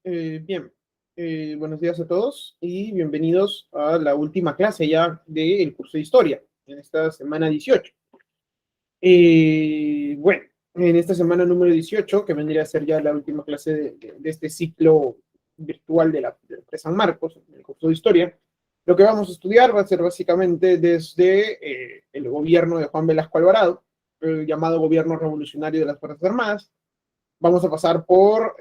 Bien, buenos días a todos y bienvenidos a la última clase ya del curso de Historia, en esta semana 18. Bueno, en esta semana número 18, que vendría a ser ya la última clase de este ciclo virtual de San Marcos, del curso de Historia, lo que vamos a estudiar va a ser básicamente desde el gobierno de Juan Velasco Alvarado, el llamado gobierno revolucionario de las Fuerzas Armadas. Vamos a pasar por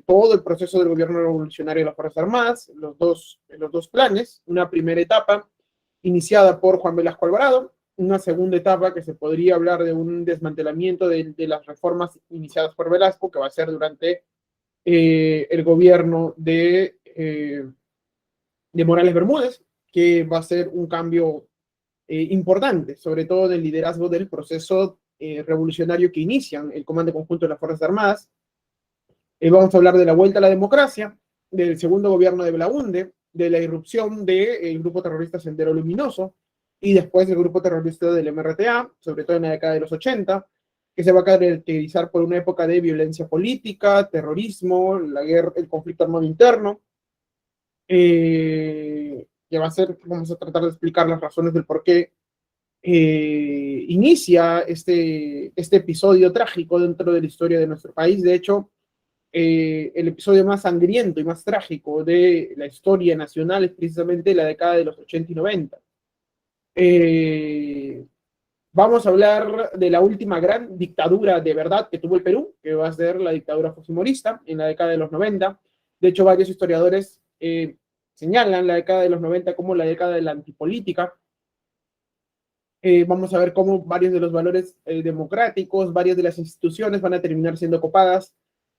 todo el proceso del gobierno revolucionario de las Fuerzas Armadas, los dos planes. Una primera etapa iniciada por Juan Velasco Alvarado, una segunda etapa que se podría hablar de un desmantelamiento de las reformas iniciadas por Velasco, que va a ser durante el gobierno de Morales Bermúdez, que va a ser un cambio importante, sobre todo en el liderazgo del proceso revolucionario que inician el Comando Conjunto de las Fuerzas Armadas. Vamos a hablar de la vuelta a la democracia, del segundo gobierno de Belaúnde, de la irrupción del grupo terrorista Sendero Luminoso y después del grupo terrorista del MRTA, sobre todo en la década de los 80, que se va a caracterizar por una época de violencia política, terrorismo, la guerra, el conflicto armado interno, que va a ser, vamos a tratar de explicar las razones del por qué inicia este episodio trágico dentro de la historia de nuestro país. De hecho, el episodio más sangriento y más trágico de la historia nacional es precisamente la década de los 80 y 90. Vamos a hablar de la última gran dictadura de verdad que tuvo el Perú, que va a ser la dictadura fujimorista en la década de los 90. De hecho, varios historiadores señalan la década de los 90 como la década de la antipolítica. Vamos a ver cómo varios de los valores democráticos, varias de las instituciones van a terminar siendo copadas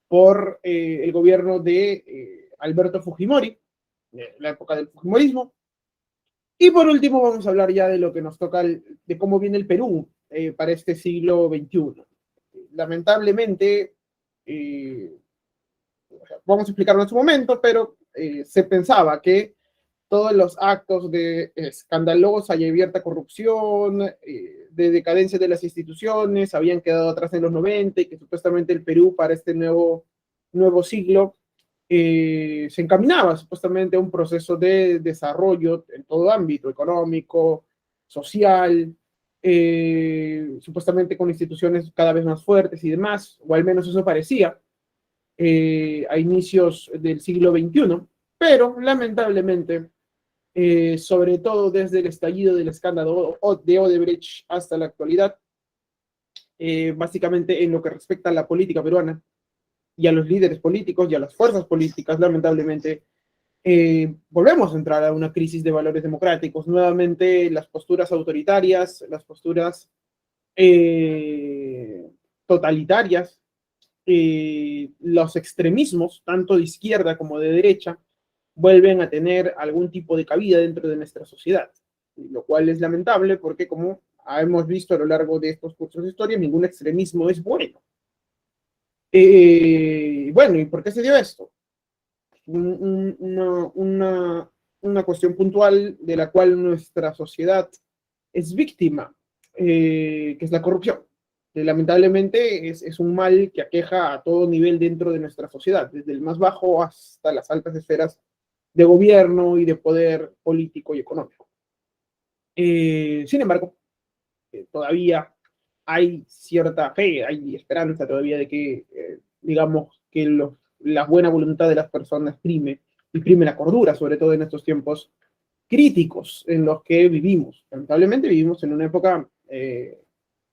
por el gobierno de Alberto Fujimori, la época del Fujimorismo. Y por último vamos a hablar ya de lo que nos toca, de cómo viene el Perú para este siglo XXI. Lamentablemente, vamos a explicarlo en su momento, pero se pensaba que todos los actos de escandalosa y abierta corrupción, de decadencia de las instituciones, habían quedado atrás en los 90 y que supuestamente el Perú para este nuevo siglo se encaminaba supuestamente a un proceso de desarrollo en todo ámbito, económico, social, supuestamente con instituciones cada vez más fuertes y demás, o al menos eso parecía a inicios del siglo XXI, pero lamentablemente sobre todo desde el estallido del escándalo de Odebrecht hasta la actualidad, básicamente en lo que respecta a la política peruana y a los líderes políticos y a las fuerzas políticas, lamentablemente, volvemos a entrar a una crisis de valores democráticos. Nuevamente las posturas autoritarias, las posturas totalitarias, los extremismos, tanto de izquierda como de derecha, vuelven a tener algún tipo de cabida dentro de nuestra sociedad, lo cual es lamentable porque, como hemos visto a lo largo de estos cursos de historia, ningún extremismo es bueno. Bueno, ¿y por qué se dio esto? Una cuestión puntual de la cual nuestra sociedad es víctima, que es la corrupción. Lamentablemente es un mal que aqueja a todo nivel dentro de nuestra sociedad, desde el más bajo hasta las altas esferas de gobierno y de poder político y económico. Sin embargo, todavía hay cierta fe, hay esperanza todavía de que, digamos, que la buena voluntad de las personas prime, y prime la cordura, sobre todo en estos tiempos críticos en los que vivimos. Lamentablemente vivimos en una época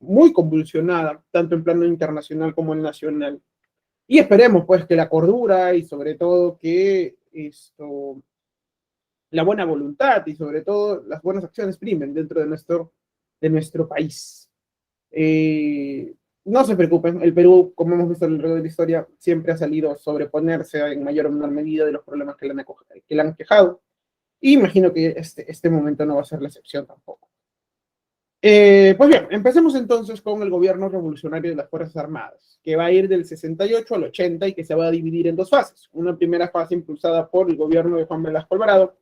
muy convulsionada, tanto en plano internacional como en nacional. Y esperemos, pues, que la cordura y sobre todo que la buena voluntad y sobre todo las buenas acciones primen dentro de nuestro país. No se preocupen, el Perú, como hemos visto a lo largo de la historia, siempre ha salido a sobreponerse en mayor o menor medida de los problemas que le han quejado. Y imagino que este momento no va a ser la excepción tampoco. Pues bien, empecemos entonces con el gobierno revolucionario de las Fuerzas Armadas, que va a ir del 68 al 80 y que se va a dividir en dos fases. Una primera fase impulsada por el gobierno de Juan Velasco Alvarado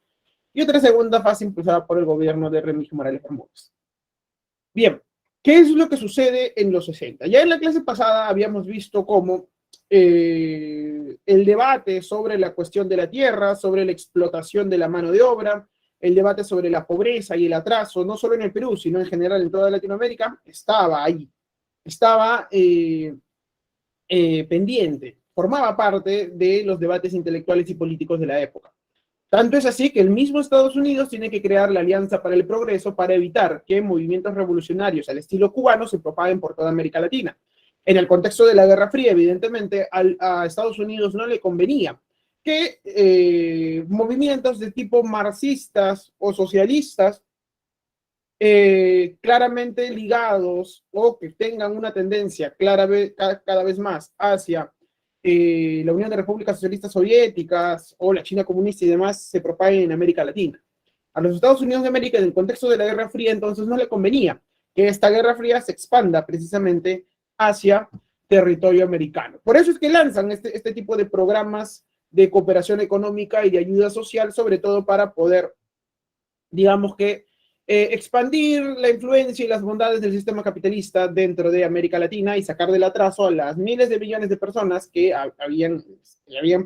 y otra segunda fase impulsada por el gobierno de Remigio Morales Bermúdez. Bien, ¿qué es lo que sucede en los 60? Ya en la clase pasada habíamos visto cómo el debate sobre la cuestión de la tierra, sobre la explotación de la mano de obra, el debate sobre la pobreza y el atraso, no solo en el Perú, sino en general en toda Latinoamérica, estaba ahí, estaba pendiente, formaba parte de los debates intelectuales y políticos de la época. Tanto es así que el mismo Estados Unidos tiene que crear la Alianza para el Progreso para evitar que movimientos revolucionarios al estilo cubano se propaguen por toda América Latina. En el contexto de la Guerra Fría, evidentemente, a Estados Unidos no le convenía que movimientos de tipo marxistas o socialistas claramente ligados o que tengan una tendencia cada vez más hacia la Unión de Repúblicas Socialistas Soviéticas o la China comunista y demás se propaguen en América Latina. A los Estados Unidos de América, en el contexto de la Guerra Fría, entonces no le convenía que esta Guerra Fría se expanda precisamente hacia territorio americano. Por eso es que lanzan este tipo de programas de cooperación económica y de ayuda social, sobre todo para poder, digamos que, expandir la influencia y las bondades del sistema capitalista dentro de América Latina y sacar del atraso a las miles de millones de personas que habían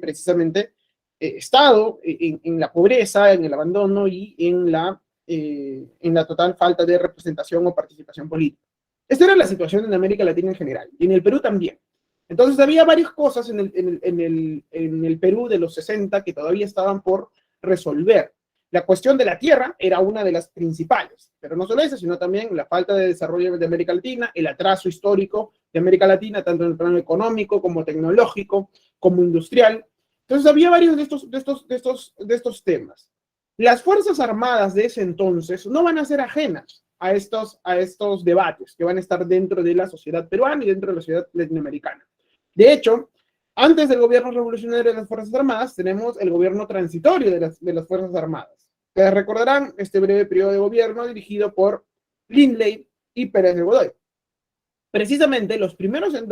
precisamente estado en la pobreza, en el abandono y en la total falta de representación o participación política. Esta era la situación en América Latina en general y en el Perú también. Entonces había varias cosas en el Perú de los 60 que todavía estaban por resolver. La cuestión de la tierra era una de las principales, pero no solo eso, sino también la falta de desarrollo de América Latina, el atraso histórico de América Latina, tanto en el plano económico como tecnológico, como industrial. Entonces había varios de estos temas. Las Fuerzas Armadas de ese entonces no van a ser ajenas a estos debates que van a estar dentro de la sociedad peruana y dentro de la sociedad latinoamericana. De hecho, antes del gobierno revolucionario de las Fuerzas Armadas, tenemos el gobierno transitorio de las Fuerzas Armadas. Ustedes recordarán este breve periodo de gobierno dirigido por Lindley y Pérez de Godoy. Precisamente los primeros en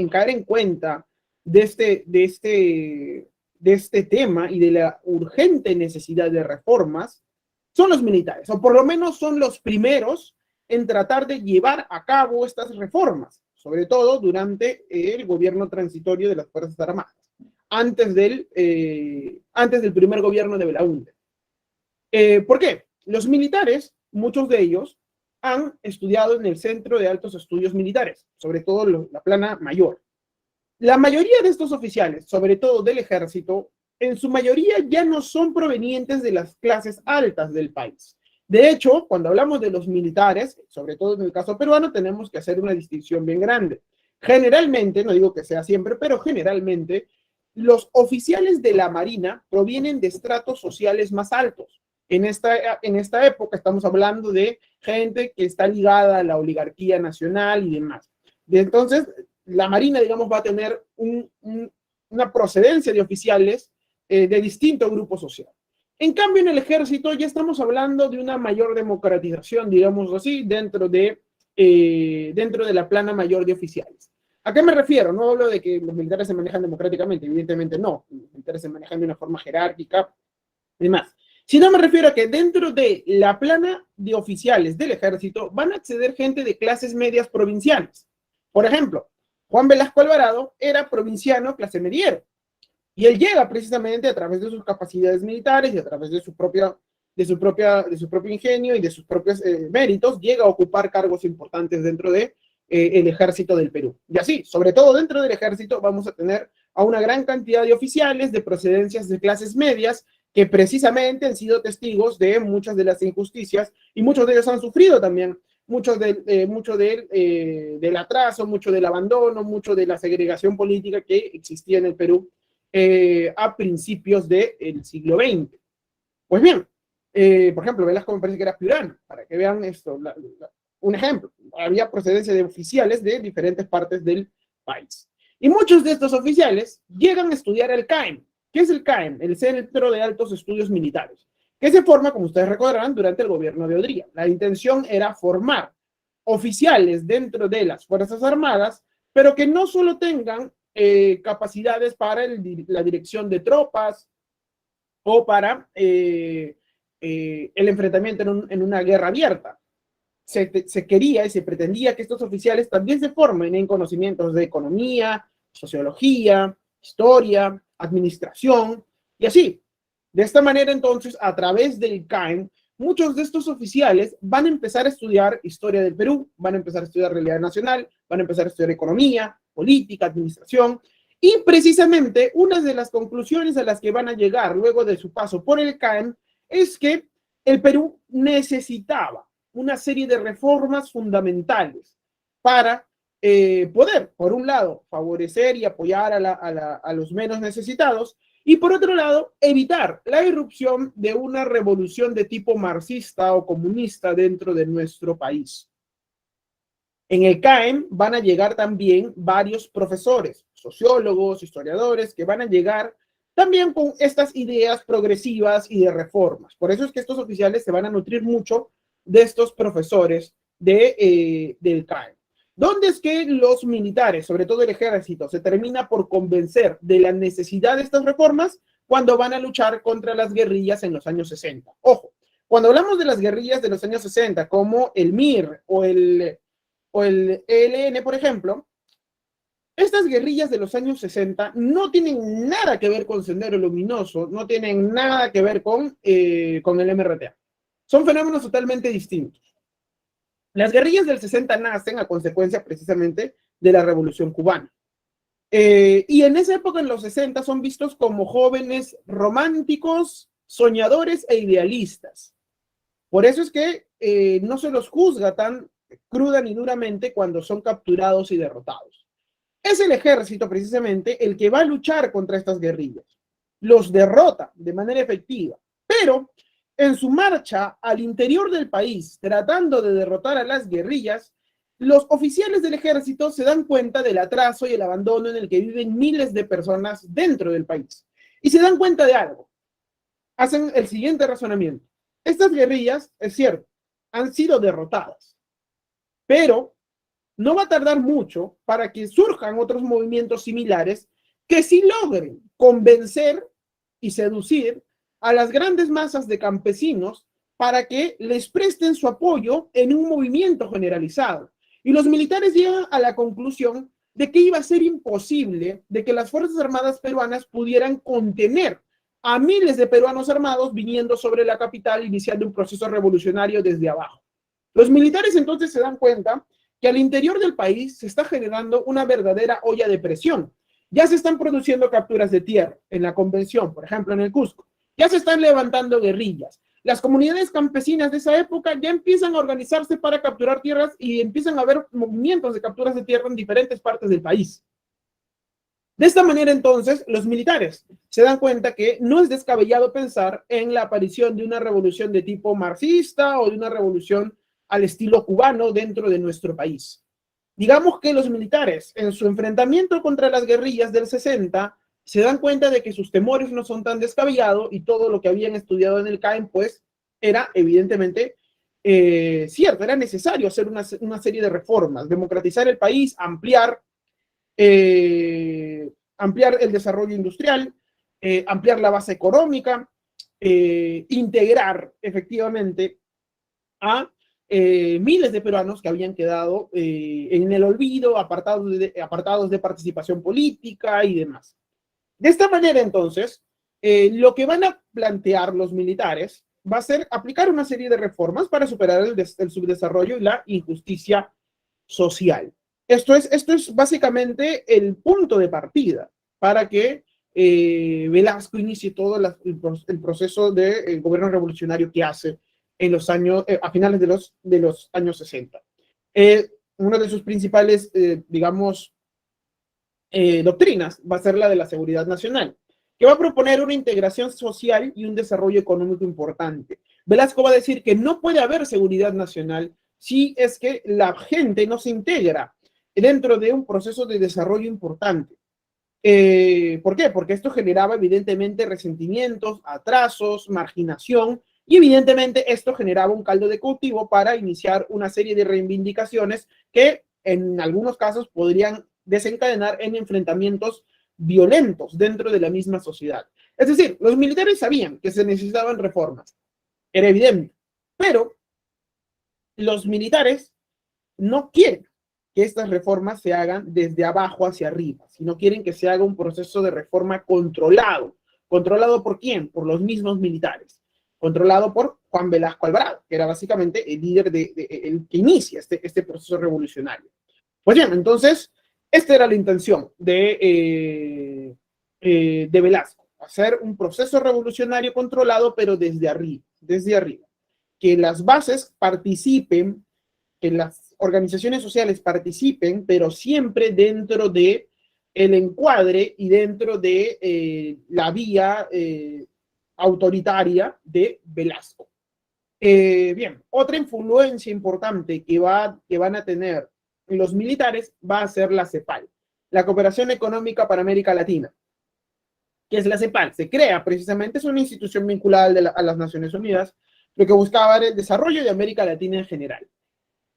caer en cuenta de este tema y de la urgente necesidad de reformas son los militares, o por lo menos son los primeros en tratar de llevar a cabo estas reformas, sobre todo durante el gobierno transitorio de las Fuerzas Armadas, antes del primer gobierno de Belaúnde. ¿Por qué? Los militares, muchos de ellos, han estudiado en el Centro de Altos Estudios Militares, sobre todo la plana mayor. La mayoría de estos oficiales, sobre todo del ejército, en su mayoría ya no son provenientes de las clases altas del país. De hecho, cuando hablamos de los militares, sobre todo en el caso peruano, tenemos que hacer una distinción bien grande. Generalmente, no digo que sea siempre, pero generalmente, los oficiales de la Marina provienen de estratos sociales más altos. En esta época estamos hablando de gente que está ligada a la oligarquía nacional y demás. Entonces, la Marina, digamos, va a tener una procedencia de oficiales de distinto grupo social. En cambio, en el ejército ya estamos hablando de una mayor democratización, digamos así, dentro de la plana mayor de oficiales. ¿A qué me refiero? No hablo de que los militares se manejan democráticamente, evidentemente no. Los militares se manejan de una forma jerárquica y demás. Sino me refiero a que dentro de la plana de oficiales del ejército van a acceder gente de clases medias provinciales. Por ejemplo, Juan Velasco Alvarado era provinciano clase mediero. Y él llega precisamente a través de sus capacidades militares y a través de su propio ingenio y de sus propios méritos, llega a ocupar cargos importantes dentro de el ejército del Perú. Y así, sobre todo dentro del ejército, vamos a tener a una gran cantidad de oficiales de procedencias de clases medias que precisamente han sido testigos de muchas de las injusticias y muchos de ellos han sufrido también mucho del atraso, mucho del abandono, mucho de la segregación política que existía en el Perú a principios del siglo XX. Pues bien, por ejemplo, Velasco me parece que era piurano, para que vean esto, un ejemplo, había procedencia de oficiales de diferentes partes del país. Y muchos de estos oficiales llegan a estudiar el CAEM. ¿Qué es el CAEM? El Centro de Altos Estudios Militares, que se forma, como ustedes recordarán, durante el gobierno de Odría. La intención era formar oficiales dentro de las Fuerzas Armadas, pero que no solo tengan capacidades para la dirección de tropas o para el enfrentamiento en una guerra abierta. Se quería y se pretendía que estos oficiales también se formen en conocimientos de economía, sociología, historia, administración, y así. De esta manera, entonces, a través del CAEM, muchos de estos oficiales van a empezar a estudiar historia del Perú, van a empezar a estudiar realidad nacional, van a empezar a estudiar economía, política, administración, y precisamente una de las conclusiones a las que van a llegar luego de su paso por el CAEM es que el Perú necesitaba una serie de reformas fundamentales para poder, por un lado, favorecer y apoyar a los menos necesitados, y por otro lado, evitar la irrupción de una revolución de tipo marxista o comunista dentro de nuestro país. En el CAEM van a llegar también varios profesores, sociólogos, historiadores, que van a llegar también con estas ideas progresivas y de reformas. Por eso es que estos oficiales se van a nutrir mucho de estos profesores del CAEM. ¿Dónde es que los militares, sobre todo el ejército, se termina por convencer de la necesidad de estas reformas? Cuando van a luchar contra las guerrillas en los años 60. Ojo, cuando hablamos de las guerrillas de los años 60, como el MIR o el ELN, por ejemplo, estas guerrillas de los años 60 no tienen nada que ver con Sendero Luminoso, no tienen nada que ver con el MRTA. Son fenómenos totalmente distintos. Las guerrillas del 60 nacen a consecuencia precisamente de la Revolución Cubana. Y en esa época, en los 60, son vistos como jóvenes románticos, soñadores e idealistas. Por eso es que no se los juzga tan cruda ni duramente cuando son capturados y derrotados. Es el ejército precisamente el que va a luchar contra estas guerrillas. Los derrota de manera efectiva, pero en su marcha al interior del país, tratando de derrotar a las guerrillas, los oficiales del ejército se dan cuenta del atraso y el abandono en el que viven miles de personas dentro del país. Y se dan cuenta de algo. Hacen el siguiente razonamiento. Estas guerrillas, es cierto, han sido derrotadas, pero no va a tardar mucho para que surjan otros movimientos similares que sí logren convencer y seducir a las grandes masas de campesinos para que les presten su apoyo en un movimiento generalizado. Y los militares llegan a la conclusión de que iba a ser imposible de que las Fuerzas Armadas peruanas pudieran contener a miles de peruanos armados viniendo sobre la capital, iniciando un proceso revolucionario desde abajo. Los militares entonces se dan cuenta que al interior del país se está generando una verdadera olla de presión. Ya se están produciendo capturas de tierra en la convención, por ejemplo, en el Cusco. Ya se están levantando guerrillas. Las comunidades campesinas de esa época ya empiezan a organizarse para capturar tierras y empiezan a haber movimientos de capturas de tierra en diferentes partes del país. De esta manera, entonces, los militares se dan cuenta que no es descabellado pensar en la aparición de una revolución de tipo marxista o de una revolución al estilo cubano dentro de nuestro país. Digamos que los militares, en su enfrentamiento contra las guerrillas del 60, se dan cuenta de que sus temores no son tan descabellados y todo lo que habían estudiado en el CAEM, pues, era evidentemente cierto, era necesario hacer una serie de reformas, democratizar el país, ampliar el desarrollo industrial, ampliar la base económica, integrar efectivamente a miles de peruanos que habían quedado en el olvido, apartados de participación política y demás. De esta manera, entonces, lo que van a plantear los militares va a ser aplicar una serie de reformas para superar el subdesarrollo y la injusticia social. Esto es básicamente el punto de partida para que Velasco inicie todo el proceso del gobierno revolucionario que hace en los años, a finales de los años 60. Una de sus principales, digamos, doctrinas va a ser la de la seguridad nacional, que va a proponer una integración social y un desarrollo económico importante. Velasco va a decir que no puede haber seguridad nacional si es que la gente no se integra dentro de un proceso de desarrollo importante. ¿Por qué? Porque esto generaba evidentemente resentimientos, atrasos, marginación, y evidentemente esto generaba un caldo de cultivo para iniciar una serie de reivindicaciones que en algunos casos podrían desencadenar en enfrentamientos violentos dentro de la misma sociedad. Es decir, los militares sabían que se necesitaban reformas, era evidente, pero los militares no quieren que estas reformas se hagan desde abajo hacia arriba, sino quieren que se haga un proceso de reforma controlado. ¿Controlado por quién? Por los mismos militares. Controlado por Juan Velasco Alvarado, que era básicamente el líder el que inicia este proceso revolucionario. Pues bien, entonces, esta era la intención de Velasco, hacer un proceso revolucionario controlado, pero desde arriba. Que las bases participen, que las organizaciones sociales participen, pero siempre dentro de el encuadre y dentro de la vía autoritaria de Velasco. Bien, otra influencia importante que van a tener los militares va a ser la CEPAL, la Cooperación Económica para América Latina. ¿Qué es la CEPAL? Se crea precisamente, es una institución vinculada a las Naciones Unidas, lo que buscaba era el desarrollo de América Latina en general.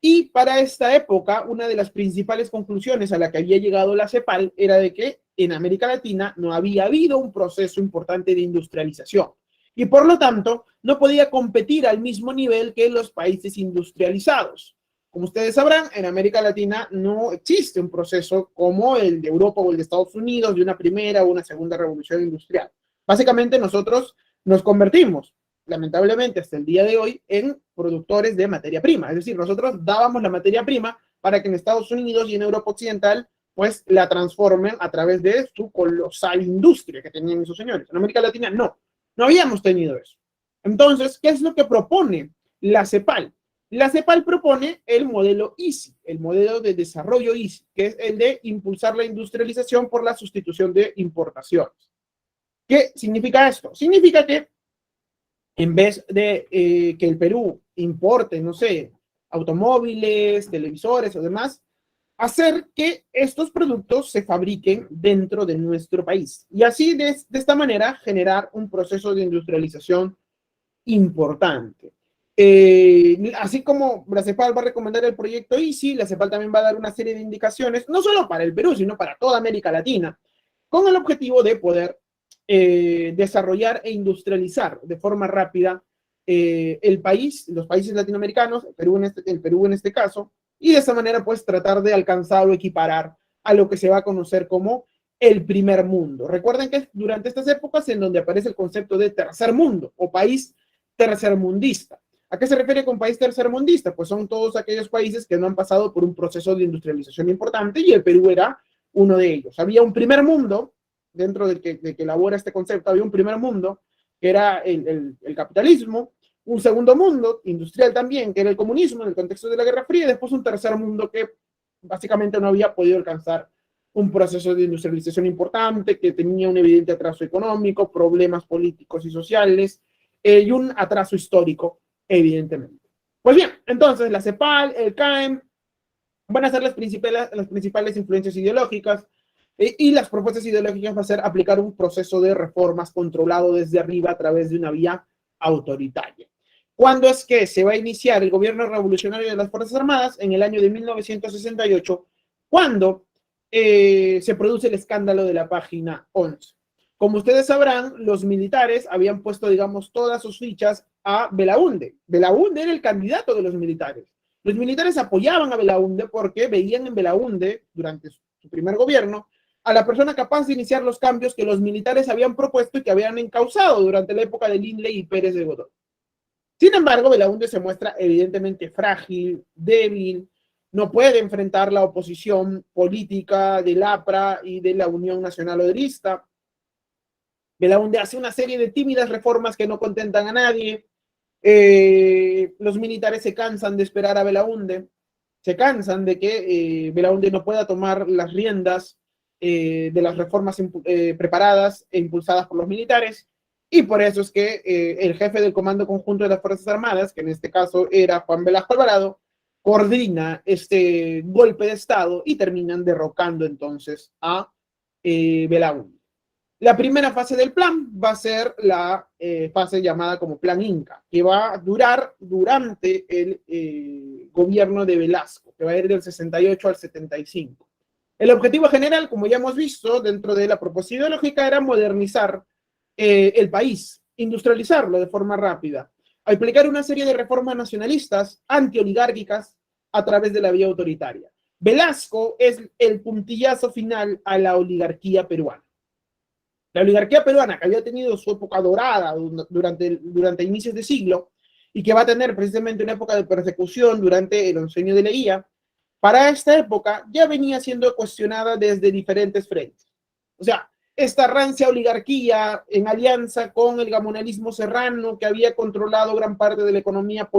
Y para esta época, una de las principales conclusiones a la que había llegado la CEPAL era de que en América Latina no había habido un proceso importante de industrialización y por lo tanto no podía competir al mismo nivel que los países industrializados. Como ustedes sabrán, en América Latina no existe un proceso como el de Europa o el de Estados Unidos de una primera o una segunda revolución industrial. Básicamente nosotros nos convertimos, lamentablemente hasta el día de hoy, en productores de materia prima. Es decir, nosotros dábamos la materia prima para que en Estados Unidos y en Europa Occidental pues la transformen a través de su colosal industria que tenían esos señores. En América Latina no habíamos tenido eso. Entonces, ¿qué es lo que propone la CEPAL? La CEPAL propone el modelo EASY, el modelo de desarrollo EASY, que es el de impulsar la industrialización por la sustitución de importaciones. ¿Qué significa esto? Significa que en vez de que el Perú importe, no sé, automóviles, televisores o demás, hacer que estos productos se fabriquen dentro de nuestro país. Y así, de esta manera, generar un proceso de industrialización importante. Así como la CEPAL va a recomendar el proyecto EASY, la CEPAL también va a dar una serie de indicaciones, no solo para el Perú, sino para toda América Latina, con el objetivo de poder desarrollar e industrializar de forma rápida el país, los países latinoamericanos, el Perú en este caso, y de esa manera pues tratar de alcanzar o equiparar a lo que se va a conocer como el primer mundo. Recuerden que durante estas épocas en donde aparece el concepto de tercer mundo o país tercermundista. ¿A qué se refiere con país tercermundista? Pues son todos aquellos países que no han pasado por un proceso de industrialización importante y el Perú era uno de ellos. Había un primer mundo, dentro de que elabora este concepto, había un primer mundo que era el capitalismo, un segundo mundo industrial también, que era el comunismo en el contexto de la Guerra Fría, y después un tercer mundo que básicamente no había podido alcanzar un proceso de industrialización importante, que tenía un evidente atraso económico, problemas políticos y sociales, y un atraso histórico, evidentemente. Pues bien, entonces la CEPAL, el CAEM, van a ser las principales influencias ideológicas, y las propuestas ideológicas va a ser aplicar un proceso de reformas controlado desde arriba a través de una vía autoritaria. ¿Cuándo es que se va a iniciar el gobierno revolucionario de las Fuerzas Armadas? En el año de 1968, cuando se produce el escándalo de la página 11. Como ustedes sabrán, los militares habían puesto, digamos, todas sus fichas a Belaúnde. Belaúnde era el candidato de los militares. Los militares apoyaban a Belaúnde porque veían en Belaúnde, durante su primer gobierno, a la persona capaz de iniciar los cambios que los militares habían propuesto y que habían encauzado durante la época de Lindley y Pérez de Godoy. Sin embargo, Belaúnde se muestra evidentemente frágil, débil, no puede enfrentar la oposición política del APRA y de la Unión Nacional Obrerista. Belaúnde hace una serie de tímidas reformas que no contentan a nadie. Los militares se cansan de esperar a Belaúnde, se cansan de que Belaúnde no pueda tomar las riendas de las reformas preparadas e impulsadas por los militares, y por eso es que el jefe del Comando Conjunto de las Fuerzas Armadas, que en este caso era Juan Velasco Alvarado, coordina este golpe de Estado y terminan derrocando entonces a Belaúnde. La primera fase del plan va a ser la fase llamada como Plan Inca, que va a durar durante el gobierno de Velasco, que va a ir del 68 al 75. El objetivo general, como ya hemos visto dentro de la propuesta ideológica, era modernizar el país, industrializarlo de forma rápida, aplicar una serie de reformas nacionalistas, antioligárquicas, a través de la vía autoritaria. Velasco es el puntillazo final a la oligarquía peruana. La oligarquía peruana, que había tenido su época dorada durante inicios de siglo y que va a tener precisamente una época de persecución durante el oncenio de Leguía, para esta época ya venía siendo cuestionada desde diferentes frentes. O sea, esta rancia oligarquía en alianza con el gamonalismo serrano que había controlado gran parte de la economía,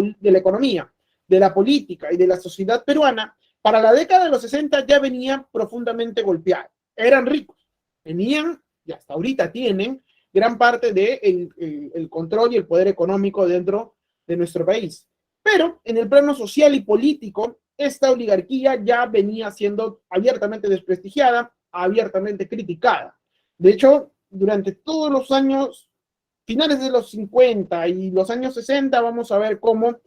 de la política y de la sociedad peruana, para la década de los 60 ya venía profundamente golpeada. Eran ricos, tenían, y hasta ahorita tienen, gran parte del control y el poder económico dentro de nuestro país. Pero en el plano social y político, esta oligarquía ya venía siendo abiertamente desprestigiada, abiertamente criticada. De hecho, durante todos los años, finales de los 50 y los años 60, vamos a ver cómo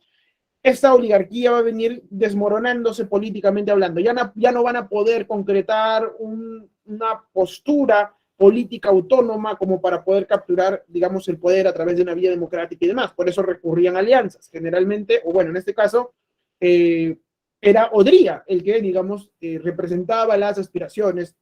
esta oligarquía va a venir desmoronándose políticamente hablando. Ya no van a poder concretar una postura política autónoma como para poder capturar, digamos, el poder a través de una vía democrática y demás. Por eso recurrían a alianzas, generalmente, o bueno, en este caso, era Odría el que, digamos, representaba las aspiraciones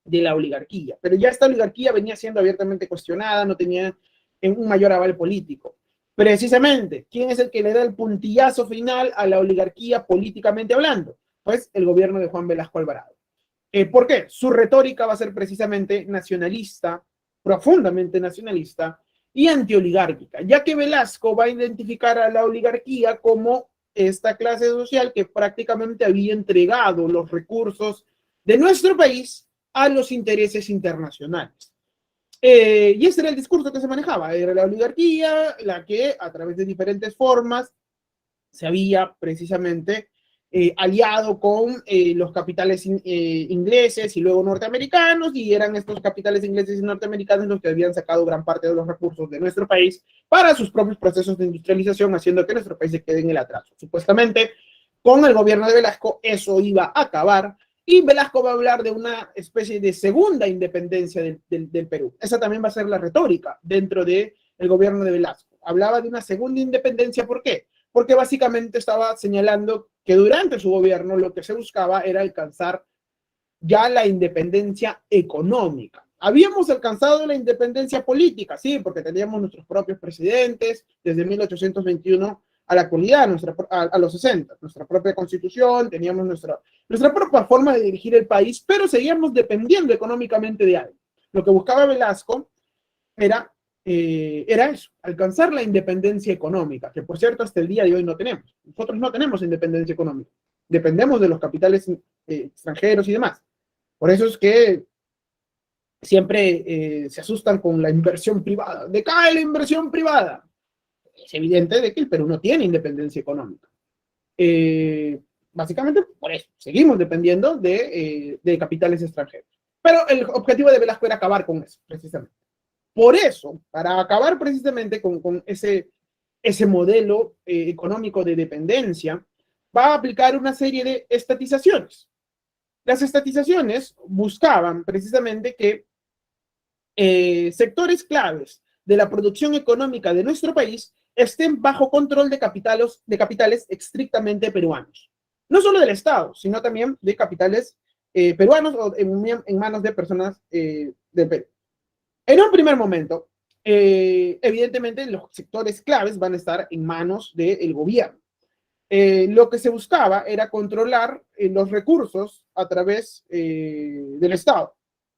de la oligarquía. Pero ya esta oligarquía venía siendo abiertamente cuestionada, no tenía un mayor aval político. Precisamente, ¿quién es el que le da el puntillazo final a la oligarquía políticamente hablando? Pues el gobierno de Juan Velasco Alvarado. ¿Por qué? Su retórica va a ser precisamente nacionalista, profundamente nacionalista y antioligárquica, ya que Velasco va a identificar a la oligarquía como esta clase social que prácticamente había entregado los recursos de nuestro país a los intereses internacionales. Y ese era el discurso que se manejaba, era la oligarquía, la que a través de diferentes formas se había precisamente aliado con los capitales ingleses y luego norteamericanos, y eran estos capitales ingleses y norteamericanos los que habían sacado gran parte de los recursos de nuestro país para sus propios procesos de industrialización, haciendo que nuestro país se quede en el atraso. Supuestamente, con el gobierno de Velasco, eso iba a acabar, y Velasco va a hablar de una especie de segunda independencia del Perú. Esa también va a ser la retórica dentro del gobierno de Velasco. Hablaba de una segunda independencia, ¿por qué? Porque básicamente estaba señalando que durante su gobierno lo que se buscaba era alcanzar ya la independencia económica. Habíamos alcanzado la independencia política, sí, porque teníamos nuestros propios presidentes desde 1821 a la actualidad, a los 60, nuestra propia constitución, teníamos nuestra propia forma de dirigir el país, pero seguíamos dependiendo económicamente de algo. Lo que buscaba Velasco era eso, alcanzar la independencia económica, que por cierto hasta el día de hoy no tenemos. Nosotros no tenemos independencia económica, dependemos de los capitales extranjeros y demás. Por eso es que siempre se asustan con la inversión privada. Decae la inversión privada. Es evidente de que el Perú no tiene independencia económica. Básicamente por eso, seguimos dependiendo de capitales extranjeros. Pero el objetivo de Velasco era acabar con eso, precisamente. Por eso, para acabar precisamente con ese modelo económico de dependencia, va a aplicar una serie de estatizaciones. Las estatizaciones buscaban precisamente que sectores claves de la producción económica de nuestro país estén bajo control de capitales estrictamente peruanos. No solo del Estado, sino también de capitales peruanos o en manos de personas del Perú. En un primer momento, evidentemente los sectores claves van a estar en manos del gobierno. Lo que se buscaba era controlar los recursos a través del Estado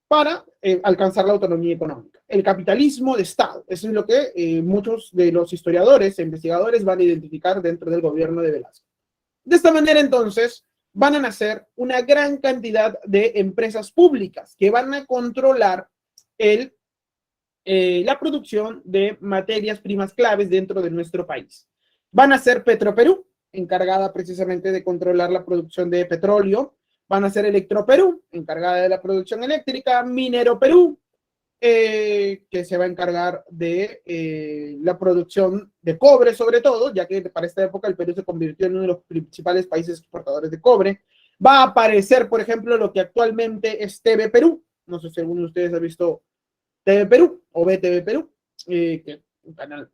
para alcanzar la autonomía económica. El capitalismo de Estado, eso es lo que muchos de los historiadores e investigadores van a identificar dentro del gobierno de Velasco. De esta manera, entonces, van a nacer una gran cantidad de empresas públicas que van a controlar la producción de materias primas claves dentro de nuestro país. Van a ser Petroperú, encargada precisamente de controlar la producción de petróleo. Van a ser Electroperú, encargada de la producción eléctrica. Minero Perú, que se va a encargar de la producción de cobre sobre todo, ya que para esta época el Perú se convirtió en uno de los principales países exportadores de cobre. Va a aparecer, por ejemplo, lo que actualmente es TV Perú. No sé si alguno de ustedes ha visto TV Perú o BTV Perú, que es un canal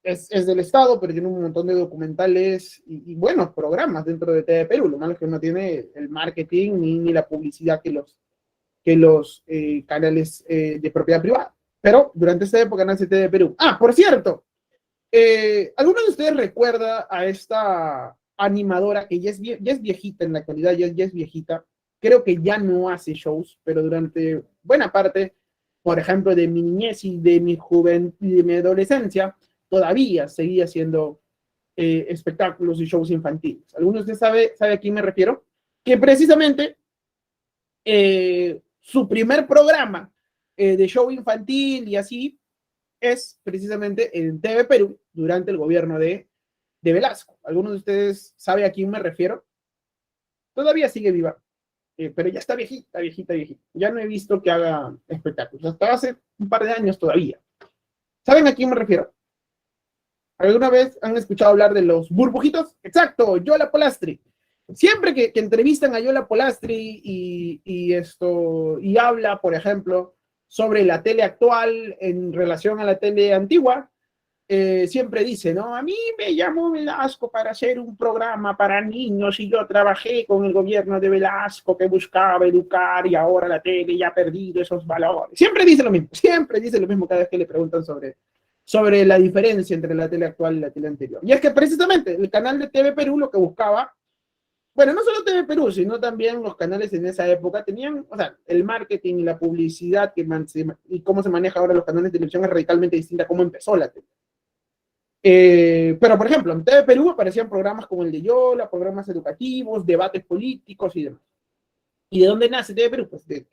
es del Estado, pero tiene un montón de documentales y buenos programas dentro de TV Perú. Lo malo es que no tiene el marketing ni la publicidad que los canales de propiedad privada. Pero durante esta época nace TV Perú. Ah, por cierto, ¿alguno de ustedes recuerda a esta animadora que ya es viejita en la actualidad, ya es viejita? Creo que ya no hace shows, pero durante buena parte, por ejemplo, de mi niñez y de mi juventud y de mi adolescencia, todavía seguía haciendo espectáculos y shows infantiles. ¿Alguno de ustedes sabe a quién me refiero? Que precisamente su primer programa de show infantil y así es precisamente en TV Perú durante el gobierno de Velasco. ¿Alguno de ustedes sabe a quién me refiero? Todavía sigue viva, pero ya está viejita, viejita, viejita. Ya no he visto que haga espectáculos, hasta hace un par de años todavía. ¿Saben a quién me refiero? ¿Alguna vez han escuchado hablar de los burbujitos? Exacto, Yola Polastri. Siempre que entrevistan a Yola Polastri y habla, por ejemplo, sobre la tele actual en relación a la tele antigua, siempre dice, ¿no? A mí me llamó Velasco para hacer un programa para niños y yo trabajé con el gobierno de Velasco que buscaba educar y ahora la tele ya ha perdido esos valores. Siempre dice lo mismo cada vez que le preguntan sobre la diferencia entre la tele actual y la tele anterior. Y es que precisamente el canal de TV Perú lo que buscaba, bueno, no solo TV Perú, sino también los canales en esa época tenían, o sea, el marketing y la publicidad y cómo se maneja ahora los canales de televisión es radicalmente distinta a cómo empezó la tele. Pero, por ejemplo, en TV Perú aparecían programas como el de Yola, programas educativos, debates políticos y demás. ¿Y de dónde nace TV Perú? Pues de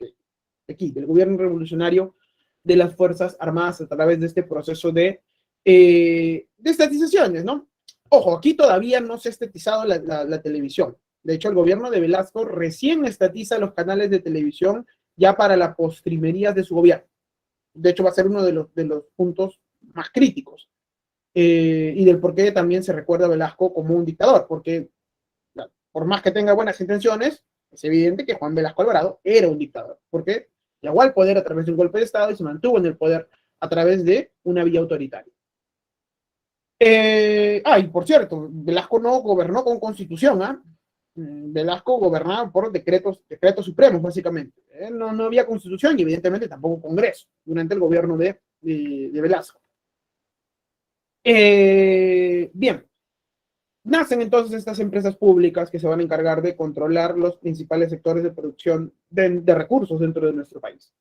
aquí, del gobierno revolucionario de las Fuerzas Armadas a través de este proceso de estatizaciones, ¿no? Ojo, aquí todavía no se ha estatizado la televisión. De hecho, el gobierno de Velasco recién estatiza los canales de televisión ya para las postrimerías de su gobierno. De hecho, va a ser uno de los puntos más críticos. Y del por qué también se recuerda a Velasco como un dictador, porque por más que tenga buenas intenciones, es evidente que Juan Velasco Alvarado era un dictador, porque llegó al poder a través de un golpe de Estado y se mantuvo en el poder a través de una vía autoritaria. Y por cierto, Velasco no gobernó con constitución, ¿ah? Velasco gobernaba por decretos supremos, básicamente. No había constitución y evidentemente tampoco congreso durante el gobierno de Velasco. Bien, nacen entonces estas empresas públicas que se van a encargar de controlar los principales sectores de producción de recursos dentro de nuestro país.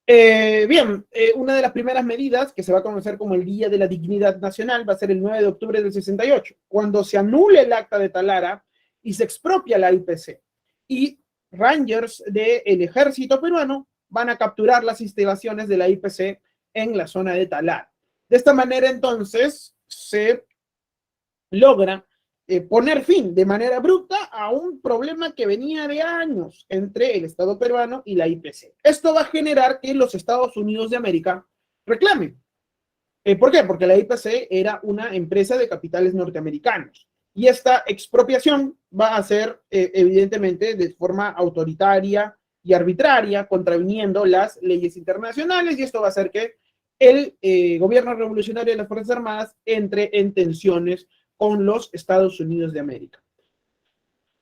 Una de las primeras medidas que se va a conocer como el Día de la Dignidad Nacional va a ser el 9 de octubre del 68, cuando se anule el acta de Talara y se expropia la IPC. Y Rangers del ejército peruano van a capturar las instalaciones de la IPC en la zona de Talara. De esta manera, entonces, se logra poner fin de manera abrupta a un problema que venía de años entre el Estado peruano y la IPC. Esto va a generar que los Estados Unidos de América reclamen. ¿Por qué? Porque la IPC era una empresa de capitales norteamericanos y esta expropiación va a ser evidentemente de forma autoritaria y arbitraria, contraviniendo las leyes internacionales, y esto va a hacer que el gobierno revolucionario de las Fuerzas Armadas entre en tensiones con los Estados Unidos de América.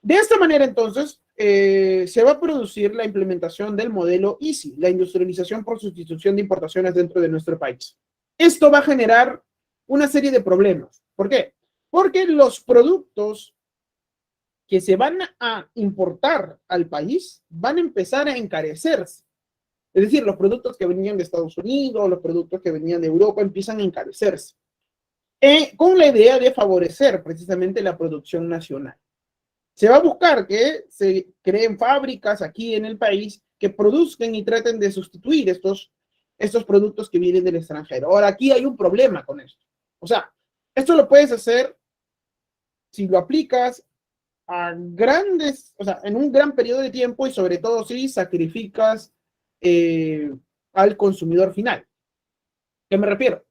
De esta manera, entonces, se va a producir la implementación del modelo ISI, la industrialización por sustitución de importaciones dentro de nuestro país. Esto va a generar una serie de problemas. ¿Por qué? Porque los productos que se van a importar al país van a empezar a encarecerse. Es decir, los productos que venían de Estados Unidos, los productos que venían de Europa empiezan a encarecerse. Con la idea de favorecer precisamente la producción nacional. Se va a buscar que se creen fábricas aquí en el país que produzcan y traten de sustituir estos productos que vienen del extranjero. Ahora, aquí hay un problema con esto. O sea, esto lo puedes hacer si lo aplicas a grandes, o sea, en un gran periodo de tiempo y sobre todo si sacrificas al consumidor final. ¿Qué me refiero?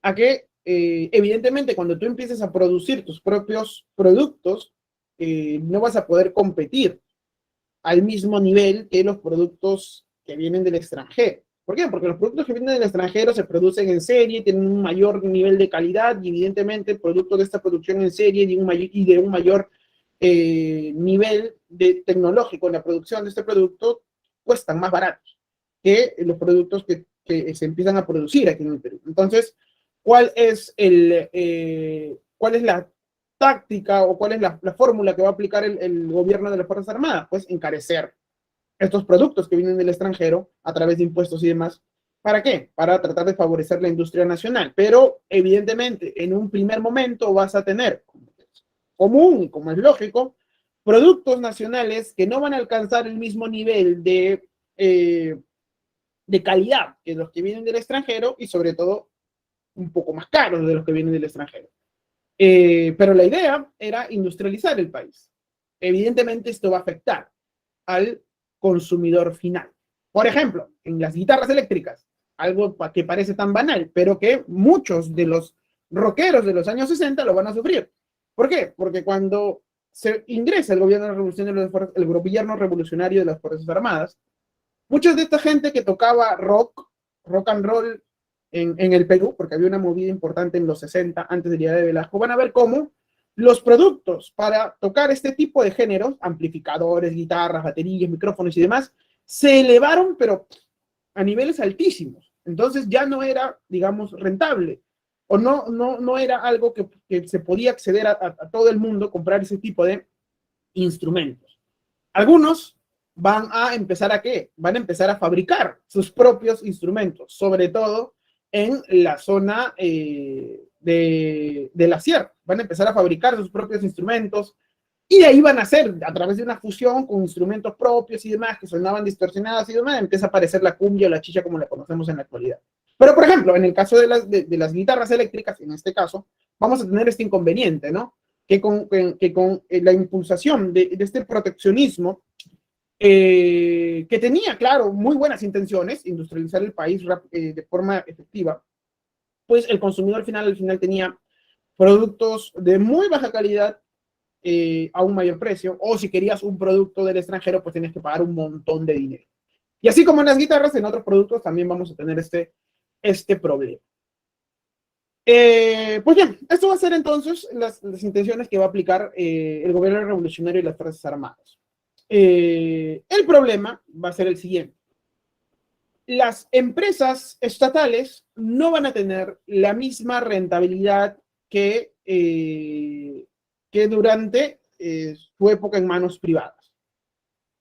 A que evidentemente cuando tú empieces a producir tus propios productos, no vas a poder competir al mismo nivel que los productos que vienen del extranjero. ¿Por qué? Porque los productos que vienen del extranjero se producen en serie, tienen un mayor nivel de calidad y evidentemente el producto de esta producción en serie de un mayor nivel tecnológico en la producción de este producto cuestan más baratos que los productos que se empiezan a producir aquí en el Perú. Entonces, ¿cuál es la táctica o cuál es la fórmula que va a aplicar el gobierno de las Fuerzas Armadas? Pues encarecer estos productos que vienen del extranjero a través de impuestos y demás. ¿Para qué? Para tratar de favorecer la industria nacional. Pero evidentemente, en un primer momento vas a tener, como es común, como es lógico, productos nacionales que no van a alcanzar el mismo nivel de calidad que los que vienen del extranjero y sobre todo un poco más caros de los que vienen del extranjero. Pero la idea era industrializar el país. Evidentemente esto va a afectar al consumidor final. Por ejemplo, en las guitarras eléctricas, algo que parece tan banal, pero que muchos de los rockeros de los años 60 lo van a sufrir. ¿Por qué? Porque cuando se ingresa el gobierno revolucionario de las Fuerzas Armadas, muchos de esta gente que tocaba rock and roll en el Perú, porque había una movida importante en los 60, antes de la de Velasco, van a ver cómo los productos para tocar este tipo de géneros, amplificadores, guitarras, baterías, micrófonos y demás, se elevaron, pero a niveles altísimos. Entonces ya no era, digamos, rentable, o no era algo que se podía acceder a todo el mundo, comprar ese tipo de instrumentos. Algunos van a empezar a ¿qué? Van a empezar a fabricar sus propios instrumentos, sobre todo en la zona de la sierra. Van a empezar a fabricar sus propios instrumentos y de ahí van a hacer, a través de una fusión con instrumentos propios y demás, que sonaban distorsionados y demás, empieza a aparecer la cumbia o la chicha como la conocemos en la actualidad. Pero, por ejemplo, en el caso de las guitarras eléctricas, en este caso, vamos a tener este inconveniente, ¿no? Que con la impulsación de este proteccionismo, que tenía, claro, muy buenas intenciones, industrializar el país de forma efectiva, pues el consumidor al final tenía productos de muy baja calidad a un mayor precio, o si querías un producto del extranjero, pues tenías que pagar un montón de dinero. Y así como en las guitarras, en otros productos también vamos a tener este problema. Pues bien, esto va a ser entonces las intenciones que va a aplicar el gobierno revolucionario y las Fuerzas Armadas. El problema va a ser el siguiente. Las empresas estatales no van a tener la misma rentabilidad que durante su época en manos privadas.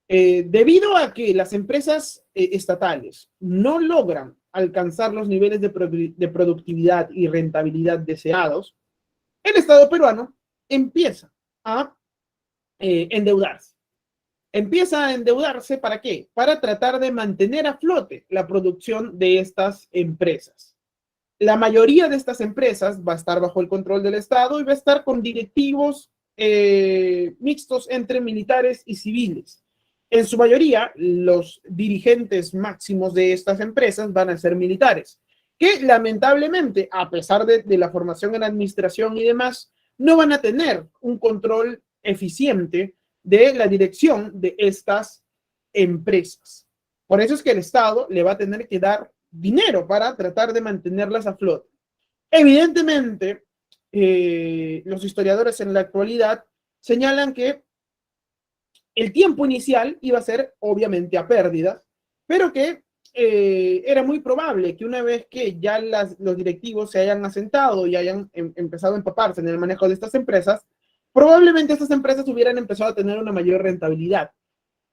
Debido a que las empresas estatales no logran alcanzar los niveles de productividad y rentabilidad deseados, el Estado peruano empieza a endeudarse. Empieza a endeudarse ¿para qué? Para tratar de mantener a flote la producción de estas empresas. La mayoría de estas empresas va a estar bajo el control del Estado y va a estar con directivos mixtos entre militares y civiles. En su mayoría, los dirigentes máximos de estas empresas van a ser militares, que lamentablemente, a pesar de la formación en administración y demás, no van a tener un control eficiente de la dirección de estas empresas. Por eso es que el Estado le va a tener que dar dinero para tratar de mantenerlas a flote. Evidentemente, los historiadores en la actualidad señalan que el tiempo inicial iba a ser obviamente a pérdidas, pero que era muy probable que una vez que ya los directivos se hayan asentado y hayan empezado a empaparse en el manejo de estas empresas, probablemente estas empresas hubieran empezado a tener una mayor rentabilidad.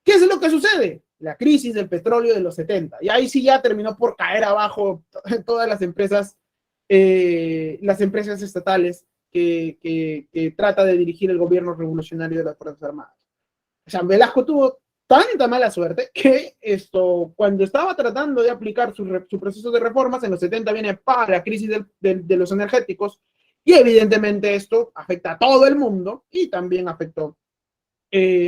¿Qué es lo que sucede? La crisis del petróleo de los 70. Y ahí sí ya terminó por caer abajo todas las empresas estatales que trata de dirigir el gobierno revolucionario de las Fuerzas Armadas. O sea, Velasco tuvo tanta mala suerte que cuando estaba tratando de aplicar su proceso de reformas, en los 70 viene para la crisis de los energéticos, y evidentemente esto afecta a todo el mundo y también afectó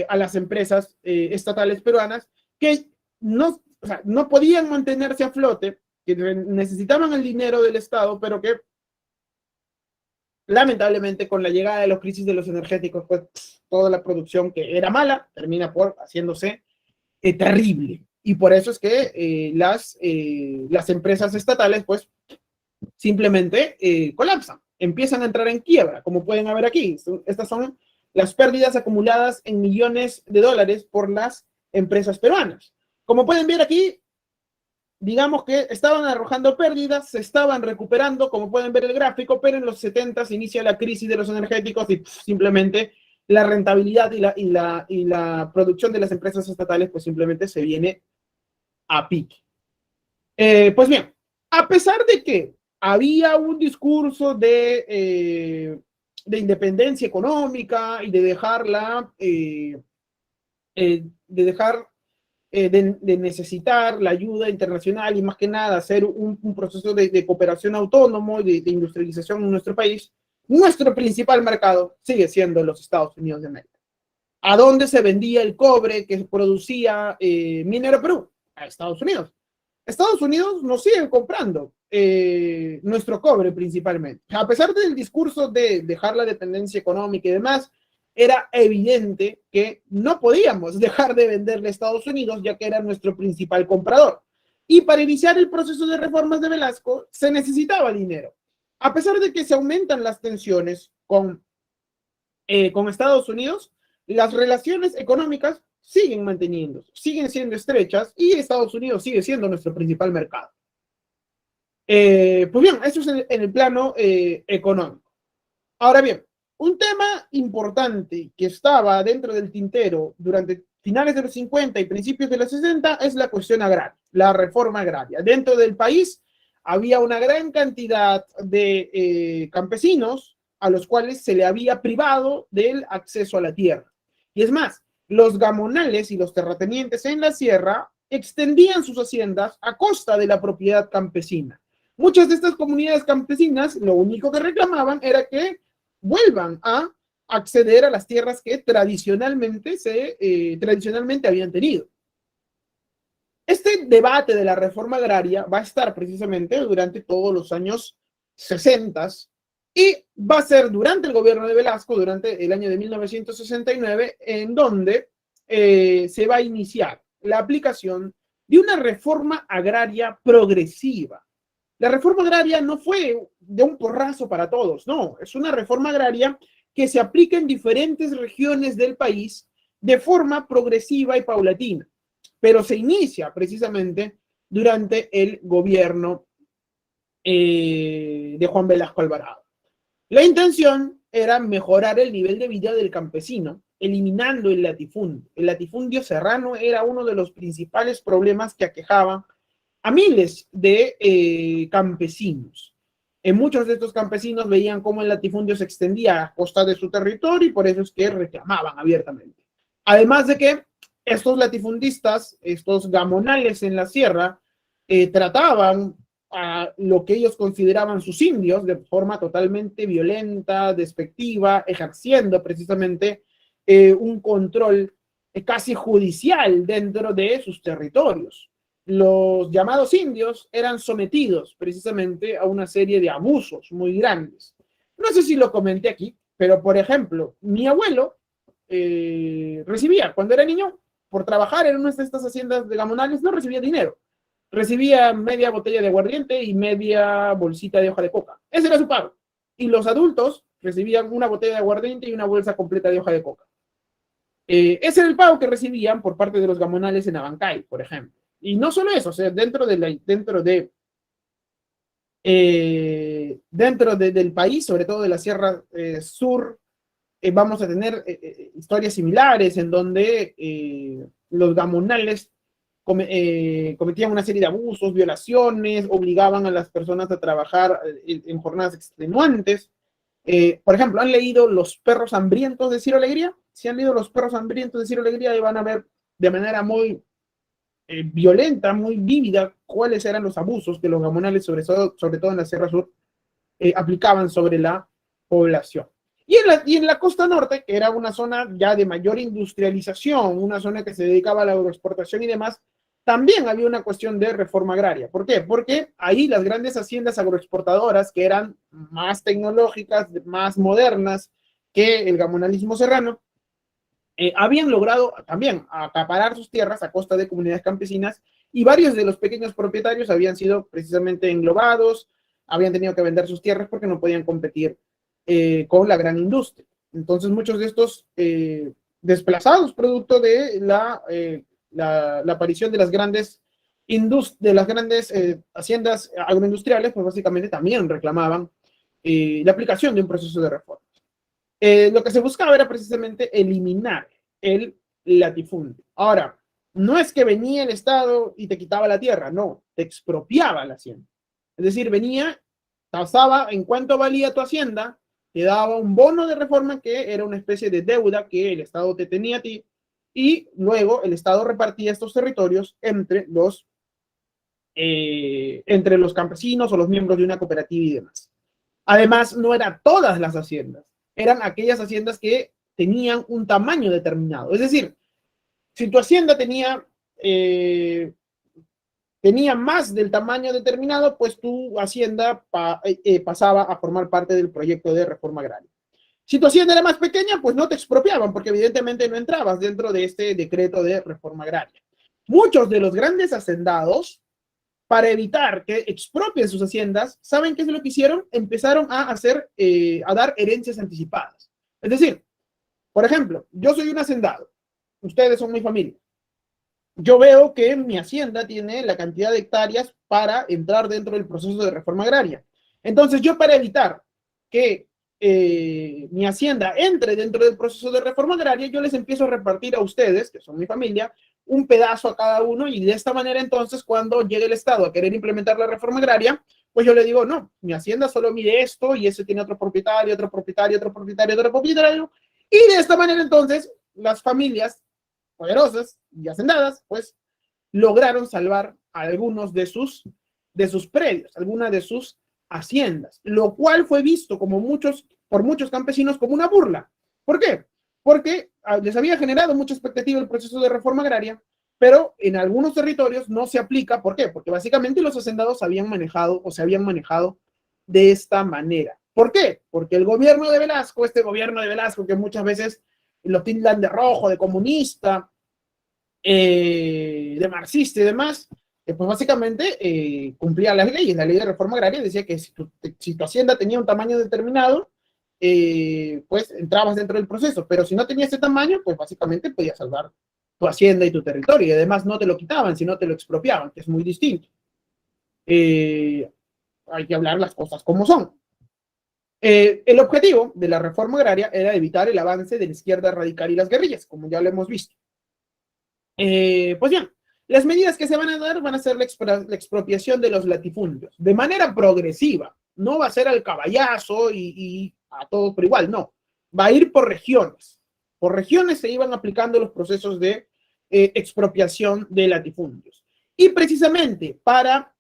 a las empresas estatales peruanas que no podían mantenerse a flote, que necesitaban el dinero del Estado, pero que lamentablemente con la llegada de los crisis de los energéticos, pues toda la producción que era mala termina por haciéndose terrible. Y por eso es que las empresas estatales, pues, simplemente colapsan, empiezan a entrar en quiebra, como pueden ver aquí. Estas son las pérdidas acumuladas en millones de dólares por las empresas peruanas. Como pueden ver aquí, digamos que estaban arrojando pérdidas, se estaban recuperando, como pueden ver el gráfico, pero en los 70 se inicia la crisis de los energéticos y simplemente la rentabilidad y la producción de las empresas estatales pues simplemente se viene a pique. Pues bien, a pesar de que había un discurso de independencia económica y de dejarla, de dejar de necesitar la ayuda internacional y más que nada hacer un proceso de cooperación autónomo y de industrialización en nuestro país, nuestro principal mercado sigue siendo los Estados Unidos de América. ¿A dónde se vendía el cobre que producía Minero Perú? A Estados Unidos. Estados Unidos nos siguen comprando nuestro cobre principalmente. A pesar del discurso de dejar la dependencia económica y demás, era evidente que no podíamos dejar de venderle a Estados Unidos, ya que era nuestro principal comprador. Y para iniciar el proceso de reformas de Velasco, se necesitaba dinero. A pesar de que se aumentan las tensiones con Estados Unidos, las relaciones económicas siguen manteniéndose, siguen siendo estrechas y Estados Unidos sigue siendo nuestro principal mercado. Pues bien, eso es en el plano económico. Ahora bien, un tema importante que estaba dentro del tintero durante finales de los 50 y principios de los 60 es la cuestión agraria, la reforma agraria. Dentro del país había una gran cantidad de campesinos a los cuales se le había privado del acceso a la tierra. Y es más, los gamonales y los terratenientes en la sierra extendían sus haciendas a costa de la propiedad campesina. Muchas de estas comunidades campesinas lo único que reclamaban era que vuelvan a acceder a las tierras que tradicionalmente habían tenido. Este debate de la reforma agraria va a estar precisamente durante todos los años 60 y va a ser durante el gobierno de Velasco, durante el año de 1969, en donde se va a iniciar la aplicación de una reforma agraria progresiva. La reforma agraria no fue de un porrazo para todos, no, es una reforma agraria que se aplica en diferentes regiones del país de forma progresiva y paulatina, pero se inicia precisamente durante el gobierno de Juan Velasco Alvarado. La intención era mejorar el nivel de vida del campesino, eliminando el latifundio. El latifundio serrano era uno de los principales problemas que aquejaban a miles de campesinos. Muchos de estos campesinos veían cómo el latifundio se extendía a costa de su territorio y por eso es que reclamaban abiertamente. Además de que estos latifundistas, estos gamonales en la sierra, trataban a lo que ellos consideraban sus indios de forma totalmente violenta, despectiva, ejerciendo precisamente un control casi judicial dentro de sus territorios. Los llamados indios eran sometidos precisamente a una serie de abusos muy grandes. No sé si lo comenté aquí, pero por ejemplo, mi abuelo recibía, cuando era niño, por trabajar en una de estas haciendas de gamonales, no recibía dinero. Recibía media botella de aguardiente y media bolsita de hoja de coca. Ese era su pago. Y los adultos recibían una botella de aguardiente y una bolsa completa de hoja de coca. Ese era el pago que recibían por parte de los gamonales en Abancay, por ejemplo. Y no solo eso, o sea, dentro del país, sobre todo de la Sierra Sur, vamos a tener historias similares en donde los gamonales cometían una serie de abusos, violaciones, obligaban a las personas a trabajar en jornadas extenuantes. Por ejemplo, ¿han leído Los perros hambrientos de Ciro Alegría? Si han leído Los perros hambrientos de Ciro Alegría, van a ver de manera muy violenta, muy vívida, cuáles eran los abusos que los gamonales, sobre todo en la Sierra Sur, aplicaban sobre la población. Y en la costa norte, que era una zona ya de mayor industrialización, una zona que se dedicaba a la agroexportación y demás, también había una cuestión de reforma agraria. ¿Por qué? Porque ahí las grandes haciendas agroexportadoras, que eran más tecnológicas, más modernas que el gamonalismo serrano, habían logrado también acaparar sus tierras a costa de comunidades campesinas y varios de los pequeños propietarios habían sido precisamente englobados, habían tenido que vender sus tierras porque no podían competir con la gran industria. Entonces muchos de estos desplazados producto de la aparición de las grandes haciendas agroindustriales, pues básicamente también reclamaban la aplicación de un proceso de reforma. Lo que se buscaba era precisamente eliminar el latifundio. Ahora, no es que venía el Estado y te quitaba la tierra, no, te expropiaba la hacienda. Es decir, venía, tasaba en cuánto valía tu hacienda, te daba un bono de reforma que era una especie de deuda que el Estado te tenía a ti, y luego el Estado repartía estos territorios entre los campesinos o los miembros de una cooperativa y demás. Además, no eran todas las haciendas, eran aquellas haciendas que tenían un tamaño determinado. Es decir, si tu hacienda tenía más del tamaño determinado, pues tu hacienda pasaba a formar parte del proyecto de reforma agraria. Si tu hacienda era más pequeña, pues no te expropiaban, porque evidentemente no entrabas dentro de este decreto de reforma agraria. Muchos de los grandes hacendados, para evitar que expropien sus haciendas, ¿saben qué es lo que hicieron? Empezaron a dar herencias anticipadas. Es decir, por ejemplo, yo soy un hacendado, ustedes son mi familia. Yo veo que mi hacienda tiene la cantidad de hectáreas para entrar dentro del proceso de reforma agraria. Entonces, yo para evitar que mi hacienda entre dentro del proceso de reforma agraria, yo les empiezo a repartir a ustedes, que son mi familia, un pedazo a cada uno, y de esta manera entonces cuando llegue el Estado a querer implementar la reforma agraria, pues yo le digo, no, mi hacienda solo mide esto y ese tiene otro propietario, otro propietario, otro propietario, otro propietario, y de esta manera entonces las familias poderosas y hacendadas pues lograron salvar algunos de sus predios, algunas de sus haciendas, lo cual fue visto por muchos campesinos como una burla. ¿Por qué? Porque les había generado mucha expectativa el proceso de reforma agraria, pero en algunos territorios no se aplica. ¿Por qué? Porque básicamente los hacendados se habían manejado de esta manera. ¿Por qué? Porque el gobierno de Velasco, este gobierno de Velasco que muchas veces lo tildan de rojo, de comunista, de marxista y demás, pues básicamente cumplía las leyes. La ley de reforma agraria decía que si tu hacienda tenía un tamaño determinado, pues entrabas dentro del proceso, pero si no tenía ese tamaño, pues básicamente podías salvar tu hacienda y tu territorio, y además no te lo quitaban, sino te lo expropiaban, que es muy distinto. Hay que hablar las cosas como son. El objetivo de la reforma agraria era evitar el avance de la izquierda radical y las guerrillas, como ya lo hemos visto. Pues bien, las medidas que se van a dar van a ser la expropiación de los latifundios, de manera progresiva. No va a ser al caballazo y a todos por igual, no. Va a ir por regiones. Por regiones se iban aplicando los procesos de expropiación de latifundios. Y precisamente para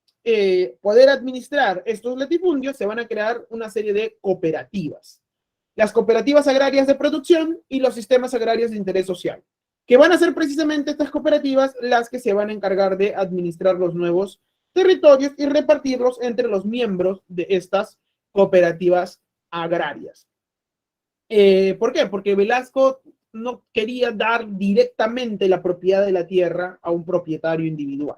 poder administrar estos latifundios se van a crear una serie de cooperativas. Las cooperativas agrarias de producción y los sistemas agrarios de interés social, que van a ser precisamente estas cooperativas las que se van a encargar de administrar los nuevos territorios y repartirlos entre los miembros de estas cooperativas agrarias. ¿Por qué? Porque Velasco no quería dar directamente la propiedad de la tierra a un propietario individual,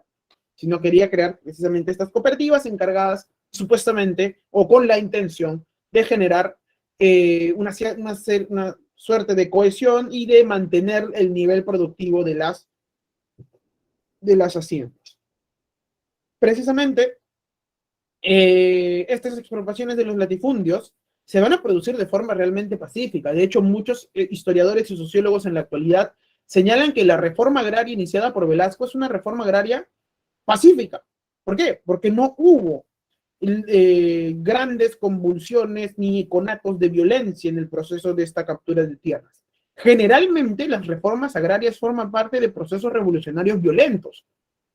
sino quería crear precisamente estas cooperativas encargadas supuestamente o con la intención de generar una suerte de cohesión y de mantener el nivel productivo de las haciendas. Precisamente, estas expropiaciones de los latifundios se van a producir de forma realmente pacífica. De hecho, muchos historiadores y sociólogos en la actualidad señalan que la reforma agraria iniciada por Velasco es una reforma agraria pacífica. ¿Por qué? Porque no hubo grandes convulsiones ni conatos de violencia en el proceso de esta captura de tierras. Generalmente las reformas agrarias forman parte de procesos revolucionarios violentos,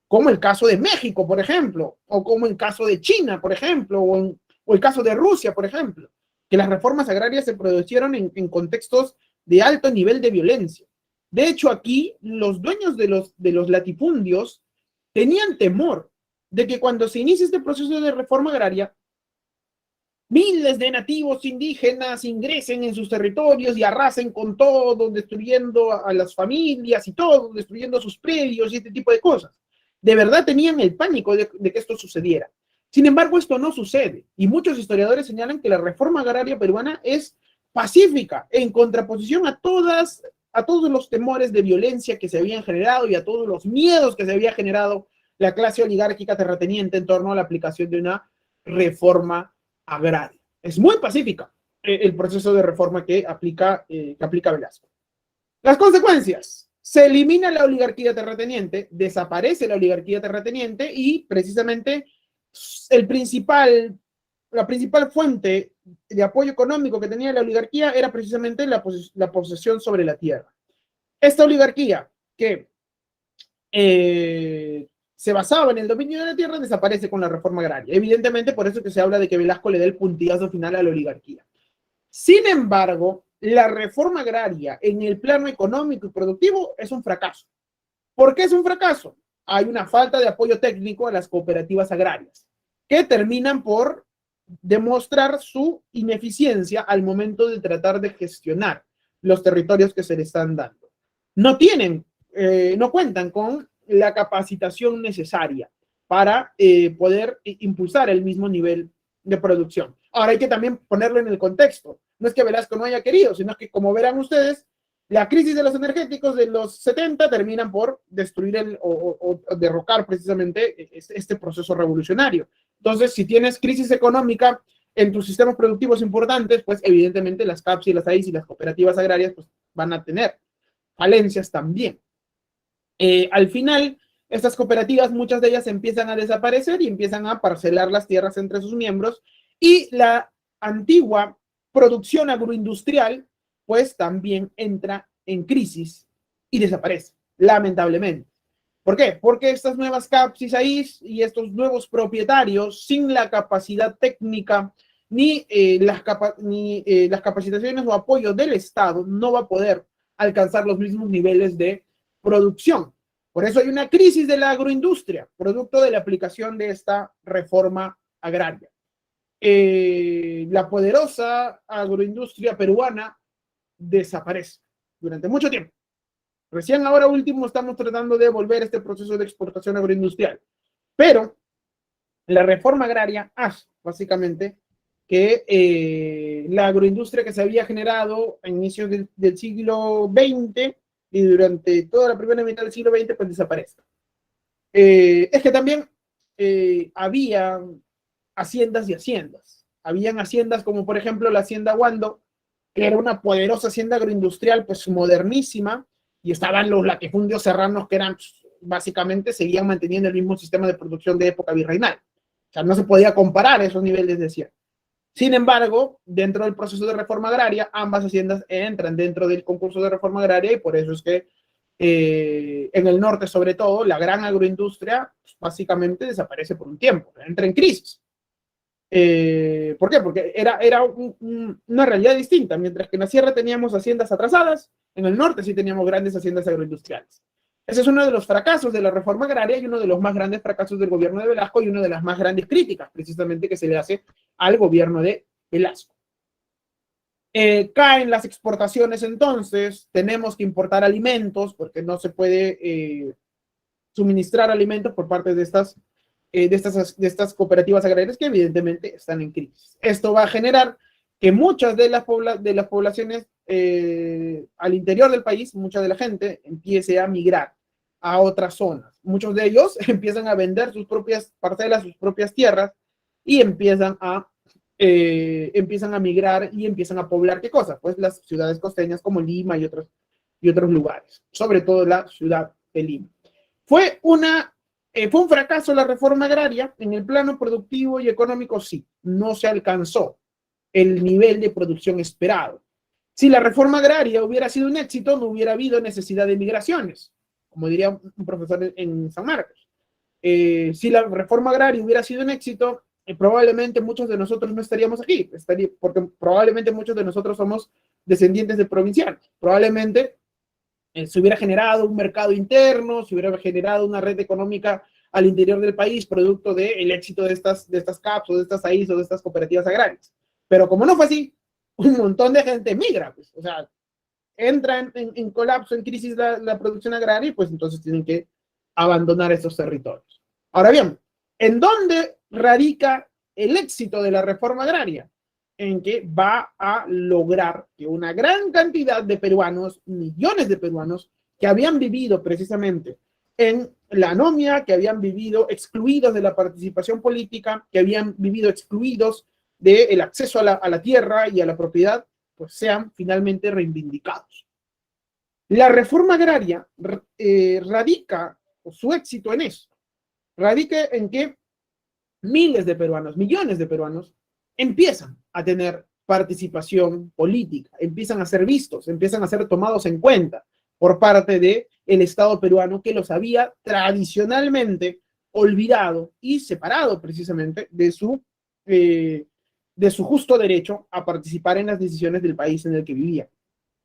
como el caso de México, por ejemplo, o como el caso de China, por ejemplo, o el caso de Rusia, por ejemplo, que las reformas agrarias se produjeron en contextos de alto nivel de violencia. De hecho, aquí los dueños de los latifundios tenían temor de que cuando se inicie este proceso de reforma agraria, miles de nativos indígenas ingresen en sus territorios y arrasen con todo, destruyendo a las familias y todo, destruyendo sus predios y este tipo de cosas. De verdad tenían el pánico de que esto sucediera. Sin embargo, esto no sucede y muchos historiadores señalan que la reforma agraria peruana es pacífica, en contraposición a todos los temores de violencia que se habían generado y a todos los miedos que se había generado la clase oligárquica terrateniente en torno a la aplicación de una reforma agraria. Es muy pacífica el proceso de reforma que aplica Velasco. Las consecuencias. Se elimina la oligarquía terrateniente, desaparece la oligarquía terrateniente y precisamente la principal fuente de apoyo económico que tenía la oligarquía era precisamente la posesión sobre la tierra. Esta oligarquía que se basaba en el dominio de la tierra desaparece con la reforma agraria. Evidentemente, por eso que se habla de que Velasco le da el puntillazo final a la oligarquía. Sin embargo, la reforma agraria en el plano económico y productivo es un fracaso. ¿Por qué es un fracaso? Hay una falta de apoyo técnico a las cooperativas agrarias, que terminan por demostrar su ineficiencia al momento de tratar de gestionar los territorios que se les están dando. No cuentan con la capacitación necesaria para poder impulsar el mismo nivel de producción. Ahora hay que también ponerlo en el contexto. No es que Velasco no haya querido, sino que, como verán ustedes, la crisis de los energéticos de los 70 terminan por destruir o derrocar precisamente este proceso revolucionario. Entonces, si tienes crisis económica en tus sistemas productivos importantes, pues evidentemente las CAPs y las AIS y las cooperativas agrarias pues, van a tener falencias también. Al final, estas cooperativas, muchas de ellas empiezan a desaparecer y empiezan a parcelar las tierras entre sus miembros y la antigua producción agroindustrial pues también entra en crisis y desaparece, lamentablemente. ¿Por qué? Porque estas nuevas CAPs y SAIS y estos nuevos propietarios, sin la capacidad técnica ni las capacitaciones o apoyo del Estado, no va a poder alcanzar los mismos niveles de producción. Por eso hay una crisis de la agroindustria, producto de la aplicación de esta reforma agraria. La poderosa agroindustria peruana desaparece durante mucho tiempo. Recién ahora último estamos tratando de volver este proceso de exportación agroindustrial. Pero la reforma agraria hace básicamente que la agroindustria que se había generado a inicios del siglo XX y durante toda la primera mitad del siglo XX, pues desaparezca. Es que también había haciendas y haciendas. Habían haciendas como por ejemplo la hacienda Wando, que era una poderosa hacienda agroindustrial, pues modernísima, y estaban los latifundios serranos que eran, pues, básicamente, seguían manteniendo el mismo sistema de producción de época virreinal. O sea, no se podía comparar esos niveles de hacienda. Sin embargo, dentro del proceso de reforma agraria, ambas haciendas entran dentro del concurso de reforma agraria y por eso es que en el norte, sobre todo, la gran agroindustria pues, básicamente desaparece por un tiempo, entra en crisis. ¿Por qué? Porque era una realidad distinta. Mientras que en la sierra teníamos haciendas atrasadas, en el norte sí teníamos grandes haciendas agroindustriales. Ese es uno de los fracasos de la reforma agraria y uno de los más grandes fracasos del gobierno de Velasco y una de las más grandes críticas precisamente que se le hace al gobierno de Velasco. Caen las exportaciones entonces, tenemos que importar alimentos porque no se puede suministrar alimentos por parte de estas cooperativas agrarias que evidentemente están en crisis. Esto va a generar que muchas de las poblaciones al interior del país, mucha de la gente empiece a migrar a otras zonas. Muchos de ellos empiezan a vender sus propias parcelas, sus propias tierras y empiezan a migrar y empiezan a poblar, ¿qué cosa? Pues las ciudades costeñas como Lima y otros lugares, sobre todo la ciudad de Lima. Fue un fracaso la reforma agraria en el plano productivo y económico, sí, no se alcanzó el nivel de producción esperado. Si la reforma agraria hubiera sido un éxito, no hubiera habido necesidad de migraciones, como diría un profesor en San Marcos. Si la reforma agraria hubiera sido un éxito, probablemente muchos de nosotros no estaríamos aquí, porque probablemente muchos de nosotros somos descendientes de provincianos. Probablemente se hubiera generado un mercado interno, se hubiera generado una red económica al interior del país, producto del éxito de estas CAPs o de estas AIS o de estas cooperativas agrarias. Pero como no fue así, un montón de gente migra, pues, o sea, entra en colapso, en crisis la producción agraria y pues entonces tienen que abandonar esos territorios. Ahora bien, ¿en dónde radica el éxito de la reforma agraria? En que va a lograr que una gran cantidad de peruanos, millones de peruanos, que habían vivido precisamente en la anomia, que habían vivido excluidos de la participación política, que habían vivido excluidos del acceso a la tierra y a la propiedad, pues sean finalmente reivindicados. La reforma agraria radica, o su éxito en eso, radica en que miles de peruanos, millones de peruanos, empiezan a tener participación política, empiezan a ser vistos, empiezan a ser tomados en cuenta por parte del Estado peruano que los había tradicionalmente olvidado y separado precisamente de su justo derecho a participar en las decisiones del país en el que vivían.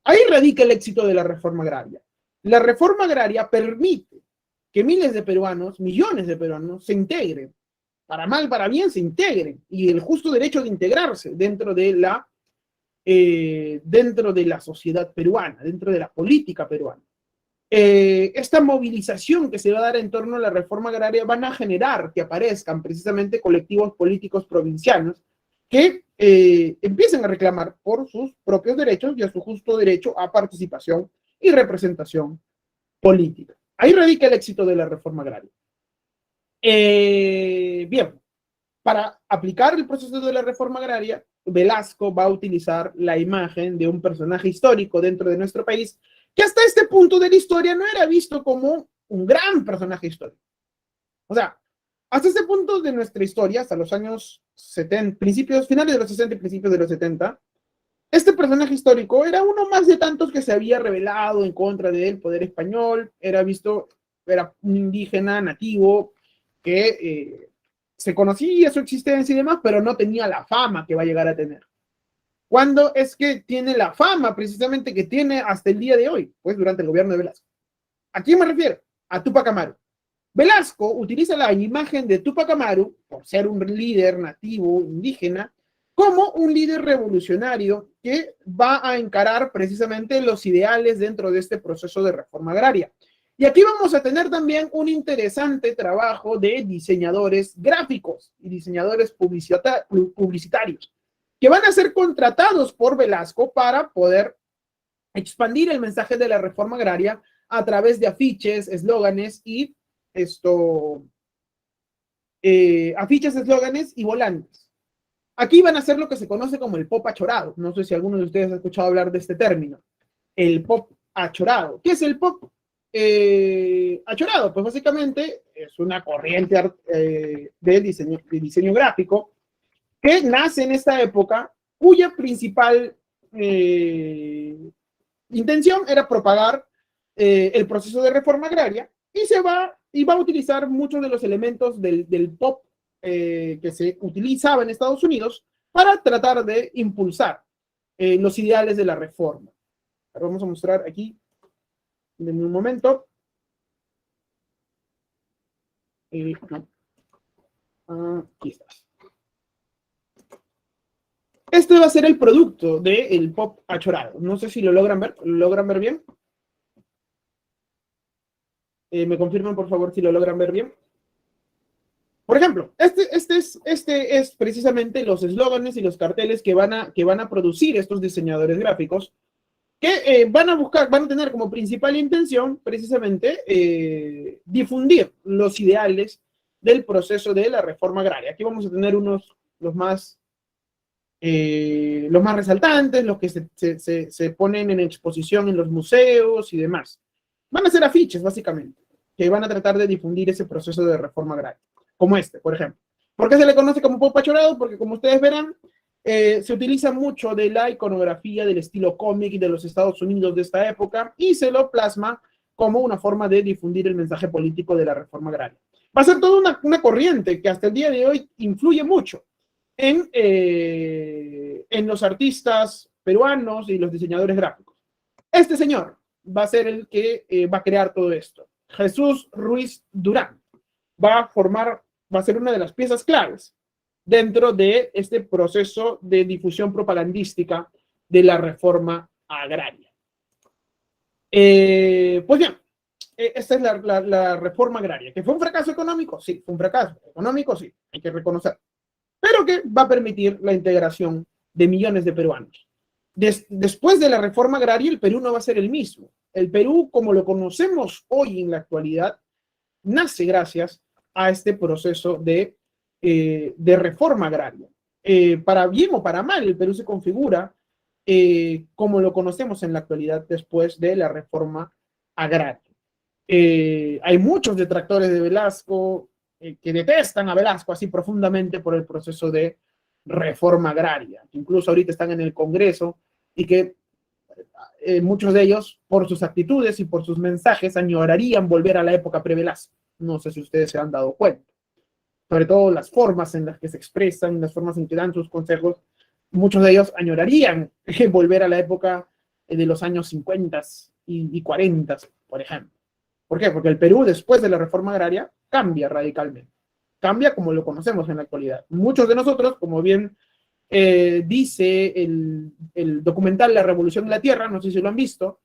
Ahí radica el éxito de la reforma agraria. La reforma agraria permite que miles de peruanos, millones de peruanos, se integren, para mal, para bien, se integren, y el justo derecho de integrarse dentro de la sociedad peruana, dentro de la política peruana. Esta movilización que se va a dar en torno a la reforma agraria van a generar que aparezcan precisamente colectivos políticos provincianos que empiecen a reclamar por sus propios derechos y a su justo derecho a participación y representación política. Ahí radica el éxito de la reforma agraria. Bien, para aplicar el proceso de la reforma agraria, Velasco va a utilizar la imagen de un personaje histórico dentro de nuestro país que hasta este punto de la historia no era visto como un gran personaje histórico. O sea, hasta este punto de nuestra historia, hasta los años 70, finales de los 60 y principios de los 70, este personaje histórico era uno más de tantos que se había rebelado en contra del poder español, era un indígena nativo que se conocía su existencia y demás, pero no tenía la fama que va a llegar a tener. ¿Cuándo es que tiene la fama precisamente que tiene hasta el día de hoy? Pues durante el gobierno de Velasco. ¿A quién me refiero? A Túpac Amaru. Velasco utiliza la imagen de Túpac Amaru, por ser un líder nativo indígena, como un líder revolucionario que va a encarar precisamente los ideales dentro de este proceso de reforma agraria. Y aquí vamos a tener también un interesante trabajo de diseñadores gráficos y diseñadores publicitarios que van a ser contratados por Velasco para poder expandir el mensaje de la reforma agraria a través de afiches, eslóganes y afiches, eslóganes y volantes. Aquí van a hacer lo que se conoce como el pop achorado. No sé si alguno de ustedes ha escuchado hablar de este término. El pop achorado. ¿Qué es el pop achorado? Pues básicamente es una corriente de diseño gráfico que nace en esta época, cuya principal intención era propagar el proceso de reforma agraria y va a utilizar muchos de los elementos del pop que se utilizaba en Estados Unidos para tratar de impulsar los ideales de la reforma. Ahora vamos a mostrar aquí, en un momento. Aquí está. Este va a ser el producto del pop achorado. No sé si lo logran ver. ¿Lo logran ver bien? ¿Me confirman, por favor, si lo logran ver bien? Por ejemplo, este es precisamente los eslóganes y los carteles que van a producir estos diseñadores gráficos que van a tener como principal intención precisamente difundir los ideales del proceso de la reforma agraria. Aquí vamos a tener los más resaltantes, los que se ponen en exposición en los museos y demás. Van a ser afiches, básicamente, que van a tratar de difundir ese proceso de reforma agraria, como este, por ejemplo. ¿Por qué se le conoce como pop achorado? Porque, como ustedes verán, se utiliza mucho de la iconografía del estilo cómic de los Estados Unidos de esta época y se lo plasma como una forma de difundir el mensaje político de la reforma agraria. Va a ser toda una corriente que hasta el día de hoy influye mucho en los artistas peruanos y los diseñadores gráficos. Este señor va a ser el que va a crear todo esto. Jesús Ruiz Durán va a ser una de las piezas claves dentro de este proceso de difusión propagandística de la reforma agraria. Pues bien, esta es la reforma agraria. ¿Que fue un fracaso económico? Sí, fue un fracaso económico, sí, hay que reconocer, pero que va a permitir la integración de millones de peruanos. Después de la reforma agraria, el Perú no va a ser el mismo. El Perú, como lo conocemos hoy en la actualidad, nace gracias a este proceso de reforma agraria. Para bien o para mal, el Perú se configura como lo conocemos en la actualidad después de la reforma agraria. Hay muchos detractores de Velasco que detestan a Velasco así profundamente por el proceso de reforma agraria, que incluso ahorita están en el Congreso y que muchos de ellos, por sus actitudes y por sus mensajes, añorarían volver a la época pre-Velasco. No sé si ustedes se han dado cuenta. Sobre todo las formas en las que se expresan, las formas en que dan sus consejos, muchos de ellos añorarían volver a la época de los años 50 y 40, por ejemplo. ¿Por qué? Porque el Perú, después de la reforma agraria, cambia radicalmente. Cambia como lo conocemos en la actualidad. Muchos de nosotros, como bien dice el documental La Revolución de la Tierra, no sé si lo han visto,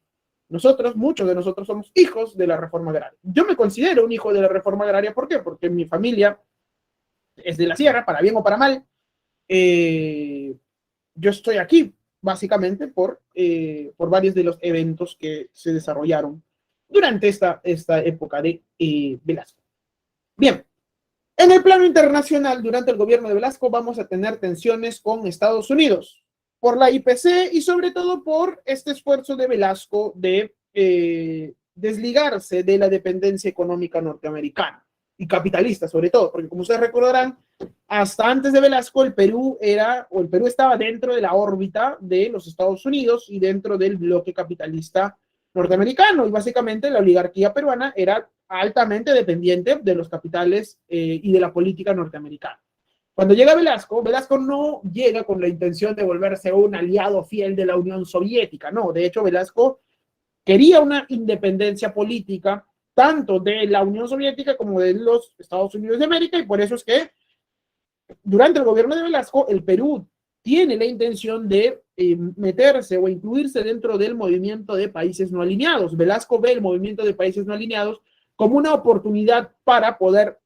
muchos de nosotros somos hijos de la reforma agraria. Yo me considero un hijo de la reforma agraria, ¿por qué? Porque mi familia es de la sierra, para bien o para mal. Yo estoy aquí básicamente por varios de los eventos que se desarrollaron durante esta época de Velasco. Bien, en el plano internacional, durante el gobierno de Velasco vamos a tener tensiones con Estados Unidos por la IPC y sobre todo por este esfuerzo de Velasco de desligarse de la dependencia económica norteamericana y capitalista sobre todo, porque como ustedes recordarán, hasta antes de Velasco el Perú estaba dentro de la órbita de los Estados Unidos y dentro del bloque capitalista norteamericano, y básicamente la oligarquía peruana era altamente dependiente de los capitales y de la política norteamericana. Cuando llega Velasco, Velasco no llega con la intención de volverse un aliado fiel de la Unión Soviética, no, de hecho Velasco quería una independencia política tanto de la Unión Soviética como de los Estados Unidos de América, y por eso es que durante el gobierno de Velasco el Perú tiene la intención de meterse o incluirse dentro del movimiento de países no alineados. Velasco ve el movimiento de países no alineados como una oportunidad para poder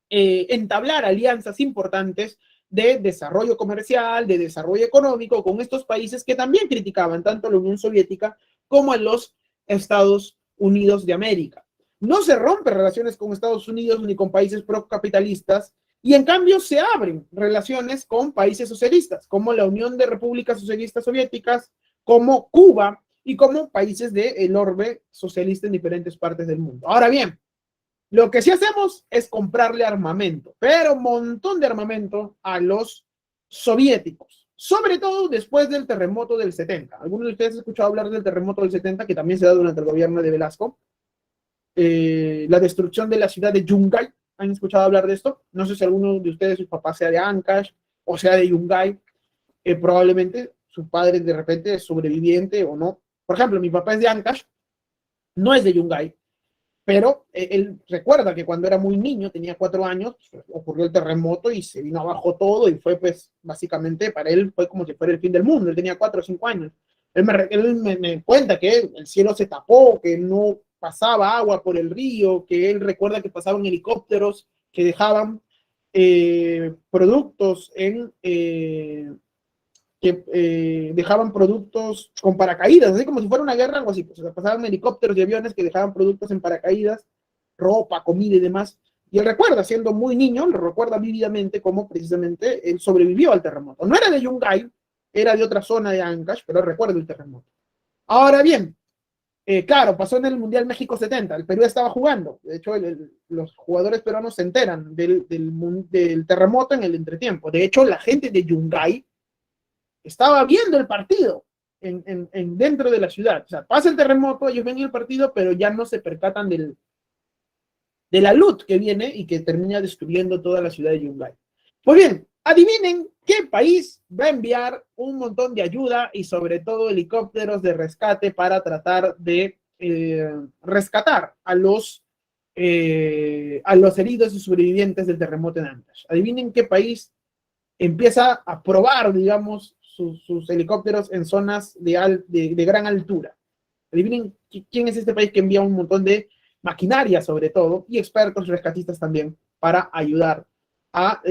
entablar alianzas importantes de desarrollo comercial, de desarrollo económico con estos países que también criticaban tanto a la Unión Soviética como a los Estados Unidos de América. No se rompen relaciones con Estados Unidos ni con países procapitalistas, y en cambio se abren relaciones con países socialistas, como la Unión de Repúblicas Socialistas Soviéticas, como Cuba y como países del orbe socialista en diferentes partes del mundo. Ahora bien, lo que sí hacemos es comprarle armamento, pero un montón de armamento a los soviéticos, sobre todo después del terremoto del 70. ¿Algunos de ustedes han escuchado hablar del terremoto del 70, que también se da durante el gobierno de Velasco? La destrucción de la ciudad de Yungay. ¿Han escuchado hablar de esto? No sé si alguno de ustedes, su papá sea de Ancash o sea de Yungay. Probablemente su padre de repente es sobreviviente o no. Por ejemplo, mi papá es de Ancash, no es de Yungay, pero él recuerda que cuando era muy niño, tenía 4 años, pues, ocurrió el terremoto y se vino abajo todo, y fue pues básicamente para él fue como si fuera el fin del mundo. Él tenía 4 o 5 años. Él me cuenta que el cielo se tapó, que no pasaba agua por el río, que él recuerda que pasaban helicópteros que dejaban productos dejaban productos con paracaídas, así como si fuera una guerra, algo así. Pues, o sea, pasaban helicópteros y aviones que dejaban productos en paracaídas, ropa, comida y demás. Y él recuerda, siendo muy niño, lo recuerda vívidamente cómo precisamente él sobrevivió al terremoto. No era de Yungay, era de otra zona de Ancash, pero recuerda el terremoto. Ahora bien, claro, pasó en el Mundial México 70, el Perú estaba jugando. De hecho, los jugadores peruanos se enteran del terremoto en el entretiempo. De hecho, la gente de Yungay estaba viendo el partido dentro de la ciudad. O sea, pasa el terremoto, ellos ven el partido, pero ya no se percatan de la luz que viene y que termina destruyendo toda la ciudad de Yungay. Pues bien, adivinen qué país va a enviar un montón de ayuda y sobre todo helicópteros de rescate para tratar de rescatar a los heridos y sobrevivientes del terremoto en Ancash. Adivinen qué país empieza a probar, digamos, sus helicópteros en zonas de gran altura. Adivinen quién es este país que envía un montón de maquinaria, sobre todo, y expertos rescatistas también, para ayudar a,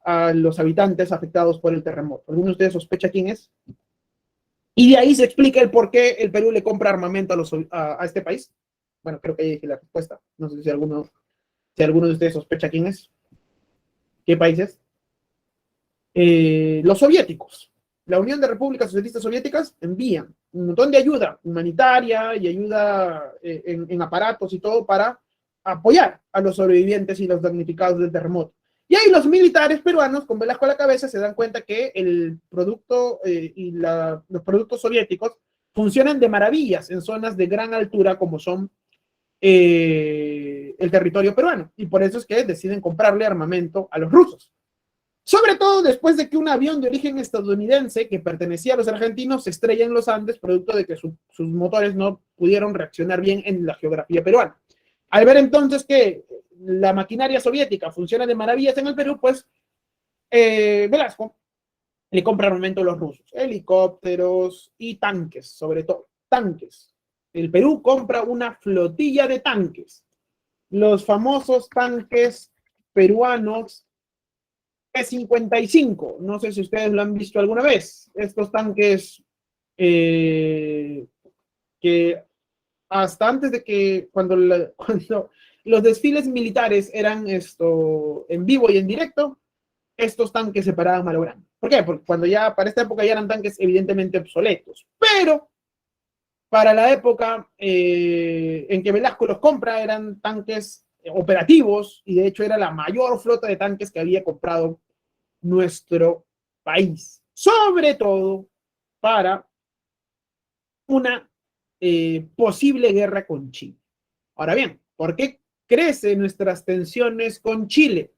a los habitantes afectados por el terremoto. ¿Alguno de ustedes sospecha quién es? Y de ahí se explica el por qué el Perú le compra armamento a este país. Bueno, creo que ahí dije la respuesta. No sé si alguno de ustedes sospecha quién es. ¿Qué país es? Los soviéticos. La Unión de Repúblicas Socialistas Soviéticas envían un montón de ayuda humanitaria y ayuda en aparatos y todo para apoyar a los sobrevivientes y los damnificados del terremoto. Y ahí los militares peruanos, con Velasco a la cabeza, se dan cuenta que el producto los productos soviéticos funcionan de maravillas en zonas de gran altura como son el territorio peruano. Y por eso es que deciden comprarle armamento a los rusos. Sobre todo después de que un avión de origen estadounidense que pertenecía a los argentinos se estrella en los Andes, producto de que sus motores no pudieron reaccionar bien en la geografía peruana. Al ver entonces que la maquinaria soviética funciona de maravillas en el Perú, pues Velasco le compra armamento a los rusos, helicópteros y tanques, sobre todo, tanques. El Perú compra una flotilla de tanques, los famosos tanques peruanos P-55, no sé si ustedes lo han visto alguna vez, estos tanques que hasta antes de que cuando los desfiles militares eran en vivo y en directo, estos tanques se paraban malogrando. ¿Por qué? Porque cuando ya, para esta época ya eran tanques evidentemente obsoletos, pero para la época en que Velasco los compra eran tanques operativos y de hecho era la mayor flota de tanques que había comprado nuestro país, sobre todo para una posible guerra con Chile. Ahora bien, ¿por qué crecen nuestras tensiones con Chile?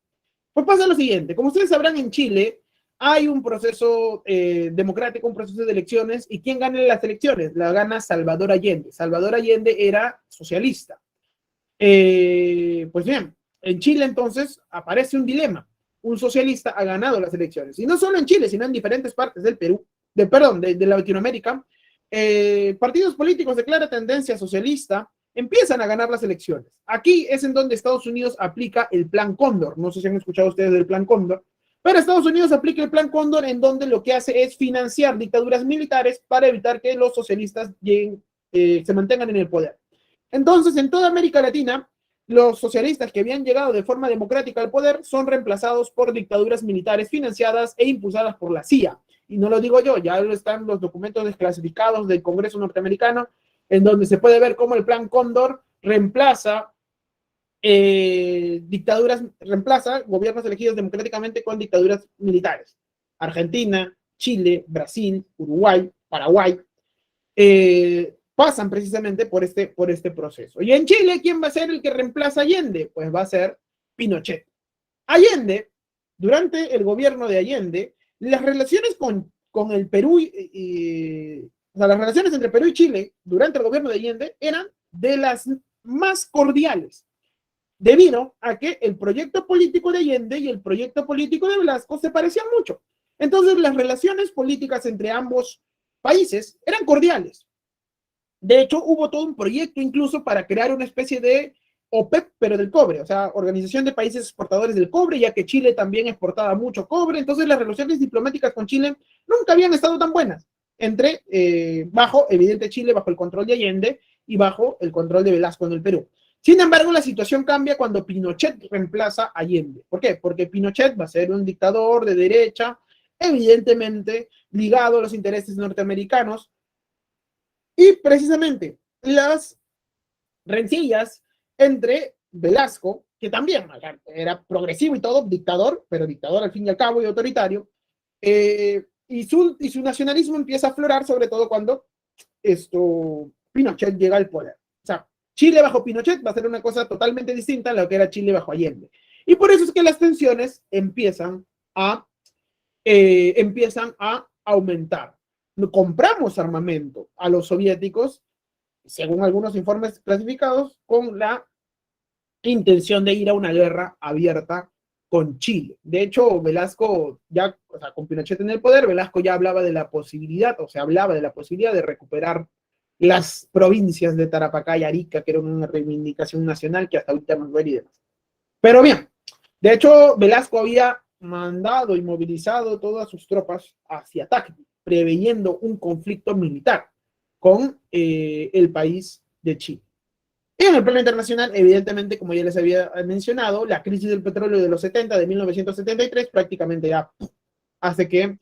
Pues pasa lo siguiente, como ustedes sabrán, en Chile hay un proceso democrático, un proceso de elecciones, y ¿quién gana las elecciones? La gana Salvador Allende. Salvador Allende era socialista. Pues bien, en Chile entonces aparece un dilema. Un socialista ha ganado las elecciones, y no solo en Chile, sino en diferentes partes del Perú, de Latinoamérica. Partidos políticos de clara tendencia socialista empiezan a ganar las elecciones. Aquí es en donde Estados Unidos aplica el Plan Cóndor. No sé si han escuchado ustedes del Plan Cóndor, pero Estados Unidos aplica el Plan Cóndor, en donde lo que hace es financiar dictaduras militares para evitar que los socialistas se mantengan en el poder. Entonces, en toda América Latina, los socialistas que habían llegado de forma democrática al poder son reemplazados por dictaduras militares financiadas e impulsadas por la CIA. Y no lo digo yo, ya están los documentos desclasificados del Congreso norteamericano, en donde se puede ver cómo el Plan Cóndor reemplaza gobiernos elegidos democráticamente con dictaduras militares. Argentina, Chile, Brasil, Uruguay, Paraguay, pasan precisamente por este proceso. Y en Chile, ¿quién va a ser el que reemplaza a Allende? Pues va a ser Pinochet. Allende, durante el gobierno de Allende, las relaciones con el Perú, o sea, las relaciones entre Perú y Chile durante el gobierno de Allende eran de las más cordiales, debido a que el proyecto político de Allende y el proyecto político de Velasco se parecían mucho. Entonces, las relaciones políticas entre ambos países eran cordiales. De hecho, hubo todo un proyecto incluso para crear una especie de OPEP, pero del cobre, o sea, Organización de Países Exportadores del Cobre, ya que Chile también exportaba mucho cobre. Entonces las relaciones diplomáticas con Chile nunca habían estado tan buenas, bajo el control de Allende y bajo el control de Velasco en el Perú. Sin embargo, la situación cambia cuando Pinochet reemplaza a Allende. ¿Por qué? Porque Pinochet va a ser un dictador de derecha, evidentemente ligado a los intereses norteamericanos, y precisamente las rencillas entre Velasco, que también era progresivo y todo, dictador, pero dictador al fin y al cabo y autoritario, y su nacionalismo empieza a aflorar, sobre todo cuando Pinochet llega al poder. O sea, Chile bajo Pinochet va a ser una cosa totalmente distinta a lo que era Chile bajo Allende. Y por eso es que las tensiones empiezan a aumentar. Compramos armamento a los soviéticos, según algunos informes clasificados, con la intención de ir a una guerra abierta con Chile. De hecho, Velasco ya, o sea, con Pinochet en el poder, Velasco ya hablaba de la posibilidad, o sea, hablaba de la posibilidad de recuperar las provincias de Tarapacá y Arica, que era una reivindicación nacional que hasta ahorita no duele y demás. Pero bien, de hecho, Velasco había mandado y movilizado todas sus tropas hacia Tacna, preveyendo un conflicto militar con el país de Chile. Y en el plano internacional, evidentemente, como ya les había mencionado, la crisis del petróleo de los 70, de 1973, prácticamente ya hace que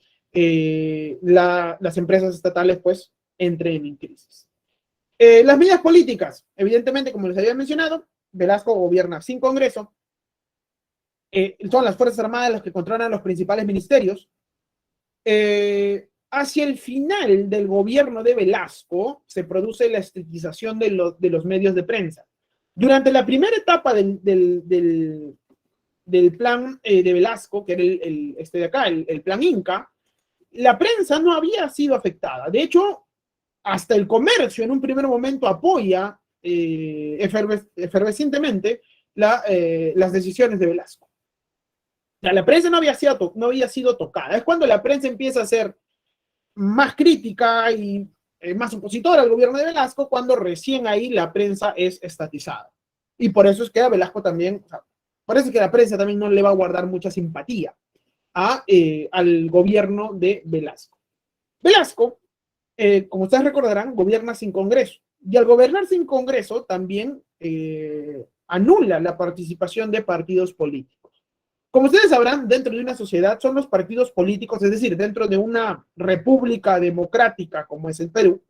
las empresas estatales pues entren en crisis. Las medidas políticas, evidentemente, como les había mencionado, Velasco gobierna sin Congreso, son las Fuerzas Armadas las que controlan los principales ministerios. Hacia el final del gobierno de Velasco se produce la estetización de los medios de prensa. Durante la primera etapa del plan de Velasco, que era este de acá, el plan Inca, la prensa no había sido afectada. De hecho, hasta el comercio en un primer momento apoya efervescentemente las decisiones de Velasco. La prensa no había sido tocada. Es cuando la prensa empieza a ser más crítica y más opositora al gobierno de Velasco, cuando recién ahí la prensa es estatizada. Y por eso es que a Velasco también, o sea, por eso es que la prensa también no le va a guardar mucha simpatía al gobierno de Velasco. Velasco, como ustedes recordarán, gobierna sin Congreso. Y al gobernar sin Congreso también anula la participación de partidos políticos. Como ustedes sabrán, dentro de una sociedad son los partidos políticos, es decir, dentro de una república democrática como es el Perú,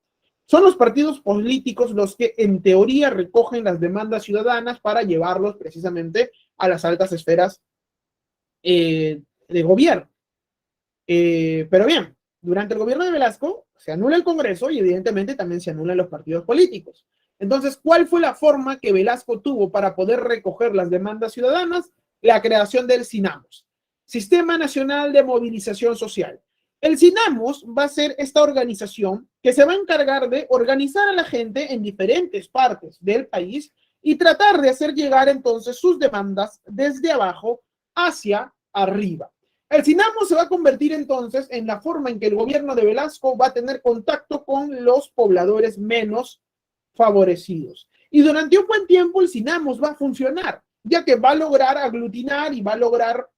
son los partidos políticos los que en teoría recogen las demandas ciudadanas para llevarlos precisamente a las altas esferas de gobierno. Pero bien, durante el gobierno de Velasco se anula el Congreso y evidentemente también se anulan los partidos políticos. Entonces, ¿cuál fue la forma que Velasco tuvo para poder recoger las demandas ciudadanas? La creación del SINAMOS, Sistema Nacional de Movilización Social. El SINAMOS va a ser esta organización que se va a encargar de organizar a la gente en diferentes partes del país y tratar de hacer llegar entonces sus demandas desde abajo hacia arriba. El SINAMOS se va a convertir entonces en la forma en que el gobierno de Velasco va a tener contacto con los pobladores menos favorecidos. Y durante un buen tiempo el SINAMOS va a funcionar, ya que va a lograr aglutinar y va a lograr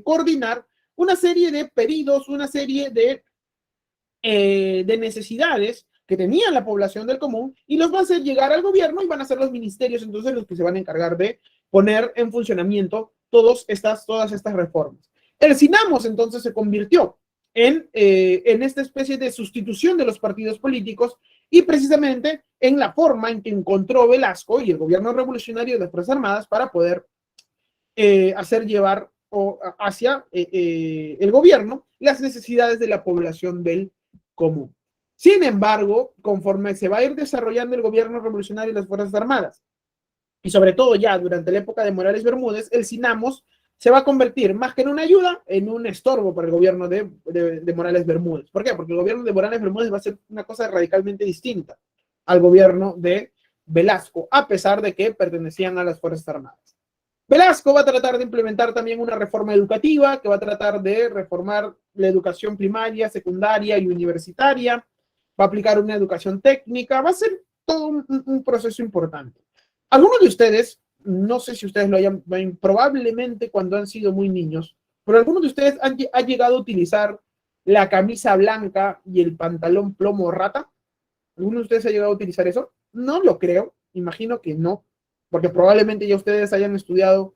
coordinar una serie de pedidos, una serie de necesidades que tenía la población del común y los va a hacer llegar al gobierno y van a ser los ministerios entonces los que se van a encargar de poner en funcionamiento todas estas reformas. El SINAMOS entonces se convirtió en esta especie de sustitución de los partidos políticos y precisamente en la forma en que encontró Velasco y el gobierno revolucionario de las Fuerzas Armadas para poder hacer llevar hacia el gobierno las necesidades de la población del común. Sin embargo, conforme se va a ir desarrollando el gobierno revolucionario y las Fuerzas Armadas, y sobre todo ya durante la época de Morales Bermúdez, el SINAMOS se va a convertir más que en una ayuda, en un estorbo para el gobierno de Morales Bermúdez. ¿Por qué? Porque el gobierno de Morales Bermúdez va a ser una cosa radicalmente distinta al gobierno de Velasco, a pesar de que pertenecían a las Fuerzas Armadas. Velasco va a tratar de implementar también una reforma educativa que va a tratar de reformar la educación primaria, secundaria y universitaria, va a aplicar una educación técnica, va a ser todo un proceso importante. Algunos de ustedes, no sé si ustedes lo hayan, probablemente cuando han sido muy niños, pero algunos de ustedes han llegado a utilizar la camisa blanca y el pantalón plomo rata. ¿Alguno de ustedes ha llegado a utilizar eso? No lo creo, imagino que no, porque probablemente ya ustedes hayan estudiado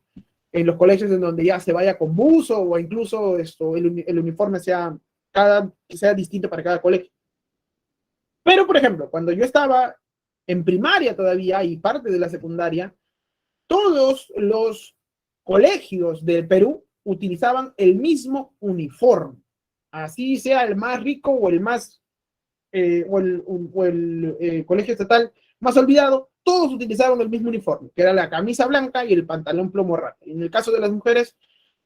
en los colegios en donde ya se vaya con buzo o incluso el uniforme sea distinto para cada colegio. Pero, por ejemplo, cuando yo estaba en primaria todavía y parte de la secundaria, todos los colegios del Perú utilizaban el mismo uniforme, así sea el más rico o el más colegio estatal más olvidado, todos utilizaban el mismo uniforme, que era la camisa blanca y el pantalón plomo rata. En el caso de las mujeres,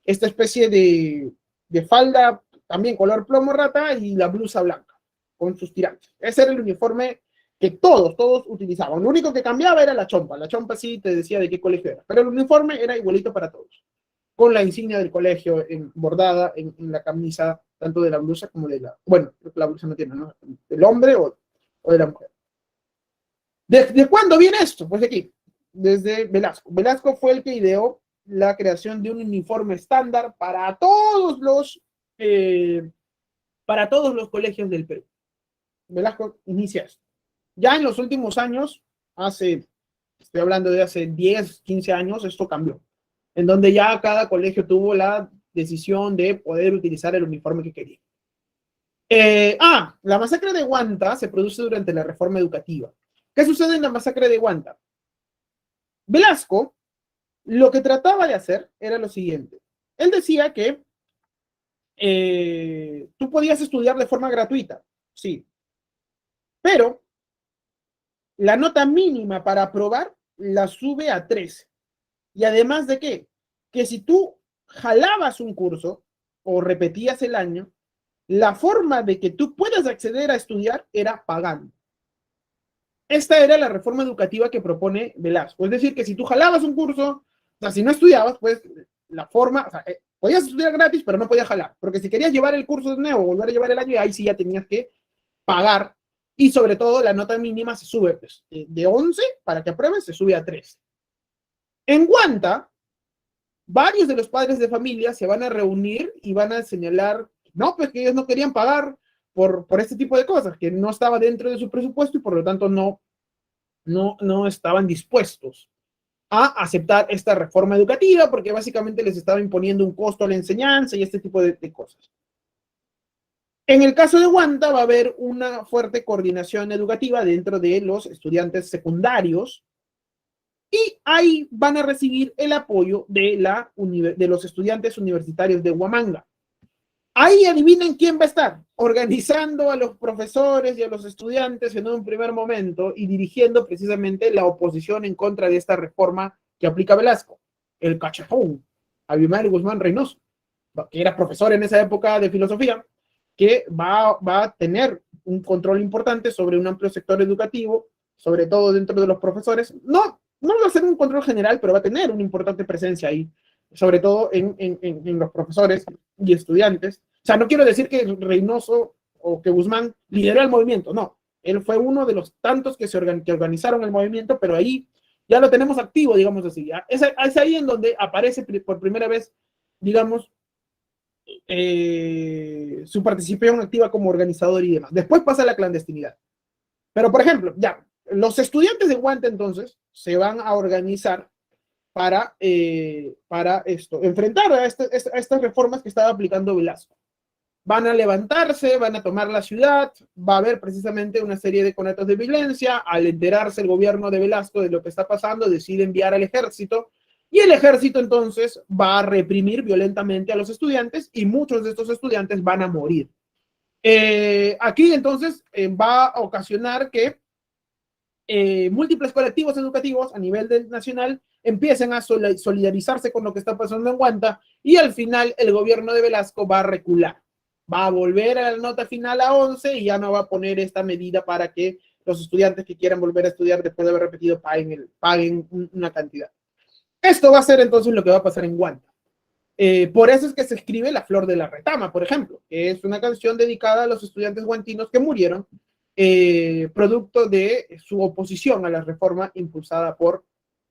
esta especie de falda también color plomo rata y la blusa blanca con sus tirantes. Ese era el uniforme que todos utilizaban. Lo único que cambiaba era la chompa. La chompa sí te decía de qué colegio era, pero el uniforme era igualito para todos. con la insignia del colegio bordada en la camisa, tanto de la blusa como de la, bueno, la blusa no tiene, ¿no? Del hombre o de la mujer. ¿De cuándo viene esto? Pues de aquí, desde Velasco. Velasco fue el que ideó la creación de un uniforme estándar para todos los colegios del Perú. Velasco inicia esto. Ya en los últimos años, estoy hablando de hace 10, 15 años, esto cambió, en donde ya cada colegio tuvo la decisión de poder utilizar el uniforme que quería. La masacre de Huanta se produce durante la reforma educativa. ¿Qué sucede en la masacre de Huanta? Velasco lo que trataba de hacer era lo siguiente. Él decía que tú podías estudiar de forma gratuita, sí, pero la nota mínima para aprobar la sube a 13. Y además de qué? Que si tú jalabas un curso o repetías el año, la forma de que tú puedas acceder a estudiar era pagando. Esta era la reforma educativa que propone Velasco. Es decir, que si tú jalabas un curso, o sea, si no estudiabas, pues la forma, o sea, podías estudiar gratis, pero no podías jalar. Porque si querías llevar el curso de nuevo, volver a llevar el año, ahí sí ya tenías que pagar. Y sobre todo, la nota mínima se sube, pues, de 11 para que apruebes, se sube a 13. En Guanta, varios de los padres de familia se van a reunir y van a señalar, no, pues que ellos no querían pagar por este tipo de cosas, que no estaba dentro de su presupuesto y por lo tanto no estaban dispuestos a aceptar esta reforma educativa porque básicamente les estaba imponiendo un costo a la enseñanza y este tipo de cosas. En el caso de Huanta va a haber una fuerte coordinación educativa dentro de los estudiantes secundarios y ahí van a recibir el apoyo de los estudiantes universitarios de Huamanga. Ahí adivinen quién va a estar organizando a los profesores y a los estudiantes en un primer momento y dirigiendo precisamente la oposición en contra de esta reforma que aplica Velasco, el cachapón, Abimael Guzmán Reynoso, que era profesor en esa época de filosofía, que va a tener un control importante sobre un amplio sector educativo, sobre todo dentro de los profesores. No va a ser un control general, pero va a tener una importante presencia ahí, sobre todo en los profesores y estudiantes. O sea, no quiero decir que Reynoso o que Guzmán lideró el movimiento, no. Él fue uno de los tantos que organizaron el movimiento, pero ahí ya lo tenemos activo, digamos así. ¿Ya? Es ahí en donde aparece por primera vez, digamos, su participación activa como organizador y demás. Después pasa la clandestinidad. Pero, por ejemplo, ya, los estudiantes de Guante entonces se van a organizar para enfrentar a estas reformas que estaba aplicando Velasco. Van a levantarse, van a tomar la ciudad, va a haber precisamente una serie de conatos de violencia. Al enterarse el gobierno de Velasco de lo que está pasando, decide enviar al ejército y el ejército entonces va a reprimir violentamente a los estudiantes y muchos de estos estudiantes van a morir. Aquí entonces va a ocasionar que múltiples colectivos educativos a nivel nacional empiecen a solidarizarse con lo que está pasando en Huanta y al final el gobierno de Velasco va a recular. Va a volver a la nota final a 11 y ya no va a poner esta medida para que los estudiantes que quieran volver a estudiar después de haber repetido paguen una cantidad. Esto va a ser entonces lo que va a pasar en Huanta. Por eso es que se escribe La Flor de la Retama, por ejemplo, que es una canción dedicada a los estudiantes guantinos que murieron producto de su oposición a la reforma impulsada por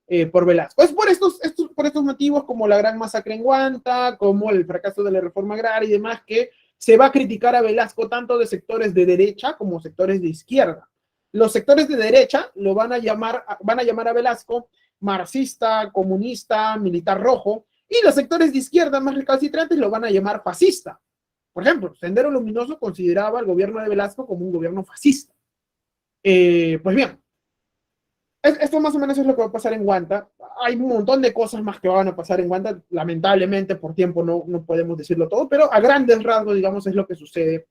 Velasco. Es por estos motivos, como la gran masacre en Huanta, como el fracaso de la reforma agraria y demás, que se va a criticar a Velasco tanto de sectores de derecha como sectores de izquierda. Los sectores de derecha lo van a llamar a Velasco marxista, comunista, militar rojo, y los sectores de izquierda más recalcitrantes lo van a llamar fascista. Por ejemplo, Sendero Luminoso consideraba al gobierno de Velasco como un gobierno fascista. Pues bien, esto más o menos es lo que va a pasar en Huanta. Hay un montón de cosas más que van a pasar en Huanta. Lamentablemente, por tiempo no podemos decirlo todo, pero a grandes rasgos, digamos, es lo que sucede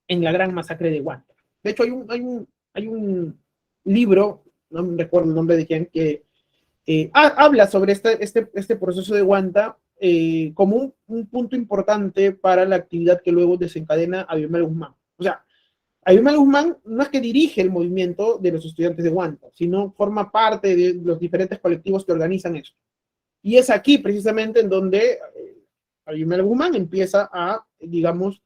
en la gran masacre de Huanta. De hecho, hay un libro, no me recuerdo el nombre de quién, que habla sobre este proceso de Huanta como un punto importante para la actividad que luego desencadena Abimael Guzmán. O sea, Abimael Guzmán no es que dirige el movimiento de los estudiantes de Huanta, sino forma parte de los diferentes colectivos que organizan eso. Y es aquí precisamente en donde Ayumel Guzmán empieza a, digamos,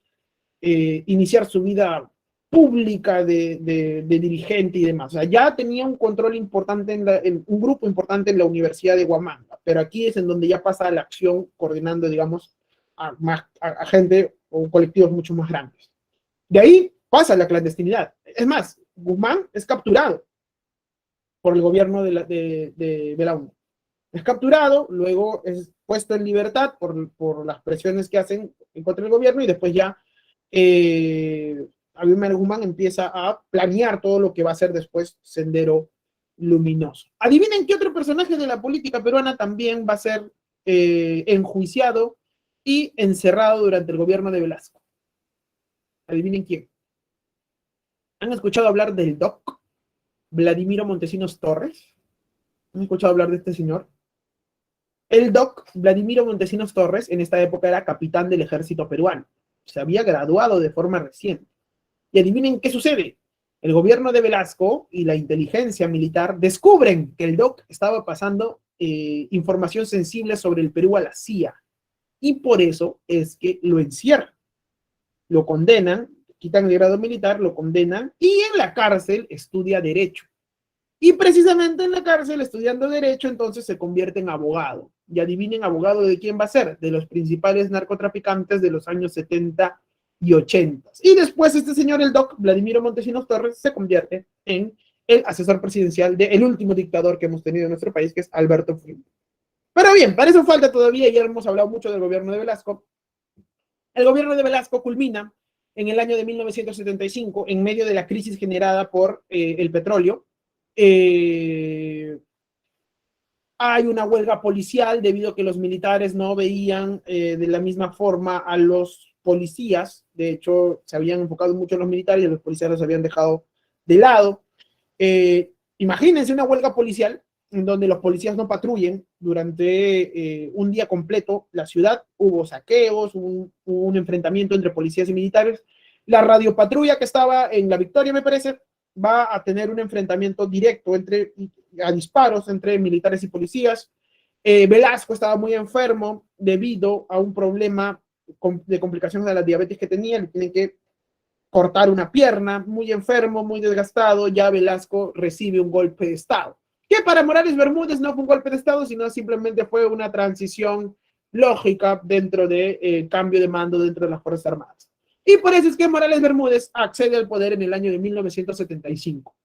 iniciar su vida pública de dirigente y demás. O sea, ya tenía un control importante en un grupo importante en la Universidad de Huamanga, pero aquí es en donde ya pasa a la acción coordinando, digamos, a gente o colectivos mucho más grandes. De ahí pasa a la clandestinidad. Es más, Guzmán es capturado por el gobierno de Belaúnde. Es capturado, luego es puesto en libertad por las presiones que hacen en contra del gobierno y después ya Abimael Guzmán empieza a planear todo lo que va a ser después Sendero Luminoso. Adivinen qué otro personaje de la política peruana también va a ser enjuiciado y encerrado durante el gobierno de Velasco. Adivinen quién. ¿Han escuchado hablar del DOC? Vladimiro Montesinos Torres. ¿Han escuchado hablar de este señor? El DOC, Vladimiro Montesinos Torres, en esta época era capitán del ejército peruano. Se había graduado de forma reciente. Y adivinen qué sucede. El gobierno de Velasco y la inteligencia militar descubren que el DOC estaba pasando información sensible sobre el Perú a la CIA. Y por eso es que lo encierran. Lo condenan, quitan el grado militar, lo condenan y en la cárcel estudia Derecho. Y precisamente en la cárcel, estudiando Derecho, entonces se convierte en abogado. Y adivinen, abogado de quién va a ser, de los principales narcotraficantes de los años 70 y 80. Y después este señor, el DOC, Vladimiro Montesinos Torres, se convierte en el asesor presidencial del último dictador que hemos tenido en nuestro país, que es Alberto Fujimori. Pero bien, para eso falta todavía, ya hemos hablado mucho del gobierno de Velasco. El gobierno de Velasco culmina en el año de 1975, en medio de la crisis generada por el petróleo. Hay una huelga policial debido a que los militares no veían de la misma forma a los policías. De hecho, se habían enfocado mucho en los militares y los policías los habían dejado de lado. Imagínense una huelga policial en donde los policías no patrullen durante un día completo la ciudad. Hubo saqueos, hubo un enfrentamiento entre policías y militares. La radiopatrulla que estaba en La Victoria, me parece, va a tener un enfrentamiento directo a disparos entre militares y policías. Velasco estaba muy enfermo debido a un problema de complicaciones de la diabetes que tenía. Le tienen que cortar una pierna, muy enfermo, muy desgastado. Ya Velasco recibe un golpe de Estado, que para Morales Bermúdez no fue un golpe de Estado, sino simplemente fue una transición lógica dentro de cambio de mando dentro de las Fuerzas Armadas. Y por eso es que Morales Bermúdez accede al poder en el año de 1975.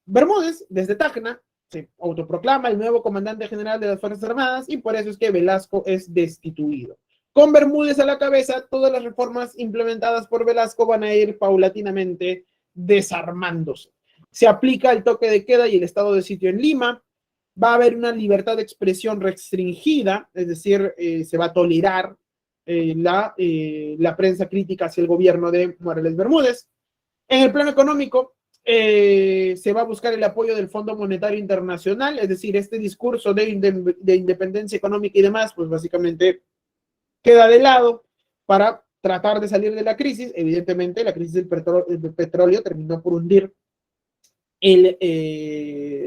Bermúdez, desde Tacna, se autoproclama el nuevo comandante general de las Fuerzas Armadas y por eso es que Velasco es destituido. Con Bermúdez a la cabeza, todas las reformas implementadas por Velasco van a ir paulatinamente desarmándose. Se aplica el toque de queda y el estado de sitio en Lima. Va a haber una libertad de expresión restringida, es decir, se va a tolerar la prensa crítica hacia el gobierno de Morales Bermúdez. En el plano económico, se va a buscar el apoyo del Fondo Monetario Internacional, es decir, este discurso de independencia económica y demás, pues básicamente queda de lado para tratar de salir de la crisis. Evidentemente, la crisis del petróleo terminó por hundir el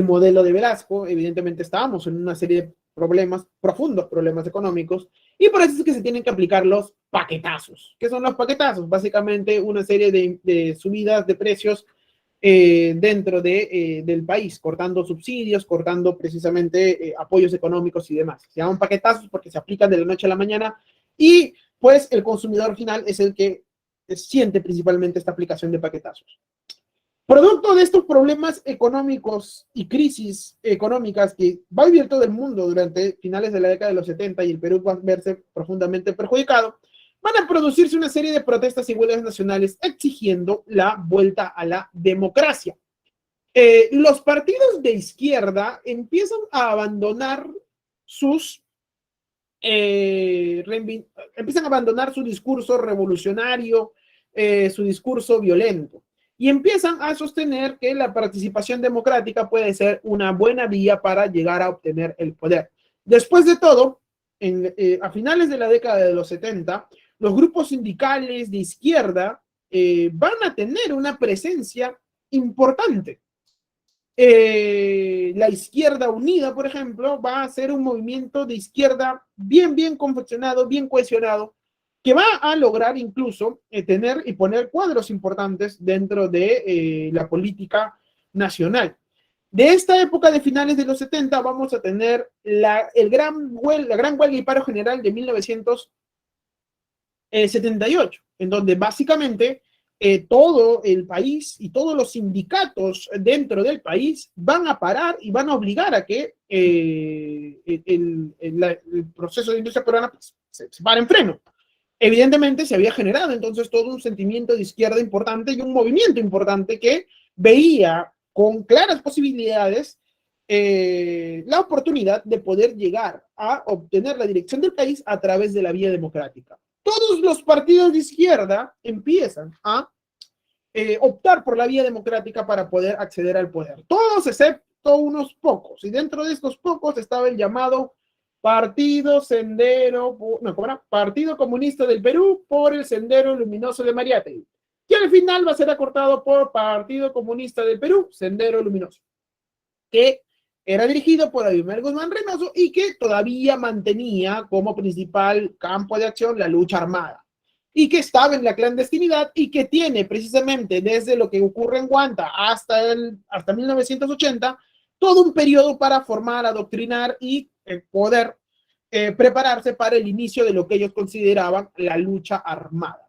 modelo de Velasco. Evidentemente estábamos en una serie de problemas, profundos problemas económicos, y por eso es que se tienen que aplicar los paquetazos. ¿Qué son los paquetazos? Básicamente una serie de subidas de precios dentro del país, cortando subsidios, cortando precisamente apoyos económicos y demás. Se llaman paquetazos porque se aplican de la noche a la mañana y pues el consumidor final es el que siente principalmente esta aplicación de paquetazos. Producto de estos problemas económicos y crisis económicas que va a vivir todo el mundo durante finales de la década de los 70 y el Perú va a verse profundamente perjudicado, van a producirse una serie de protestas y huelgas nacionales exigiendo la vuelta a la democracia. Los partidos de izquierda empiezan a abandonar empiezan a abandonar su discurso revolucionario, su discurso violento, y empiezan a sostener que la participación democrática puede ser una buena vía para llegar a obtener el poder. Después de todo, a finales de la década de los 70, los grupos sindicales de izquierda van a tener una presencia importante. La Izquierda Unida, por ejemplo, va a ser un movimiento de izquierda bien confeccionado, bien cohesionado, que va a lograr incluso tener y poner cuadros importantes dentro de la política nacional. De esta época de finales de los 70 vamos a tener la gran huelga y paro general de 1978, en donde básicamente todo el país y todos los sindicatos dentro del país van a parar y van a obligar a que el proceso de industria peruana pues, se pare en freno. Evidentemente se había generado entonces todo un sentimiento de izquierda importante y un movimiento importante que veía con claras posibilidades la oportunidad de poder llegar a obtener la dirección del país a través de la vía democrática. Todos los partidos de izquierda empiezan a optar por la vía democrática para poder acceder al poder. Todos excepto unos pocos. Y dentro de estos pocos estaba el llamado Partido Sendero, no, ¿cómo era? Partido Comunista del Perú por el Sendero Luminoso de Mariátegui, que al final va a ser acortado por Partido Comunista del Perú, Sendero Luminoso, que era dirigido por Abimael Guzmán Reynoso y que todavía mantenía como principal campo de acción la lucha armada y que estaba en la clandestinidad y que tiene precisamente desde lo que ocurre en Guanta hasta 1980 todo un periodo para formar, adoctrinar y poder prepararse para el inicio de lo que ellos consideraban la lucha armada,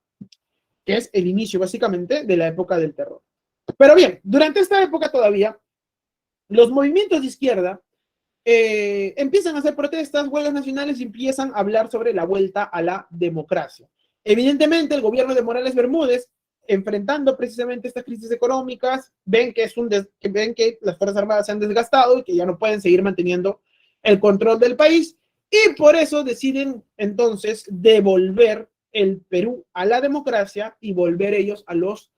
que es el inicio básicamente de la época del terror. Pero bien, durante esta época todavía los movimientos de izquierda empiezan a hacer protestas, huelgas nacionales y empiezan a hablar sobre la vuelta a la democracia. Evidentemente, el gobierno de Morales Bermúdez, enfrentando precisamente estas crisis económicas, ven que las Fuerzas Armadas se han desgastado y que ya no pueden seguir manteniendo el control del país, y por eso deciden entonces devolver el Perú a la democracia y volver ellos a los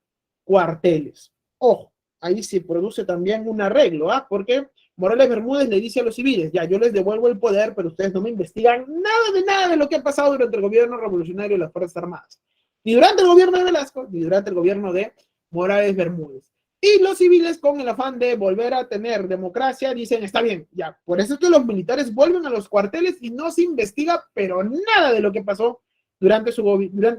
cuarteles. Ojo, ahí se produce también un arreglo, ¿ah? Porque Morales Bermúdez le dice a los civiles, ya, yo les devuelvo el poder, pero ustedes no me investigan nada de lo que ha pasado durante el gobierno revolucionario de las Fuerzas Armadas. Ni durante el gobierno de Velasco, ni durante el gobierno de Morales Bermúdez. Y los civiles, con el afán de volver a tener democracia, dicen, está bien, ya. Por eso es que los militares vuelven a los cuarteles y no se investiga, pero nada de lo que pasó durante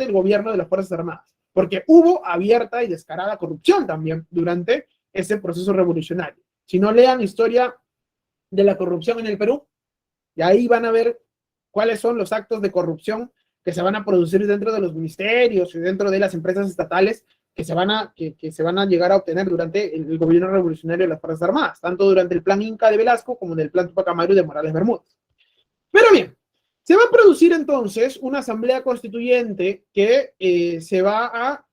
el gobierno de las Fuerzas Armadas. Porque hubo abierta y descarada corrupción también durante ese proceso revolucionario. Si no, lean historia de la corrupción en el Perú, y ahí van a ver cuáles son los actos de corrupción que se van a producir dentro de los ministerios y dentro de las empresas estatales que se van a llegar a obtener durante el gobierno revolucionario de las Fuerzas Armadas, tanto durante el plan Inca de Velasco como en el plan Tupac Amaru de Morales Bermúdez. Pero bien, se va a producir entonces una asamblea constituyente que se va a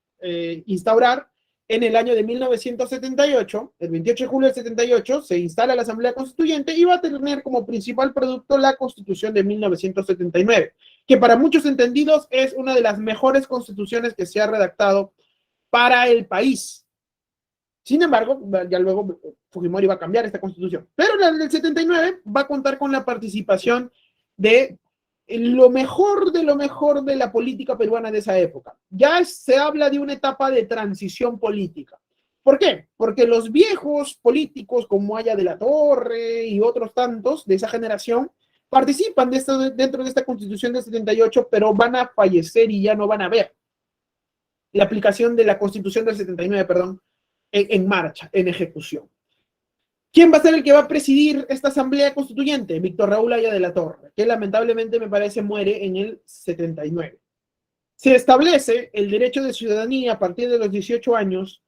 instaurar en el año de 1978, el 28 de julio del 78, se instala la Asamblea Constituyente y va a tener como principal producto la Constitución de 1979, que para muchos entendidos es una de las mejores constituciones que se ha redactado para el país. Sin embargo, ya luego Fujimori va a cambiar esta constitución. Pero la del 79 va a contar con la participación de lo mejor de la política peruana de esa época. Ya se habla de una etapa de transición política. ¿Por qué? Porque los viejos políticos como Haya de la Torre y otros tantos de esa generación participan dentro de esta constitución del 78, pero van a fallecer y ya no van a ver la aplicación de la constitución del 79, perdón, en marcha, en ejecución. ¿Quién va a ser el que va a presidir esta asamblea constituyente? Víctor Raúl Haya de la Torre, que lamentablemente me parece muere en el 79. Se establece el derecho de ciudadanía a partir de los 18 años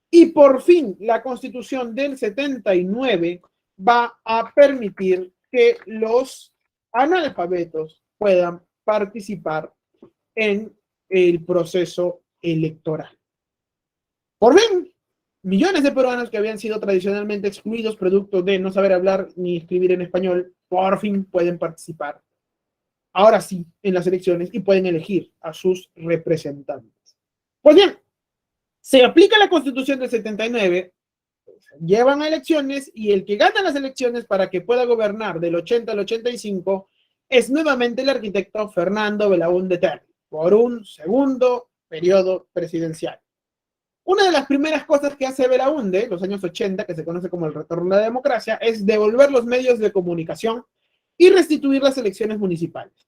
y por fin la constitución del 79 va a permitir que los analfabetos puedan participar en el proceso electoral. Por fin, millones de peruanos que habían sido tradicionalmente excluidos producto de no saber hablar ni escribir en español, por fin pueden participar, ahora sí, en las elecciones y pueden elegir a sus representantes. Pues bien, se aplica la Constitución del 79, llevan a elecciones y el que gana las elecciones para que pueda gobernar del 80 al 85 es nuevamente el arquitecto Fernando Belaúnde Terry por un segundo periodo presidencial. Una de las primeras cosas que hace Belaúnde, los años 80, que se conoce como el retorno a la democracia, es devolver los medios de comunicación y restituir las elecciones municipales.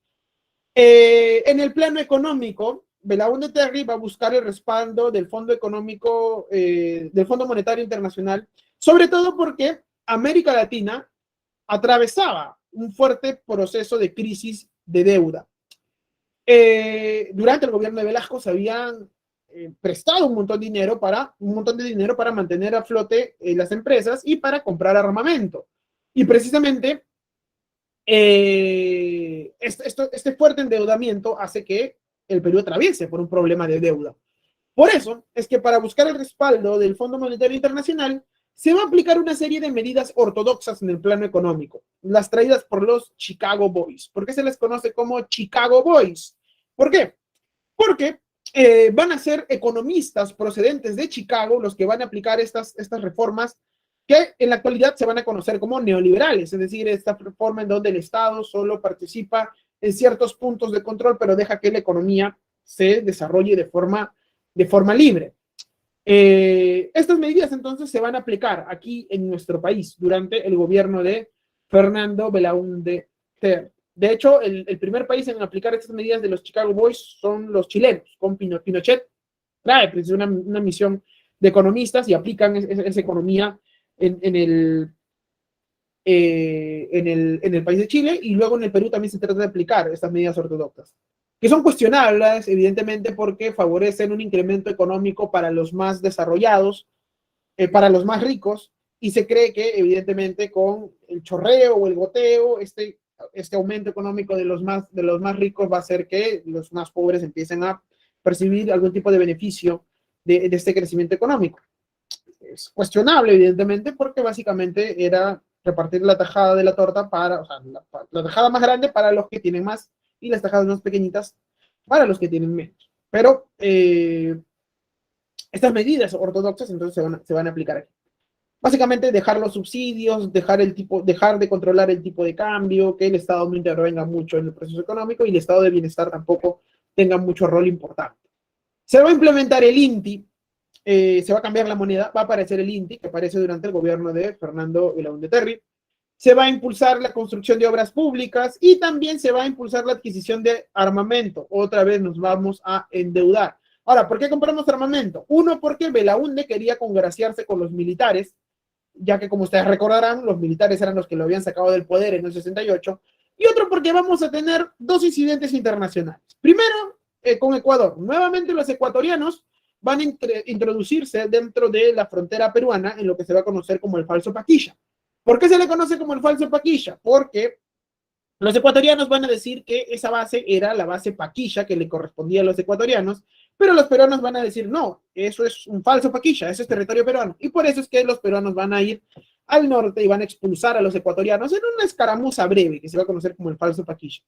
En el plano económico, Belaúnde Terry va a buscar el respaldo del Fondo Económico, del Fondo Monetario Internacional, sobre todo porque América Latina atravesaba un fuerte proceso de crisis de deuda. Durante el gobierno de Velasco se habían prestado un montón de dinero para mantener a flote las empresas y para comprar armamento. Y precisamente este fuerte endeudamiento hace que el Perú atraviese por un problema de deuda. Por eso es que para buscar el respaldo del Fondo Monetario Internacional se va a aplicar una serie de medidas ortodoxas en el plano económico, las traídas por los Chicago Boys. ¿Por qué se les conoce como Chicago Boys? ¿Por qué? Porque van a ser economistas procedentes de Chicago los que van a aplicar estas reformas que en la actualidad se van a conocer como neoliberales, es decir, esta reforma en donde el Estado solo participa en ciertos puntos de control, pero deja que la economía se desarrolle de forma libre. Estas medidas entonces se van a aplicar aquí en nuestro país durante el gobierno de Fernando Belaúnde Terry. De hecho, el primer país en aplicar estas medidas de los Chicago Boys son los chilenos, con Pinochet trae pues, una misión de economistas y aplican esa economía en el país de Chile, y luego en el Perú también se trata de aplicar estas medidas ortodoxas, que son cuestionables, evidentemente, porque favorecen un incremento económico para los más desarrollados, para los más ricos, y se cree que, evidentemente, con el chorreo o el goteo, este aumento económico de los más ricos va a hacer que los más pobres empiecen a percibir algún tipo de beneficio de este crecimiento económico. Es cuestionable, evidentemente, porque básicamente era repartir la tajada de la torta o sea, la tajada más grande para los que tienen más y las tajadas más pequeñitas para los que tienen menos. Pero estas medidas ortodoxas entonces se van a aplicar aquí. Básicamente dejar los subsidios, dejar de controlar el tipo de cambio, que el Estado no intervenga mucho en el proceso económico y el Estado de bienestar tampoco tenga mucho rol importante. Se va a implementar el INTI, se va a cambiar la moneda, va a aparecer el INTI, que aparece durante el gobierno de Fernando Belaúnde Terry. Se va a impulsar la construcción de obras públicas y también se va a impulsar la adquisición de armamento. Otra vez nos vamos a endeudar. Ahora, ¿por qué compramos armamento? Uno, porque Belaúnde quería congraciarse con los militares, ya que, como ustedes recordarán, los militares eran los que lo habían sacado del poder en el 68. Y otro, porque vamos a tener dos incidentes internacionales. Primero, con Ecuador. Nuevamente los ecuatorianos van a introducirse dentro de la frontera peruana en lo que se va a conocer como el falso Paquilla. ¿Por qué se le conoce como el falso Paquilla? Porque los ecuatorianos van a decir que esa base era la base Paquilla que le correspondía a los ecuatorianos, pero los peruanos van a decir, no, eso es un falso Paquilla, eso es territorio peruano. Y por eso es que los peruanos van a ir al norte y van a expulsar a los ecuatorianos en una escaramuza breve que se va a conocer como el falso Paquilla.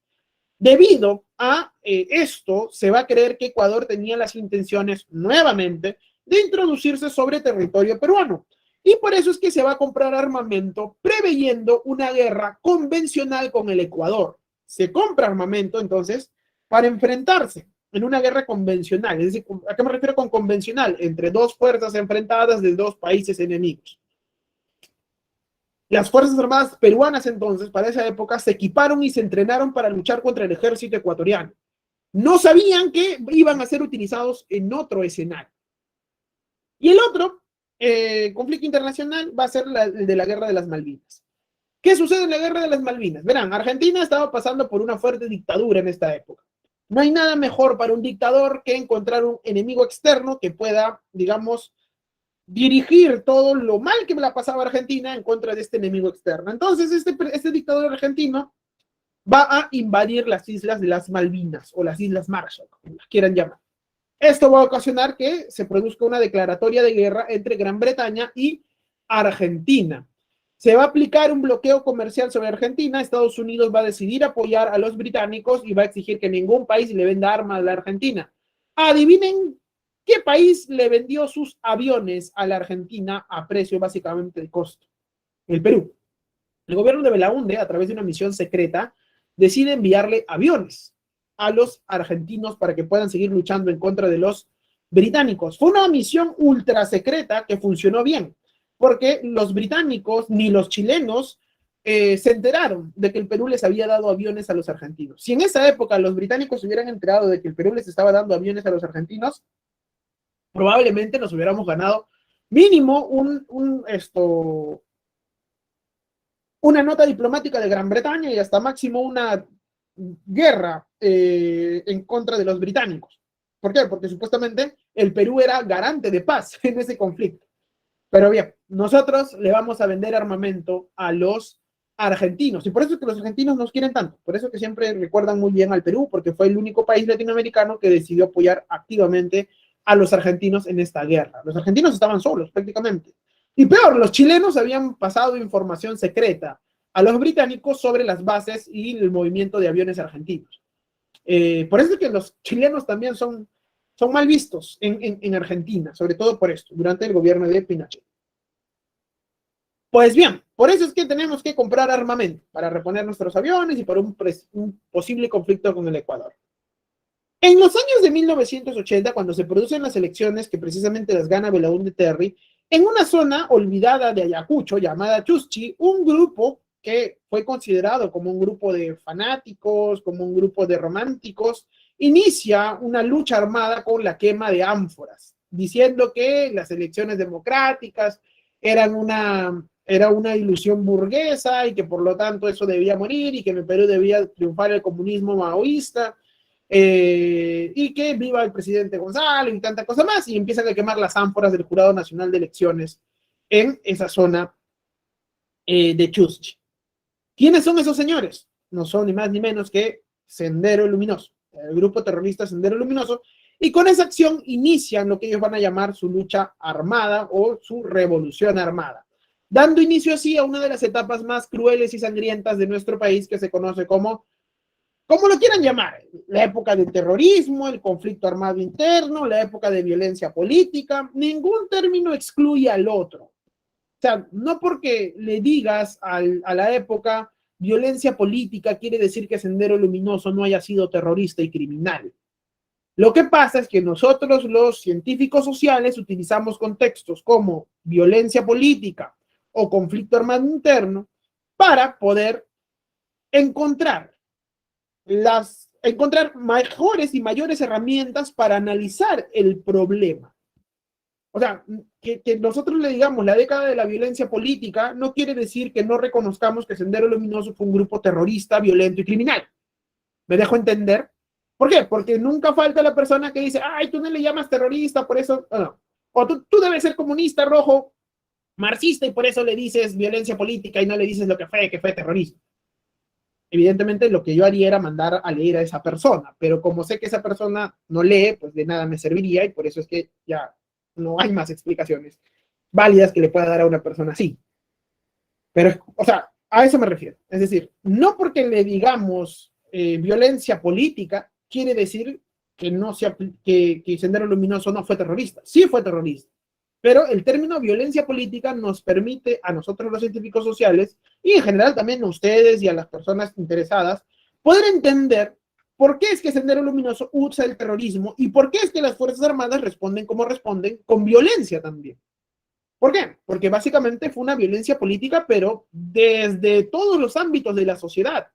Debido a esto, se va a creer que Ecuador tenía las intenciones nuevamente de introducirse sobre territorio peruano. Y por eso es que se va a comprar armamento preveyendo una guerra convencional con el Ecuador. Se compra armamento, entonces, para enfrentarse en una guerra convencional. Es decir, ¿a qué me refiero con convencional? Entre dos fuerzas enfrentadas de dos países enemigos. Las Fuerzas Armadas peruanas entonces, para esa época, se equiparon y se entrenaron para luchar contra el ejército ecuatoriano. No sabían que iban a ser utilizados en otro escenario. Y el otro conflicto internacional va a ser el de la Guerra de las Malvinas. ¿Qué sucede en la Guerra de las Malvinas? Verán, Argentina estaba pasando por una fuerte dictadura en esta época. No hay nada mejor para un dictador que encontrar un enemigo externo que pueda, digamos, dirigir todo lo mal que la pasaba Argentina en contra de este enemigo externo. Entonces, este dictador argentino va a invadir las islas de las Malvinas o las Islas Marshall, como las quieran llamar. Esto va a ocasionar que se produzca una declaratoria de guerra entre Gran Bretaña y Argentina. Se va a aplicar un bloqueo comercial sobre Argentina. Estados Unidos va a decidir apoyar a los británicos y va a exigir que ningún país le venda armas a la Argentina. Adivinen qué país le vendió sus aviones a la Argentina a precio básicamente de costo. El Perú. El gobierno de Belaúnde, a través de una misión secreta, decide enviarle aviones a los argentinos para que puedan seguir luchando en contra de los británicos. Fue una misión ultra secreta que funcionó bien, porque los británicos ni los chilenos se enteraron de que el Perú les había dado aviones a los argentinos. Si en esa época los británicos se hubieran enterado de que el Perú les estaba dando aviones a los argentinos, probablemente nos hubiéramos ganado mínimo una nota diplomática de Gran Bretaña y hasta máximo una guerra en contra de los británicos. ¿Por qué? Porque supuestamente el Perú era garante de paz en ese conflicto. Pero bien, nosotros le vamos a vender armamento a los argentinos y por eso es que los argentinos nos quieren tanto, por eso que siempre recuerdan muy bien al Perú, porque fue el único país latinoamericano que decidió apoyar activamente a los argentinos en esta guerra. Los argentinos estaban solos prácticamente. Y peor, los chilenos habían pasado información secreta a los británicos sobre las bases y el movimiento de aviones argentinos. Por eso es que los chilenos también son mal vistos en Argentina, sobre todo por esto, durante el gobierno de Pinochet. Pues bien, por eso es que tenemos que comprar armamento para reponer nuestros aviones y para un posible conflicto con el Ecuador. En los años de 1980, cuando se producen las elecciones que precisamente las gana Belaúnde Terry, en una zona olvidada de Ayacucho llamada Chuschi, un grupo que fue considerado como un grupo de fanáticos, como un grupo de románticos, inicia una lucha armada con la quema de ánforas, diciendo que las elecciones democráticas eran era una ilusión burguesa y que por lo tanto eso debía morir y que en el Perú debía triunfar el comunismo maoísta y que viva el presidente González y tanta cosa más, y empiezan a quemar las ánforas del Jurado Nacional de Elecciones en esa zona de Chuschi. ¿Quiénes son esos señores? No son ni más ni menos que Sendero Luminoso, el grupo terrorista Sendero Luminoso, y con esa acción inician lo que ellos van a llamar su lucha armada o su revolución armada, dando inicio así a una de las etapas más crueles y sangrientas de nuestro país que se conoce como lo quieran llamar, la época del terrorismo, el conflicto armado interno, la época de violencia política, ningún término excluye al otro. O sea, no porque le digas a la época violencia política quiere decir que Sendero Luminoso no haya sido terrorista y criminal. Lo que pasa es que nosotros los científicos sociales utilizamos contextos como violencia política o conflicto armado interno para poder encontrar mejores y mayores herramientas para analizar el problema. O sea, que nosotros le digamos la década de la violencia política no quiere decir que no reconozcamos que Sendero Luminoso fue un grupo terrorista, violento y criminal. ¿Me dejo entender? ¿Por qué? Porque nunca falta la persona que dice, ay, tú no le llamas terrorista, por eso, no. O tú debes ser comunista, rojo, marxista, y por eso le dices violencia política y no le dices lo que fue terrorismo. Evidentemente lo que yo haría era mandar a leer a esa persona, pero como sé que esa persona no lee, pues de nada me serviría y por eso es que ya no hay más explicaciones válidas que le pueda dar a una persona así. Pero, o sea, a eso me refiero. Es decir, no porque le digamos violencia política, quiere decir que que Sendero Luminoso no fue terrorista. Sí fue terrorista. Pero el término violencia política nos permite a nosotros los científicos sociales y en general también a ustedes y a las personas interesadas poder entender por qué es que Sendero Luminoso usa el terrorismo y por qué es que las Fuerzas Armadas responden como responden, con violencia también. ¿Por qué? Porque básicamente fue una violencia política, pero desde todos los ámbitos de la sociedad.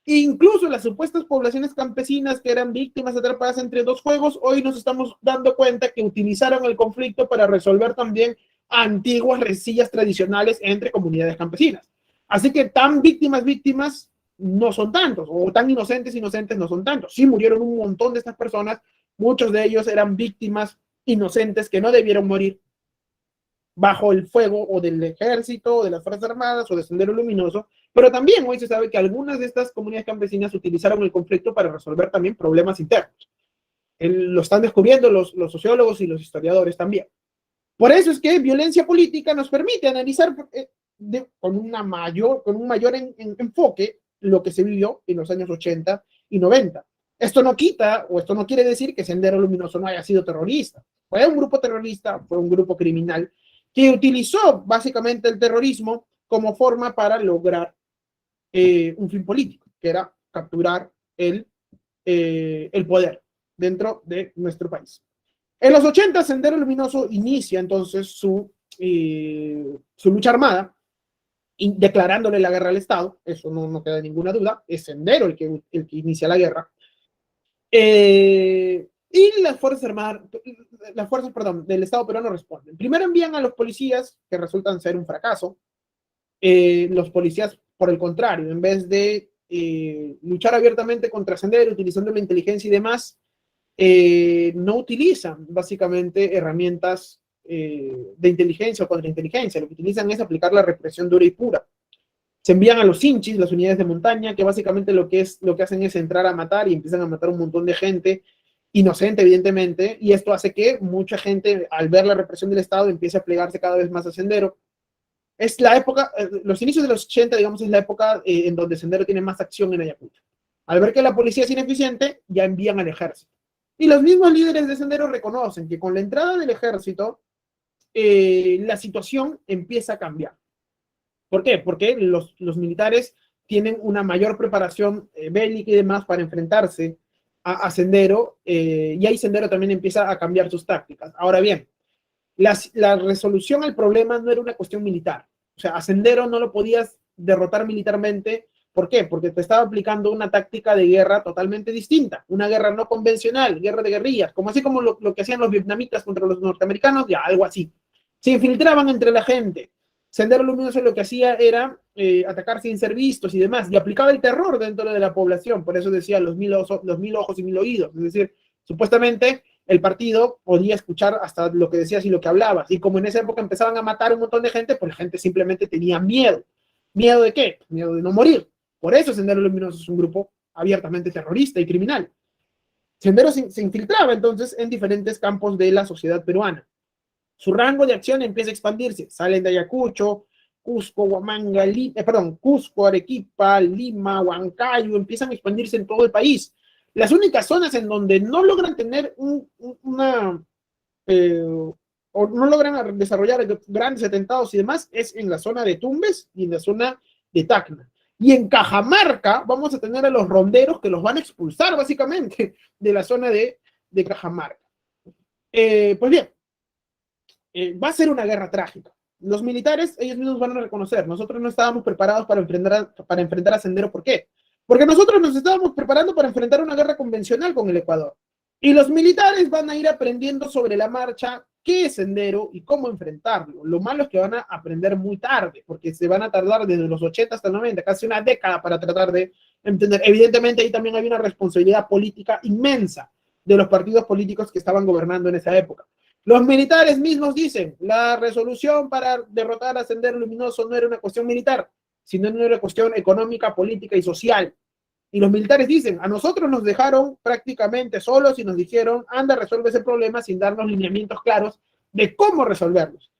Incluso las supuestas poblaciones campesinas que eran víctimas atrapadas entre dos fuegos, hoy nos estamos dando cuenta que utilizaron el conflicto para resolver también antiguas rencillas tradicionales entre comunidades campesinas. Así que tan víctimas no son tantos, o tan inocentes no son tantos. Sí murieron un montón de estas personas, muchos de ellos eran víctimas inocentes que no debieron morir bajo el fuego o del ejército, o de las Fuerzas Armadas, o de Sendero Luminoso, pero también hoy se sabe que algunas de estas comunidades campesinas utilizaron el conflicto para resolver también problemas internos. Lo están descubriendo los sociólogos y los historiadores también. Por eso es que violencia política nos permite analizar con un mayor enfoque lo que se vivió en los años 80 y 90. Esto no quita, o esto no quiere decir que Sendero Luminoso no haya sido terrorista. Fue un grupo terrorista, fue un grupo criminal, que utilizó básicamente el terrorismo como forma para lograr un fin político, que era capturar el poder dentro de nuestro país. En los 80, Sendero Luminoso inicia entonces su lucha armada, declarándole la guerra al Estado. Eso no queda ninguna duda. Es Sendero el que inicia la guerra. Y las fuerzas, perdón, del Estado peruano responden. Primero envían a los policías, que resultan ser un fracaso. Los policías, por el contrario, en vez de luchar abiertamente contra Sendero, utilizando la inteligencia y demás, no utilizan básicamente herramientas de inteligencia o contrainteligencia. Lo que utilizan es aplicar la represión dura y pura. Se envían a los hinchis, las unidades de montaña, que básicamente lo que hacen es entrar a matar y empiezan a matar un montón de gente inocente, evidentemente, y esto hace que mucha gente, al ver la represión del Estado, empiece a plegarse cada vez más a Sendero. Es la época, los inicios de los 80, digamos, es la época en donde Sendero tiene más acción en Ayacucho. Al ver que la policía es ineficiente, ya envían al ejército. Y los mismos líderes de Sendero reconocen que con la entrada del ejército, la situación empieza a cambiar. ¿Por qué? Porque los militares tienen una mayor preparación bélica y demás para enfrentarse a Sendero, y ahí Sendero también empieza a cambiar sus tácticas. Ahora bien, la resolución al problema no era una cuestión militar. O sea, a Sendero no lo podías derrotar militarmente. ¿Por qué? Porque te estaba aplicando una táctica de guerra totalmente distinta, una guerra no convencional, guerra de guerrillas, como así como lo que hacían los vietnamitas contra los norteamericanos, ya, algo así. Se infiltraban entre la gente. Sendero Luminoso lo que hacía era atacar sin ser vistos y demás, y aplicaba el terror dentro de la población. Por eso decía los mil ojos y mil oídos. Es decir, supuestamente el partido podía escuchar hasta lo que decías y lo que hablabas. Y como en esa época empezaban a matar un montón de gente, pues la gente simplemente tenía miedo. ¿Miedo de qué? Miedo de no morir. Por eso Sendero Luminoso es un grupo abiertamente terrorista y criminal. Sendero se infiltraba entonces en diferentes campos de la sociedad peruana. Su rango de acción empieza a expandirse. Salen de Ayacucho, Cusco, Huamanga, Cusco, Arequipa, Lima, Huancayo, empiezan a expandirse en todo el país. Las únicas zonas en donde no logran tener o no logran desarrollar grandes atentados y demás es en la zona de Tumbes y en la zona de Tacna. Y en Cajamarca vamos a tener a los ronderos que los van a expulsar básicamente de la zona de Cajamarca. Pues bien, va a ser una guerra trágica. Los militares, ellos mismos van a reconocer, nosotros no estábamos preparados para enfrentar a Sendero. ¿Por qué? Porque nosotros nos estábamos preparando para enfrentar una guerra convencional con el Ecuador. Y los militares van a ir aprendiendo sobre la marcha qué es Sendero y cómo enfrentarlo. Lo malo es que van a aprender muy tarde, porque se van a tardar desde los 80 hasta el 90, casi una década para tratar de entender. Evidentemente ahí también hay una responsabilidad política inmensa de los partidos políticos que estaban gobernando en esa época. Los militares mismos dicen, la resolución para derrotar a Sendero Luminoso no era una cuestión militar, sino una cuestión económica, política y social. Y los militares dicen, a nosotros nos dejaron prácticamente solos y nos dijeron, anda, resuelve ese problema sin darnos lineamientos claros de cómo resolverlos.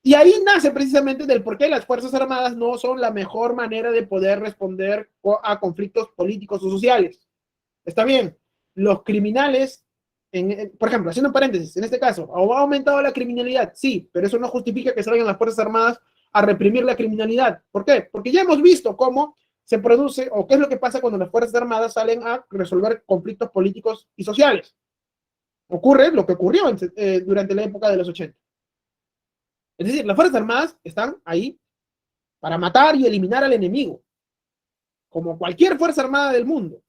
Y ahí nace precisamente del por qué las Fuerzas Armadas no son la mejor manera de poder responder a conflictos políticos o sociales. Está bien, los criminales, por ejemplo, haciendo un paréntesis, en este caso, ¿ha aumentado la criminalidad? Sí, pero eso no justifica que salgan las Fuerzas Armadas a reprimir la criminalidad. ¿Por qué? Porque ya hemos visto cómo se produce o qué es lo que pasa cuando las Fuerzas Armadas salen a resolver conflictos políticos y sociales. Ocurre lo que ocurrió durante la época de los 80. Es decir, las Fuerzas Armadas están ahí para matar y eliminar al enemigo, como cualquier Fuerza Armada del mundo,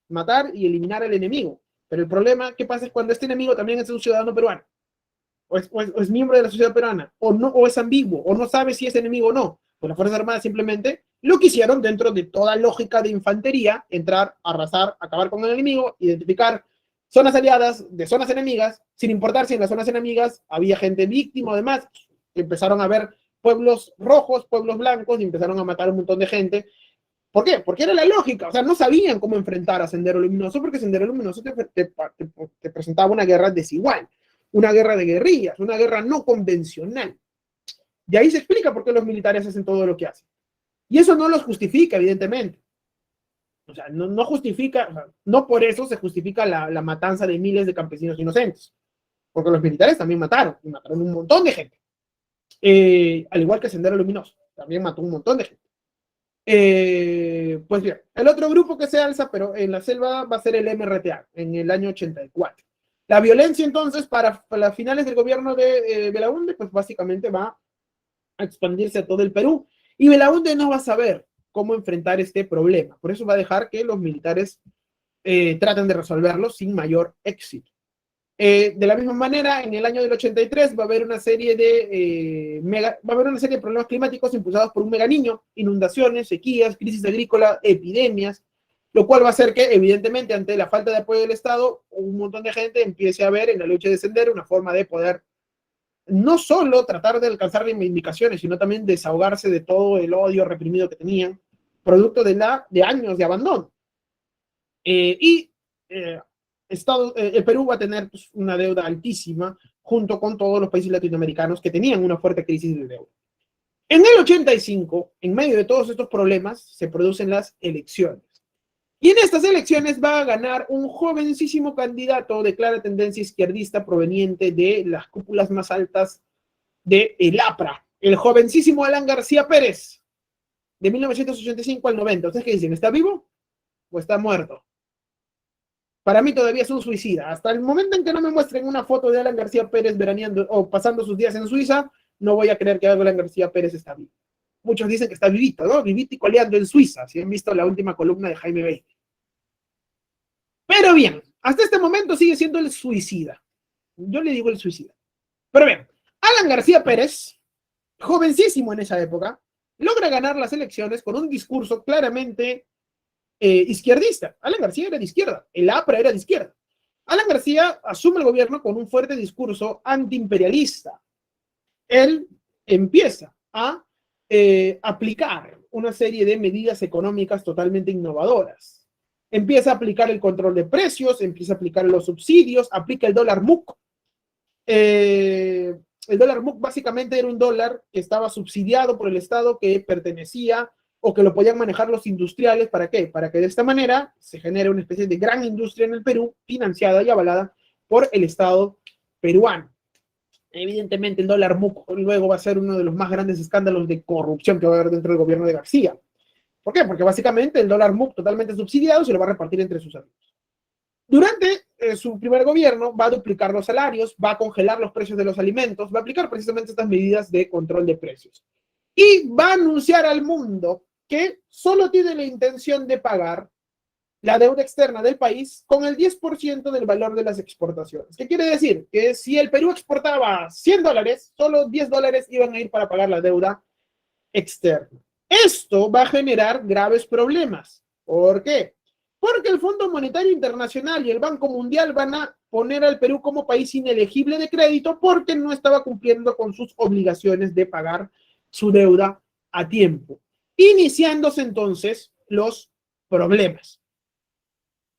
matar y eliminar al enemigo. Pero el problema, ¿qué pasa? Es cuando este enemigo también es un ciudadano peruano, o es miembro de la sociedad peruana, o es ambiguo, o no sabe si es enemigo o no. Pues las Fuerzas Armadas simplemente lo que hicieron dentro de toda lógica de infantería, entrar, arrasar, acabar con el enemigo, identificar zonas aliadas de zonas enemigas, sin importar si en las zonas enemigas había gente víctima o demás. Empezaron a ver pueblos rojos, pueblos blancos, y empezaron a matar un montón de gente. ¿Por qué? Porque era la lógica. O sea, no sabían cómo enfrentar a Sendero Luminoso, porque Sendero Luminoso te presentaba una guerra desigual, una guerra de guerrillas, una guerra no convencional. Y ahí se explica por qué los militares hacen todo lo que hacen. Y eso no los justifica, evidentemente. O sea, no justifica, o sea, no por eso se justifica la matanza de miles de campesinos inocentes. Porque los militares también mataron, y mataron un montón de gente. Al igual que Sendero Luminoso, también mató un montón de gente. Pues bien, el otro grupo que se alza, pero en la selva, va a ser el MRTA, en el año 84. La violencia, entonces, para las finales del gobierno de Belaúnde, pues básicamente va a expandirse a todo el Perú. Y Belaúnde no va a saber cómo enfrentar este problema. Por eso va a dejar que los militares traten de resolverlo sin mayor éxito. De la misma manera, en el año del 83 va a haber una serie de va a haber una serie de problemas climáticos impulsados por un mega niño, inundaciones, sequías, crisis agrícola, epidemias, lo cual va a hacer que, evidentemente, ante la falta de apoyo del Estado, un montón de gente empiece a ver en la lucha de Sendero una forma de poder no solo tratar de alcanzar reivindicaciones, sino también desahogarse de todo el odio reprimido que tenían, producto de años de abandono. Y el Perú va a tener pues, una deuda altísima junto con todos los países latinoamericanos que tenían una fuerte crisis de deuda. En el 85, en medio de todos estos problemas, se producen las elecciones. Y en estas elecciones va a ganar un jovencísimo candidato de clara tendencia izquierdista proveniente de las cúpulas más altas de el APRA, el jovencísimo Alan García Pérez, de 1985 al 90. ¿Ustedes qué dicen? ¿Está vivo o está muerto? Para mí todavía es un suicida. Hasta el momento en que no me muestren una foto de Alan García Pérez veraneando o pasando sus días en Suiza, no voy a creer que Alan García Pérez está vivo. Muchos dicen que está vivito, ¿no? Vivito y coleando en Suiza, si han visto la última columna de Jaime Bailey. Pero bien, hasta este momento sigue siendo el suicida. Yo le digo el suicida. Pero bien, Alan García Pérez, jovencísimo en esa época, logra ganar las elecciones con un discurso claramente izquierdista. Alan García era de izquierda, el APRA era de izquierda. Alan García asume el gobierno con un fuerte discurso antiimperialista. Él empieza a aplicar una serie de medidas económicas totalmente innovadoras. Empieza a aplicar el control de precios, empieza a aplicar los subsidios, aplica el dólar MUC. El dólar MUC básicamente era un dólar que estaba subsidiado por el Estado, que pertenecía o que lo podían manejar los industriales. ¿Para qué? Para que de esta manera se genere una especie de gran industria en el Perú, financiada y avalada por el Estado peruano. Evidentemente el dólar MUC luego va a ser uno de los más grandes escándalos de corrupción que va a haber dentro del gobierno de García. ¿Por qué? Porque básicamente el dólar MUC totalmente subsidiado se lo va a repartir entre sus amigos. Durante su primer gobierno va a duplicar los salarios, va a congelar los precios de los alimentos, va a aplicar precisamente estas medidas de control de precios. Y va a anunciar al mundo que solo tiene la intención de pagar la deuda externa del país con el 10% del valor de las exportaciones. ¿Qué quiere decir? Que si el Perú exportaba $100, solo $10 iban a ir para pagar la deuda externa. Esto va a generar graves problemas. ¿Por qué? Porque el Fondo Monetario Internacional y el Banco Mundial van a poner al Perú como país inelegible de crédito porque no estaba cumpliendo con sus obligaciones de pagar su deuda a tiempo. Iniciándose entonces los problemas.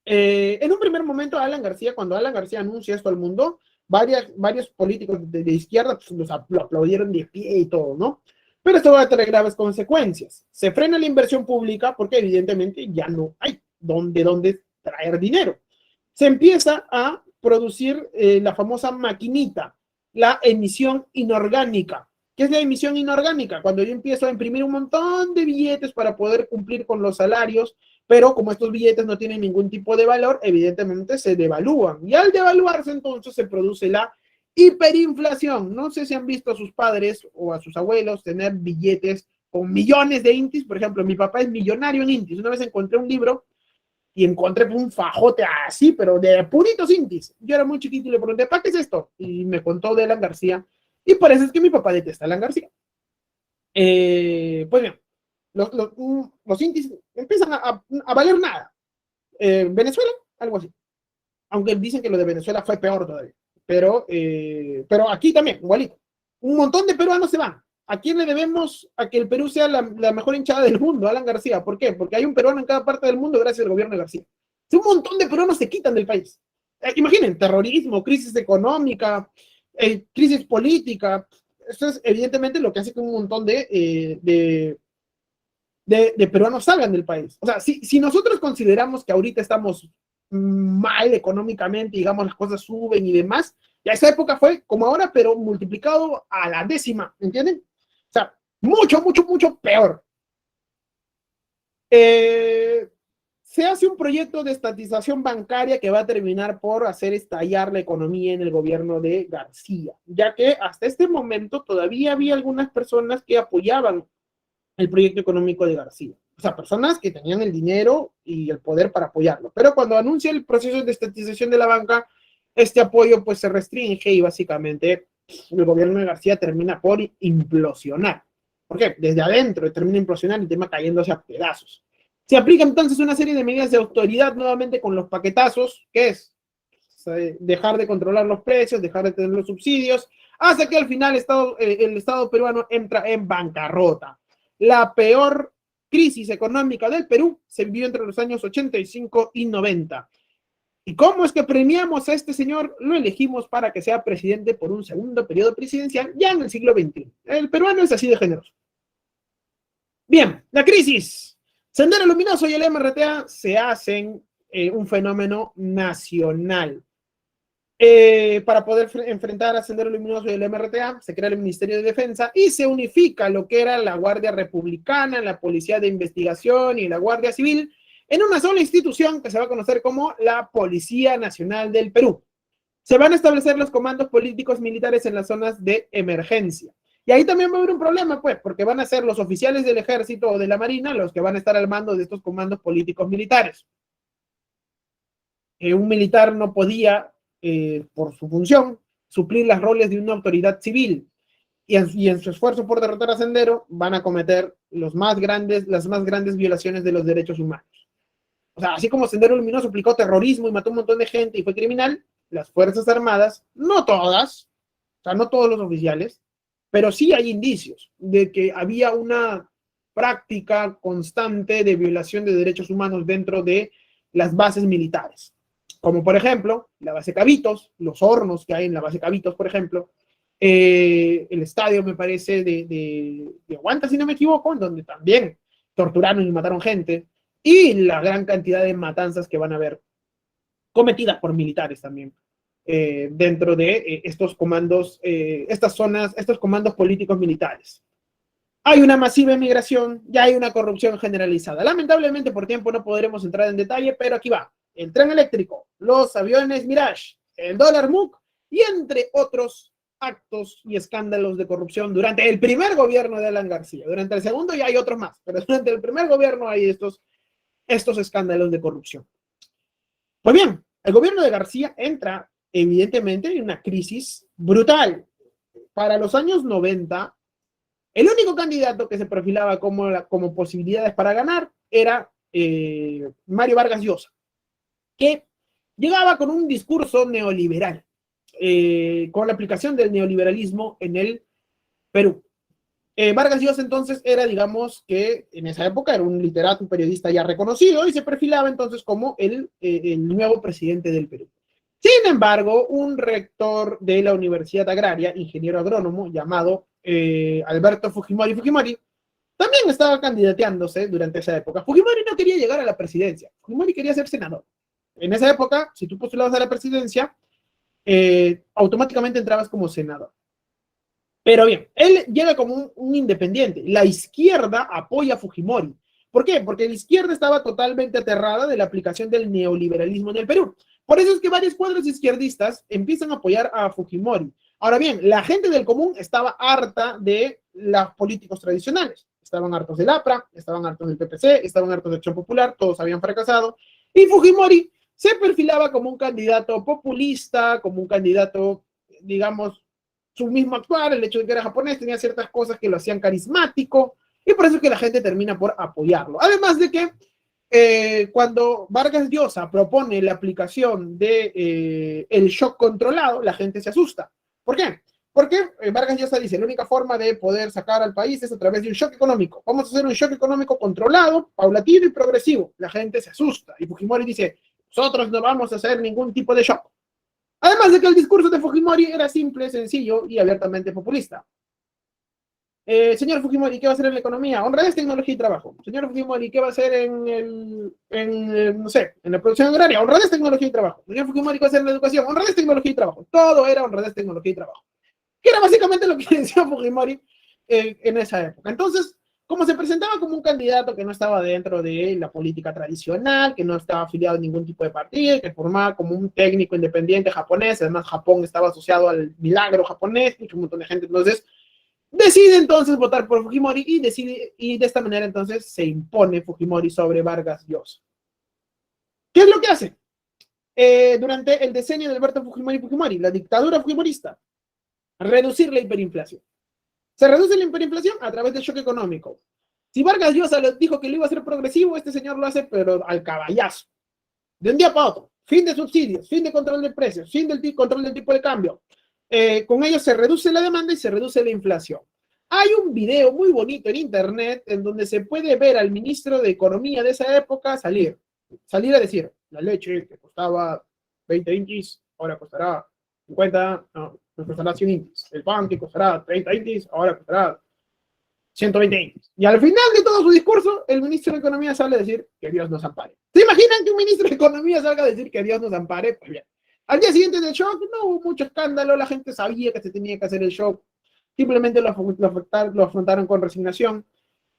En un primer momento, cuando Alan García anuncia esto al mundo, varios políticos de izquierda pues, lo aplaudieron de pie y todo, ¿no? Pero esto va a tener graves consecuencias. Se frena la inversión pública porque evidentemente ya no hay dónde traer dinero. Se empieza a producir la famosa maquinita, la emisión inorgánica. ¿Qué es la emisión inorgánica? Cuando yo empiezo a imprimir un montón de billetes para poder cumplir con los salarios, pero como estos billetes no tienen ningún tipo de valor, evidentemente se devalúan. Y al devaluarse, entonces se produce la hiperinflación. No sé si han visto a sus padres o a sus abuelos tener billetes con millones de intis. Por ejemplo, mi papá es millonario en intis. Una vez encontré un libro y encontré un fajote así, pero de puritos intis. Yo era muy chiquito y le pregunté, ¿para qué es esto? Y me contó de Alan García. Y por eso es que mi papá detesta a Alan García. Pues bien, los intis empiezan a valer nada. Venezuela, algo así. Aunque dicen que lo de Venezuela fue peor todavía. Pero aquí también, igualito. Un montón de peruanos se van. ¿A quién le debemos a que el Perú sea la mejor hinchada del mundo? Alan García. ¿Por qué? Porque hay un peruano en cada parte del mundo gracias al gobierno de García. Un montón de peruanos se quitan del país. Imaginen, terrorismo, crisis económica, crisis política. Eso es evidentemente lo que hace que un montón de peruanos salgan del país. O sea, si nosotros consideramos que ahorita estamos mal económicamente, digamos, las cosas suben y demás, ya esa época fue como ahora, pero multiplicado a la décima, ¿entienden? O sea, mucho, mucho, mucho peor. se hace un proyecto de estatización bancaria que va a terminar por hacer estallar la economía en el gobierno de García, ya que hasta este momento todavía había algunas personas que apoyaban el proyecto económico de García. O sea, personas que tenían el dinero y el poder para apoyarlo. Pero cuando anuncia el proceso de estatización de la banca, este apoyo pues se restringe y básicamente el gobierno de García termina por implosionar. ¿Por qué? Desde adentro termina implosionar y termina cayéndose a pedazos. Se aplica entonces una serie de medidas de autoridad nuevamente con los paquetazos, que es dejar de controlar los precios, dejar de tener los subsidios, hasta que al final el Estado peruano entra en bancarrota. La peor crisis económica del Perú se vivió entre los años 85 y 90. ¿Y cómo es que premiamos a este señor? Lo elegimos para que sea presidente por un segundo periodo presidencial ya en el siglo XXI. El peruano es así de generoso. Bien, la crisis. Sendero Luminoso y el MRTA se hacen un fenómeno nacional. Para poder enfrentar a Sendero Luminoso y el MRTA, se crea el Ministerio de Defensa y se unifica lo que era la Guardia Republicana, la Policía de Investigación y la Guardia Civil en una sola institución que se va a conocer como la Policía Nacional del Perú. Se van a establecer los comandos políticos militares en las zonas de emergencia. Y ahí también va a haber un problema, pues, porque van a ser los oficiales del ejército o de la marina los que van a estar al mando de estos comandos políticos militares. Un militar no podía, por su función, suplir las roles de una autoridad civil. Y en su esfuerzo por derrotar a Sendero, van a cometer las más grandes violaciones de los derechos humanos. O sea, así como Sendero Luminoso aplicó terrorismo y mató un montón de gente y fue criminal, las Fuerzas Armadas, no todas, o sea, no todos los oficiales, pero sí hay indicios de que había una práctica constante de violación de derechos humanos dentro de las bases militares. Como por ejemplo, la base Cabitos, los hornos que hay en la base Cabitos, por ejemplo, el estadio, me parece, de Aguanta, si no me equivoco, en donde también torturaron y mataron gente, y la gran cantidad de matanzas que van a haber cometidas por militares también dentro de estos comandos, estas zonas, estos comandos políticos militares. Hay una masiva inmigración, ya hay una corrupción generalizada. Lamentablemente por tiempo no podremos entrar en detalle, pero aquí va. El tren eléctrico, los aviones Mirage, el dólar MUC y entre otros actos y escándalos de corrupción durante el primer gobierno de Alan García. Durante el segundo ya hay otros más, pero durante el primer gobierno hay estos escándalos de corrupción. Pues bien, el gobierno de García entra evidentemente en una crisis brutal. Para los años 90, el único candidato que se perfilaba como posibilidades para ganar era Mario Vargas Llosa, que llegaba con un discurso neoliberal, con la aplicación del neoliberalismo en el Perú. Vargas Llosa entonces era, digamos, que en esa época era un literato, un periodista ya reconocido y se perfilaba entonces como el nuevo presidente del Perú. Sin embargo, un rector de la Universidad Agraria, ingeniero agrónomo, llamado Alberto Fujimori también estaba candidateándose durante esa época. Fujimori no quería llegar a la presidencia, Fujimori quería ser senador. En esa época, si tú postulabas a la presidencia, automáticamente entrabas como senador. Pero bien, él llega como un independiente. La izquierda apoya a Fujimori. ¿Por qué? Porque la izquierda estaba totalmente aterrada de la aplicación del neoliberalismo en el Perú. Por eso es que varios cuadros izquierdistas empiezan a apoyar a Fujimori. Ahora bien, la gente del común estaba harta de los políticos tradicionales. Estaban hartos del APRA, estaban hartos del PPC, estaban hartos de Acción Popular, todos habían fracasado. Y Fujimori se perfilaba como un candidato populista, como un candidato, digamos, su mismo actuar, el hecho de que era japonés, tenía ciertas cosas que lo hacían carismático, y por eso es que la gente termina por apoyarlo. Además de que cuando Vargas Llosa propone la aplicación de el shock controlado, la gente se asusta. ¿Por qué? Porque Vargas Llosa dice, la única forma de poder sacar al país es a través de un shock económico. Vamos a hacer un shock económico controlado, paulatino y progresivo. La gente se asusta. Y Fujimori dice, nosotros no vamos a hacer ningún tipo de shock. Además de que el discurso de Fujimori era simple, sencillo y abiertamente populista. Señor Fujimori, ¿qué va a hacer en la economía? Honradez, tecnología y trabajo. Señor Fujimori, ¿qué va a hacer no sé, en la producción agraria? Honradez, tecnología y trabajo. Señor Fujimori, ¿qué va a hacer en la educación? Honradez, tecnología y trabajo. Todo era honradez, tecnología y trabajo. Que era básicamente lo que decía Fujimori en esa época. Entonces, como se presentaba como un candidato que no estaba dentro de la política tradicional, que no estaba afiliado a ningún tipo de partido, que formaba como un técnico independiente japonés, además Japón estaba asociado al milagro japonés, mucho un montón de gente, entonces decide entonces votar por Fujimori y de esta manera entonces se impone Fujimori sobre Vargas Llosa. ¿Qué es lo que hace? Durante el decenio de Alberto Fujimori, la dictadura fujimorista, reducir la hiperinflación. Se reduce la hiperinflación a través del shock económico. Si Vargas Llosa dijo que lo iba a hacer progresivo, este señor lo hace, pero al caballazo. De un día para otro. Fin de subsidios, fin de control de precios, fin del control del tipo de cambio. Con ello se reduce la demanda y se reduce la inflación. Hay un video muy bonito en internet en donde se puede ver al ministro de Economía de esa época salir a decir, la leche que costaba 20 inchis, ahora costará 50, no costará 100 inchis. El pan que costará 30 inchis, ahora costará 120 inchis. Y al final de todo su discurso, el ministro de Economía sale a decir que Dios nos ampare. ¿Se imaginan que un ministro de Economía salga a decir que Dios nos ampare? Pues bien. Al día siguiente del shock no hubo mucho escándalo, la gente sabía que se tenía que hacer el shock, simplemente lo afrontaron con resignación.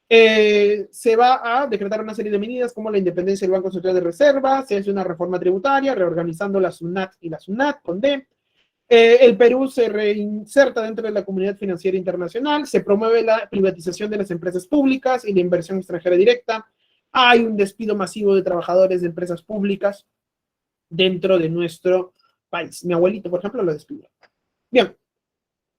Se va a decretar una serie de medidas como la independencia del Banco Central de Reserva, se hace una reforma tributaria, reorganizando la SUNAT y la SUNAT con D. El Perú se reinserta dentro de la comunidad financiera internacional, se promueve la privatización de las empresas públicas y la inversión extranjera directa. Hay un despido masivo de trabajadores de empresas públicas dentro de nuestro país. Mi abuelito, por ejemplo, lo despidió. Bien,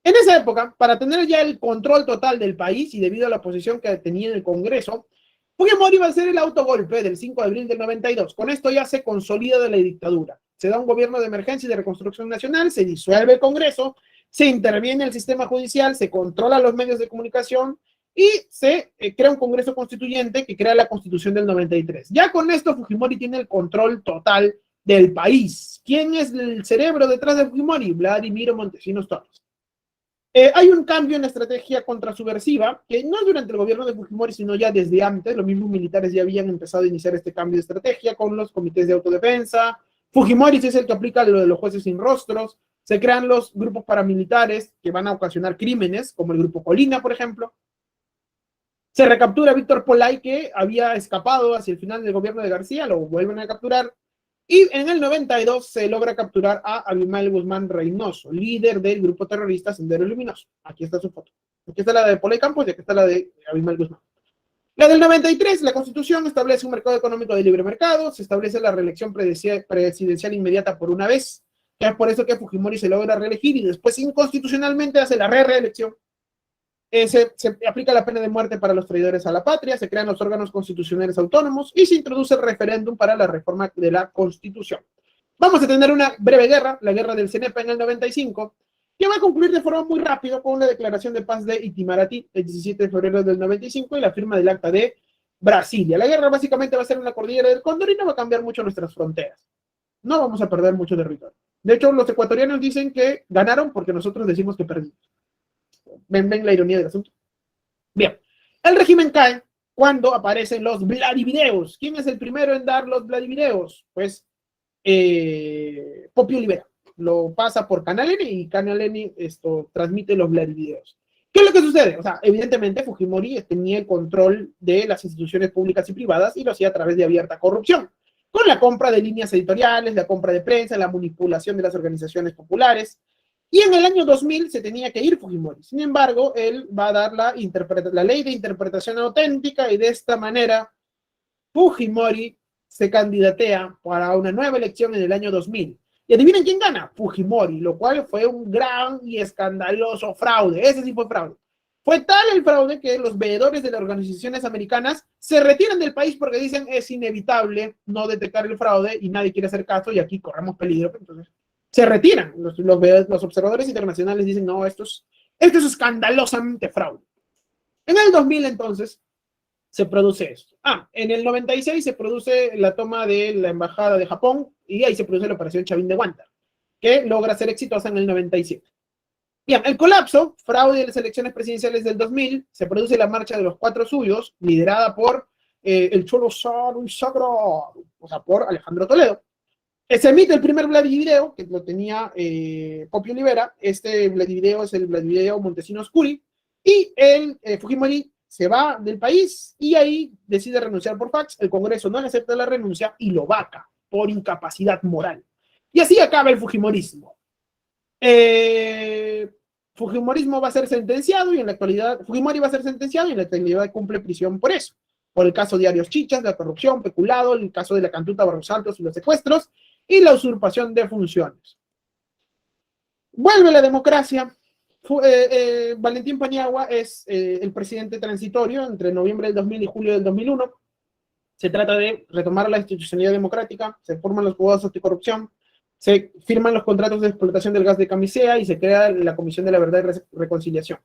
en esa época, para tener ya el control total del país y debido a la posición que tenía en el Congreso, Fujimori iba a hacer el autogolpe del 5 de abril del 92. Con esto ya se consolida de la dictadura. Se da un gobierno de emergencia y de reconstrucción nacional, se disuelve el Congreso, se interviene el sistema judicial, se controla los medios de comunicación y se crea un Congreso Constituyente que crea la Constitución del 93. Ya con esto Fujimori tiene el control total del país. ¿Quién es el cerebro detrás de Fujimori? Vladimiro Montesinos Torres. Hay un cambio en la estrategia contrasubversiva, que no es durante el gobierno de Fujimori, sino ya desde antes. Los mismos militares ya habían empezado a iniciar este cambio de estrategia con los comités de autodefensa. Fujimori es el que aplica lo de los jueces sin rostros. Se crean los grupos paramilitares que van a ocasionar crímenes, como el grupo Colina, por ejemplo. Se recaptura a Víctor Polay, que había escapado hacia el final del gobierno de García, lo vuelven a capturar. Y en el 92 se logra capturar a Abimael Guzmán Reynoso, líder del grupo terrorista Sendero Luminoso. Aquí está su foto. Aquí está la de Polay Campos y aquí está la de Abimael Guzmán. La del 93, la Constitución establece un mercado económico de libre mercado, se establece la reelección presidencial inmediata por una vez, que es por eso que Fujimori se logra reelegir y después inconstitucionalmente hace la reelección. Se aplica la pena de muerte para los traidores a la patria, se crean los órganos constitucionales autónomos y se introduce el referéndum para la reforma de la Constitución. Vamos a tener una breve guerra, la guerra del Cenepa en el 95, que va a concluir de forma muy rápida con la declaración de paz de Itamaraty el 17 de febrero del 95 y la firma del Acta de Brasilia. La guerra básicamente va a ser en la cordillera del Cóndor y no va a cambiar mucho nuestras fronteras. No vamos a perder mucho territorio. De hecho, los ecuatorianos dicen que ganaron porque nosotros decimos que perdimos. Ven la ironía del asunto. Bien, el régimen cae cuando aparecen los Vladivideos. ¿Quién es el primero en dar los Vladivideos? Pues Popio Olivera. Lo pasa por Canal N y Canal N transmite los Vladivideos. ¿Qué es lo que sucede? O sea, evidentemente Fujimori tenía el control de las instituciones públicas y privadas y lo hacía a través de abierta corrupción, con la compra de líneas editoriales, la compra de prensa, la manipulación de las organizaciones populares. Y en el año 2000 se tenía que ir Fujimori. Sin embargo, él va a dar la ley de interpretación auténtica y de esta manera Fujimori se candidatea para una nueva elección en el año 2000. Y adivinen quién gana, Fujimori, lo cual fue un gran y escandaloso fraude. Ese sí fue fraude. Fue tal el fraude que los veedores de las organizaciones americanas se retiran del país porque dicen es inevitable no detectar el fraude y nadie quiere hacer caso y aquí corremos peligro. Entonces, se retiran. Los observadores internacionales dicen, no, esto es escandalosamente fraude. En el 2000, entonces, se produce esto. En el 96 se produce la toma de la embajada de Japón y ahí se produce la operación Chavín de Huántar, que logra ser exitosa en el 97. Bien, el colapso, fraude de las elecciones presidenciales del 2000, se produce la marcha de los cuatro suyos, liderada por el Cholo Saro y Sagrado, o sea, por Alejandro Toledo. Se emite el primer Vladivideo, que lo tenía Popio Olivera. Este Vladivideo es el Vladivideo Montesinos Curi. Y el Fujimori se va del país y ahí decide renunciar por fax. El Congreso no le acepta la renuncia y lo vaca por incapacidad moral. Y así acaba el fujimorismo. Fujimorismo va a ser sentenciado y en la actualidad, Fujimori va a ser sentenciado y en la actualidad cumple prisión por eso. Por el caso de Arios Chichas, la corrupción, peculado, el caso de la Cantuta Barros Altos y los secuestros y la usurpación de funciones. Vuelve la democracia. Valentín Paniagua es el presidente transitorio entre noviembre del 2000 y julio del 2001. Se trata de retomar la institucionalidad democrática, se forman los juzgados anticorrupción, se firman los contratos de explotación del gas de Camisea y se crea la Comisión de la Verdad y Reconciliación.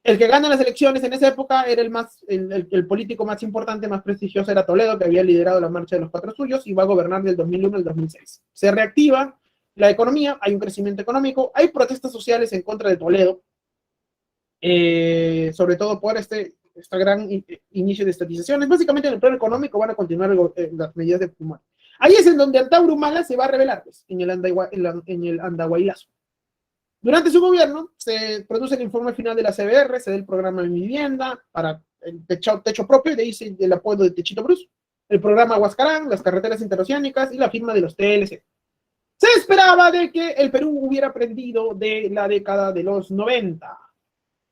El que gana las elecciones en esa época era el político más importante, más prestigioso, era Toledo, que había liderado la marcha de los cuatro suyos y va a gobernar del 2001 al 2006. Se reactiva la economía, hay un crecimiento económico, hay protestas sociales en contra de Toledo, sobre todo por este gran inicio de estatizaciones. Básicamente en el plano económico van a continuar las medidas de Fujimori. Ahí es en donde Antauro Humala se va a revelar, pues, en el Andahuaylazo. Durante su gobierno se produce el informe final de la CBR, se da el programa de vivienda para el techo propio, de ahí el apoyo de Techito Bruce, el programa Huascarán, las carreteras interoceánicas y la firma de los TLC. Se esperaba de que el Perú hubiera aprendido de la década de los 90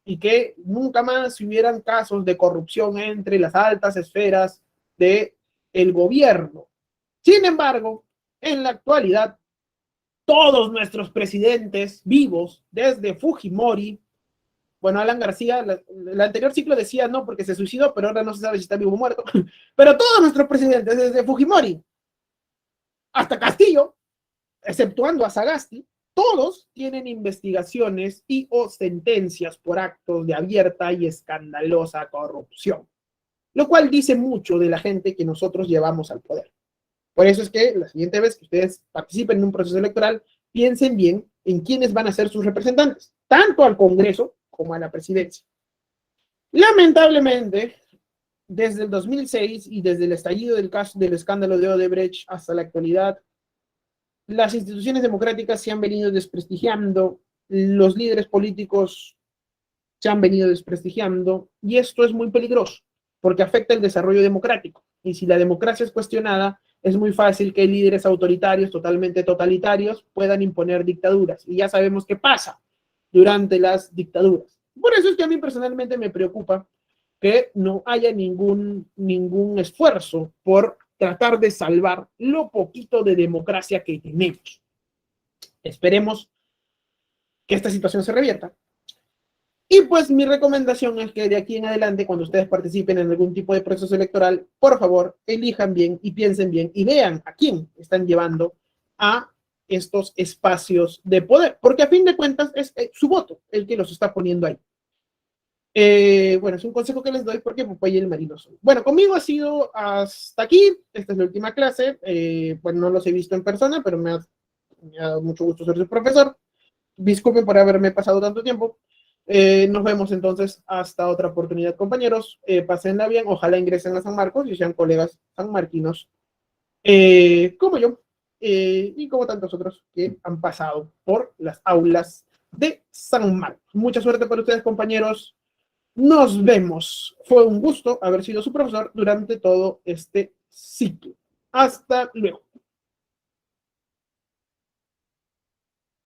y que nunca más hubieran casos de corrupción entre las altas esferas del gobierno. Sin embargo, en la actualidad, todos nuestros presidentes vivos, desde Fujimori, bueno, Alan García, el anterior ciclo decía no porque se suicidó, pero ahora no se sabe si está vivo o muerto, pero todos nuestros presidentes, desde Fujimori hasta Castillo, exceptuando a Sagasti, todos tienen investigaciones y o sentencias por actos de abierta y escandalosa corrupción, lo cual dice mucho de la gente que nosotros llevamos al poder. Por eso es que la siguiente vez que ustedes participen en un proceso electoral, piensen bien en quiénes van a ser sus representantes, tanto al Congreso como a la presidencia. Lamentablemente, desde el 2006 y desde el estallido del escándalo de Odebrecht hasta la actualidad, las instituciones democráticas se han venido desprestigiando, los líderes políticos se han venido desprestigiando, y esto es muy peligroso, porque afecta el desarrollo democrático. Y si la democracia es cuestionada, es muy fácil que líderes autoritarios, totalmente totalitarios, puedan imponer dictaduras. Y ya sabemos qué pasa durante las dictaduras. Por eso es que a mí personalmente me preocupa que no haya ningún esfuerzo por tratar de salvar lo poquito de democracia que tenemos. Esperemos que esta situación se revierta. Y pues mi recomendación es que de aquí en adelante, cuando ustedes participen en algún tipo de proceso electoral, por favor, elijan bien y piensen bien y vean a quién están llevando a estos espacios de poder, porque a fin de cuentas es su voto el que los está poniendo ahí. Bueno, es un consejo que les doy porque Popeye el marino soy. Bueno, conmigo ha sido hasta aquí. Esta es la última clase. Bueno, no los he visto en persona, pero me ha dado mucho gusto ser su profesor. Disculpen por haberme pasado tanto tiempo. Nos vemos entonces hasta otra oportunidad, compañeros. Pásenla bien, ojalá ingresen a San Marcos y sean colegas sanmarquinos como yo y como tantos otros que han pasado por las aulas de San Marcos. Mucha suerte para ustedes, compañeros. Nos vemos. Fue un gusto haber sido su profesor durante todo este ciclo. Hasta luego.